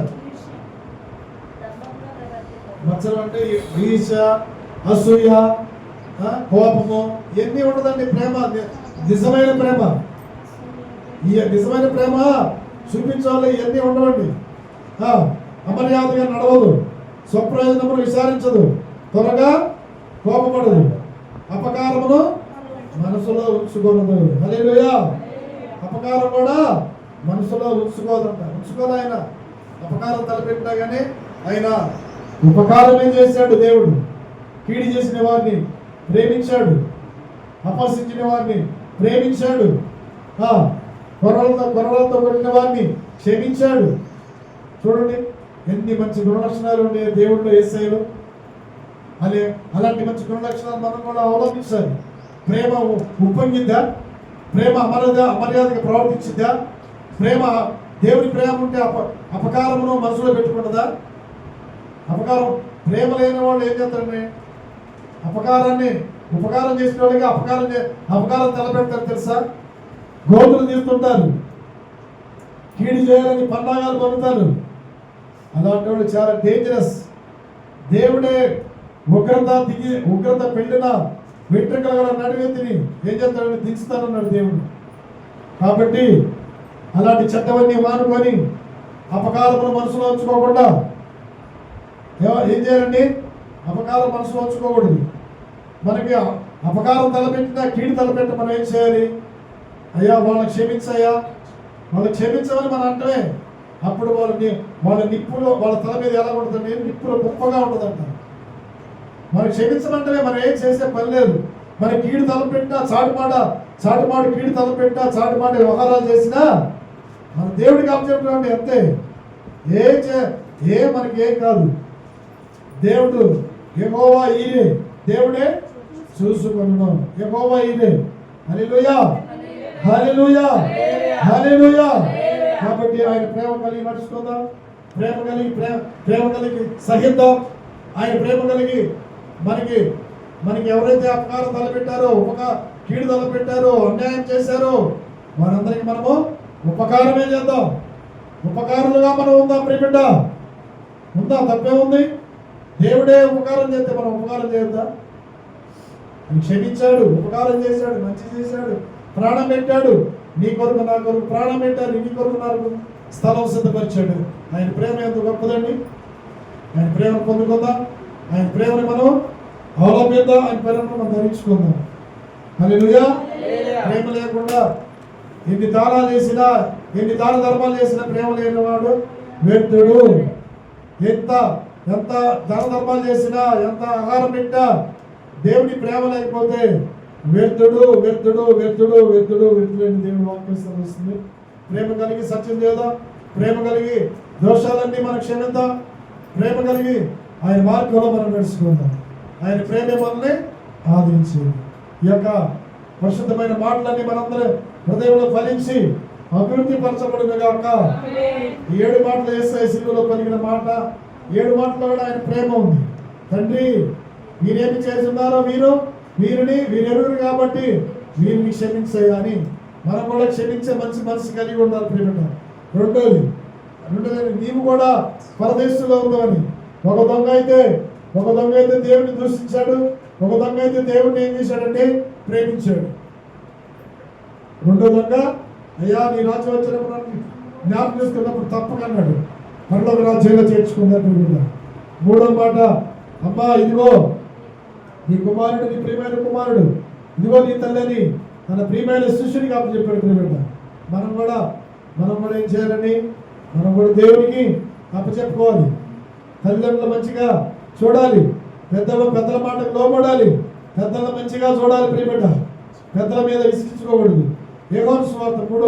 మత్సరం అంటే ఈర్ష, అసూయ, కోపము ఇవన్నీ ఉండదండి. ప్రేమ నిజమైన ప్రేమ. ఈ నిజమైన ప్రేమ చూపించాలి. ఇవన్నీ ఉండవండి. అమర్యాదగా నడవదు, స్వప్రయోజనమును విచారించదు, త్వరగా కోపపడదు, అపకారమును మనసులో ఉంచుకోనదు. హల్లెలూయా. అపకారం కూడా మనసులో ఉంచుకోదు ఆయన. అపకారం తలపెట్టినా కానీ ఆయన ఉపకారమే చేశాడు. దేవుడు కీడి చేసిన వారిని ప్రేమించాడు, అపహసించిన వారిని ప్రేమించాడు, కొరలతో కొట్టిన వారిని క్షమించాడు. చూడండి ఎన్ని మంచి గుణలక్షణాలు ఉన్నాయి దేవుడిలో, యేసయ్యలో. అలాంటి మంచి గుణలక్షణాలు మనం కూడా అవలంబించాలి. ప్రేమ ఉప్పొంగిందా? ప్రేమ అమర్యాదగా ప్రవర్తించిందా? దేవుని ప్రేమ ఉంటే అపకారమును మనసులో పెట్టుకున్నదా? ప్రేమ లేని వాళ్ళు ఏం చేస్తారండి? ఉపకారం చేసిన వాళ్ళకి అపకారం తలపెడతారు తెలుసా? గోతులు తీస్తుంటారు, కీడి చేయాలని పన్నాగాలు పొందుతారు. అలాంటి వాళ్ళు చాలా డేంజరస్. దేవుడే ఉగ్రత పెళ్ళిన వెంట్రుకల నడివెత్తిని ఏం చేస్తాడని దించుతానన్నాడు దేవుడు. కాబట్టి అలాంటి చెడ్డవన్నీ మానుకొని అపకారమును మనసులో ఉంచుకోకుండా ఏం చేయాలండి? అపకారం మనసులో ఉంచుకోకూడదు. మనకి అపకారం తలపెట్టినా కీడు తలపెట్ట మనం ఏం చేయాలి? అయ్యా వాళ్ళని క్షమించయ్యా, వాళ్ళని క్షమించమని మనం అంటమే. అప్పుడు వాళ్ళ నిప్పులో వాళ్ళ తల మీద ఎలా ఉంటుందండి? నిప్పులో గొప్పగా ఉంటుందంట. మనం క్షమించమంటే మనం ఏం చేసే పని లేదు. మన కీడు తలపెట్టినా చాటుమాడు కీడు తలపెట్టినా చాటుమాట వ్యవహారాలు చేసినా మన దేవుడికి అప్పచెప్పండి అంతే. మనకి ఏం కాదు. దేవుడు యెహోవా ఈరే, దేవుడే చూసుకొనును. యెహోవా ఈరే. హల్లెలూయా, హల్లెలూయా, హల్లెలూయా. కాబట్టి ఆయన ప్రేమ కలిగి నడుచుకుందాం, ప్రేమ కలిగి సహిద్దాం. ఆయన ప్రేమ కలిగి మనకి ఎవరైతే అపకారం తలపెట్టారో, కీడు తలపెట్టారో, అన్యాయం చేశారో వారందరికీ మనము ఉపకారమే చేద్దాం. ఉపకారులుగా మనం ఉందాం. ప్రియబిడ్డ ఉందా? తప్పే ఉంది? దేవుడే ఉపకారం చేస్తే మనం ఉపకారం చేయొద్దా? ఆయన క్షమించాడు, ఉపకారం చేశాడు, మంచి చేశాడు, ప్రాణం పెట్టాడు. నీ కొరకు నా కొరకు ప్రాణం పెట్టాడు, నీ కొరకు నాకు స్థలం సిద్ధపరిచాడు. ఆయన ప్రేమ ఎంత గొప్పదండి. ఆయన ప్రేమను పొందుకుందాం, ఆయన ప్రేమను మనం అవలంబిద్దాం, ఆయన ప్రేమను మనం ధరించుకుందాం. హల్లెలూయా. ప్రేమ లేకుండా ఎన్ని దానాలు చేసినా, ఎన్ని దాన ధర్మాలు చేసినా ప్రేమ లేనివాడు వ్యర్థుడు. ఎంత దాన ధర్మాలు చేసినా, ఎంత ఆహారం పెట్టా దేవుని ప్రేమ లేకపోతే వ్యర్థుడు అని దేవుని వాక్యం వస్తుంది. ప్రేమ కలిగి సత్యం చేద్దాం, ప్రేమ కలిగి దోషాలన్నీ మనం క్షమిద్దాం, ప్రేమ కలిగి ఆయన మార్గంలో మనం నడుచుకుందాం. ఆయన ప్రేమ మనల్ని ఆదరించేది. ఈ యొక్క పరిశుద్ధమైన మాటలన్నీ మనందరూ హృదయంలో ఫలించి అభివృద్ధి పరచబడును గాక. 7 మాటలు యేసయ్య శిలువలో పలికిన మాట, 7 మాటల్లో కూడా ఆయన ప్రేమ ఉంది. తండ్రి మీరేమి చేస్తున్నారో వీరెరుగురు కాబట్టి వీరిని క్షమించాయి అని మనం కూడా క్షమించే మంచి మనసు కలిగి ఉండాలి. ప్రేమ రెండోది నీవు కూడా పరదేశంలో ఉందని. ఒక దొంగ అయితే దేవుడిని దూషించాడు, ఒక దొంగ అయితే దేవుడిని ఏం చేశాడంటే ప్రేమించాడు. రెండో దొంగ అయ్యా నీ రాజ్యం వచ్చినప్పుడు జ్ఞాపకం చేసుకున్నప్పుడు తప్పకన్నాడు, పరలోక రాజ్యంలో చేర్చుకున్నాడు. మూడో మాట, అమ్మా ఇదిగో నీ కుమారుడు, నీ ప్రియమైన కుమారుడు, ఇదిగో నీ తల్లిని తన ప్రియమైన శిష్యుడికి అప్పచెప్పాడు. ప్రియమైన మనం కూడా ఏం చేయాలండి? మనం కూడా దేవునికి అప్పచెప్పుకోవాలి. తల్లిదండ్రులు మంచిగా చూడాలి, పెద్దల మాటకు లోబడాలి, పెద్దలను మంచిగా చూడాలి. ప్రియబిడ్డ పెద్దల మీద విసిగించుకోకూడదు. యోహాను సువార్త 3వ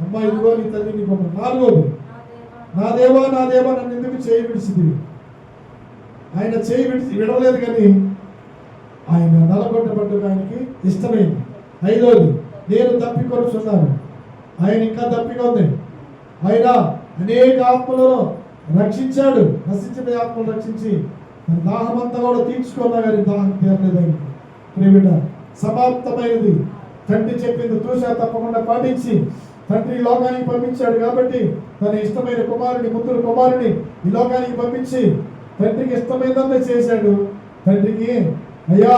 అమ్మా ఇదిగో నీ తల్లి నీ కుమారుడు. 4వది నా దేవా నన్ను ఎందుకు చేయి విడిచింది? ఆయన చేయి విడవలేదు కానీ ఆయన నలగొట్టబడ్డకు ఆయనకి ఇష్టమైంది. 5వది నేను తప్పికొనుచున్నాను, ఆయన ఇంకా తప్పిక ఉంది. ఆయన అనేక ఆత్మలను రక్షించాడు, నశించిన ఆత్మను రక్షించి దాహమంతా కూడా తీర్చుకున్నా కానీ దాహం తీరలేదు. ఆయనకి ప్రియబిడ్డ సమాప్తమైనది. తండ్రి చెప్పింది తూసా తప్పకుండా పాటించి తండ్రి లోకానికి పంపించాడు కాబట్టి తన ఇష్టమైన ముద్దుల కుమారుని ఈ లోకానికి పంపించి తండ్రికి ఇష్టమైనంత చేశాడు. తండ్రికి అయ్యా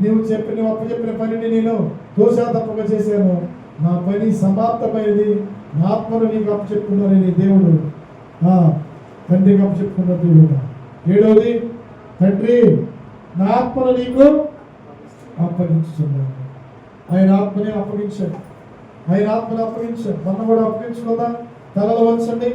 నువ్వు అప్పచెప్పిన పనిని నేను తూసా తప్పక చేశాను, నా పని సమాప్తమైనది, నా ఆత్మను నీకు అప్పచెప్పుకున్నానని దేవుడు తండ్రికి అప్పచెప్పుకున్న దేవుడు. 7వది తండ్రి నా ఆత్మను నీకు అప్పగించుతున్నాను. ఆయన ఆత్మని అప్పగించాడు, మనం కూడా అప్పగించుకుందాం. తలలో వంచండి.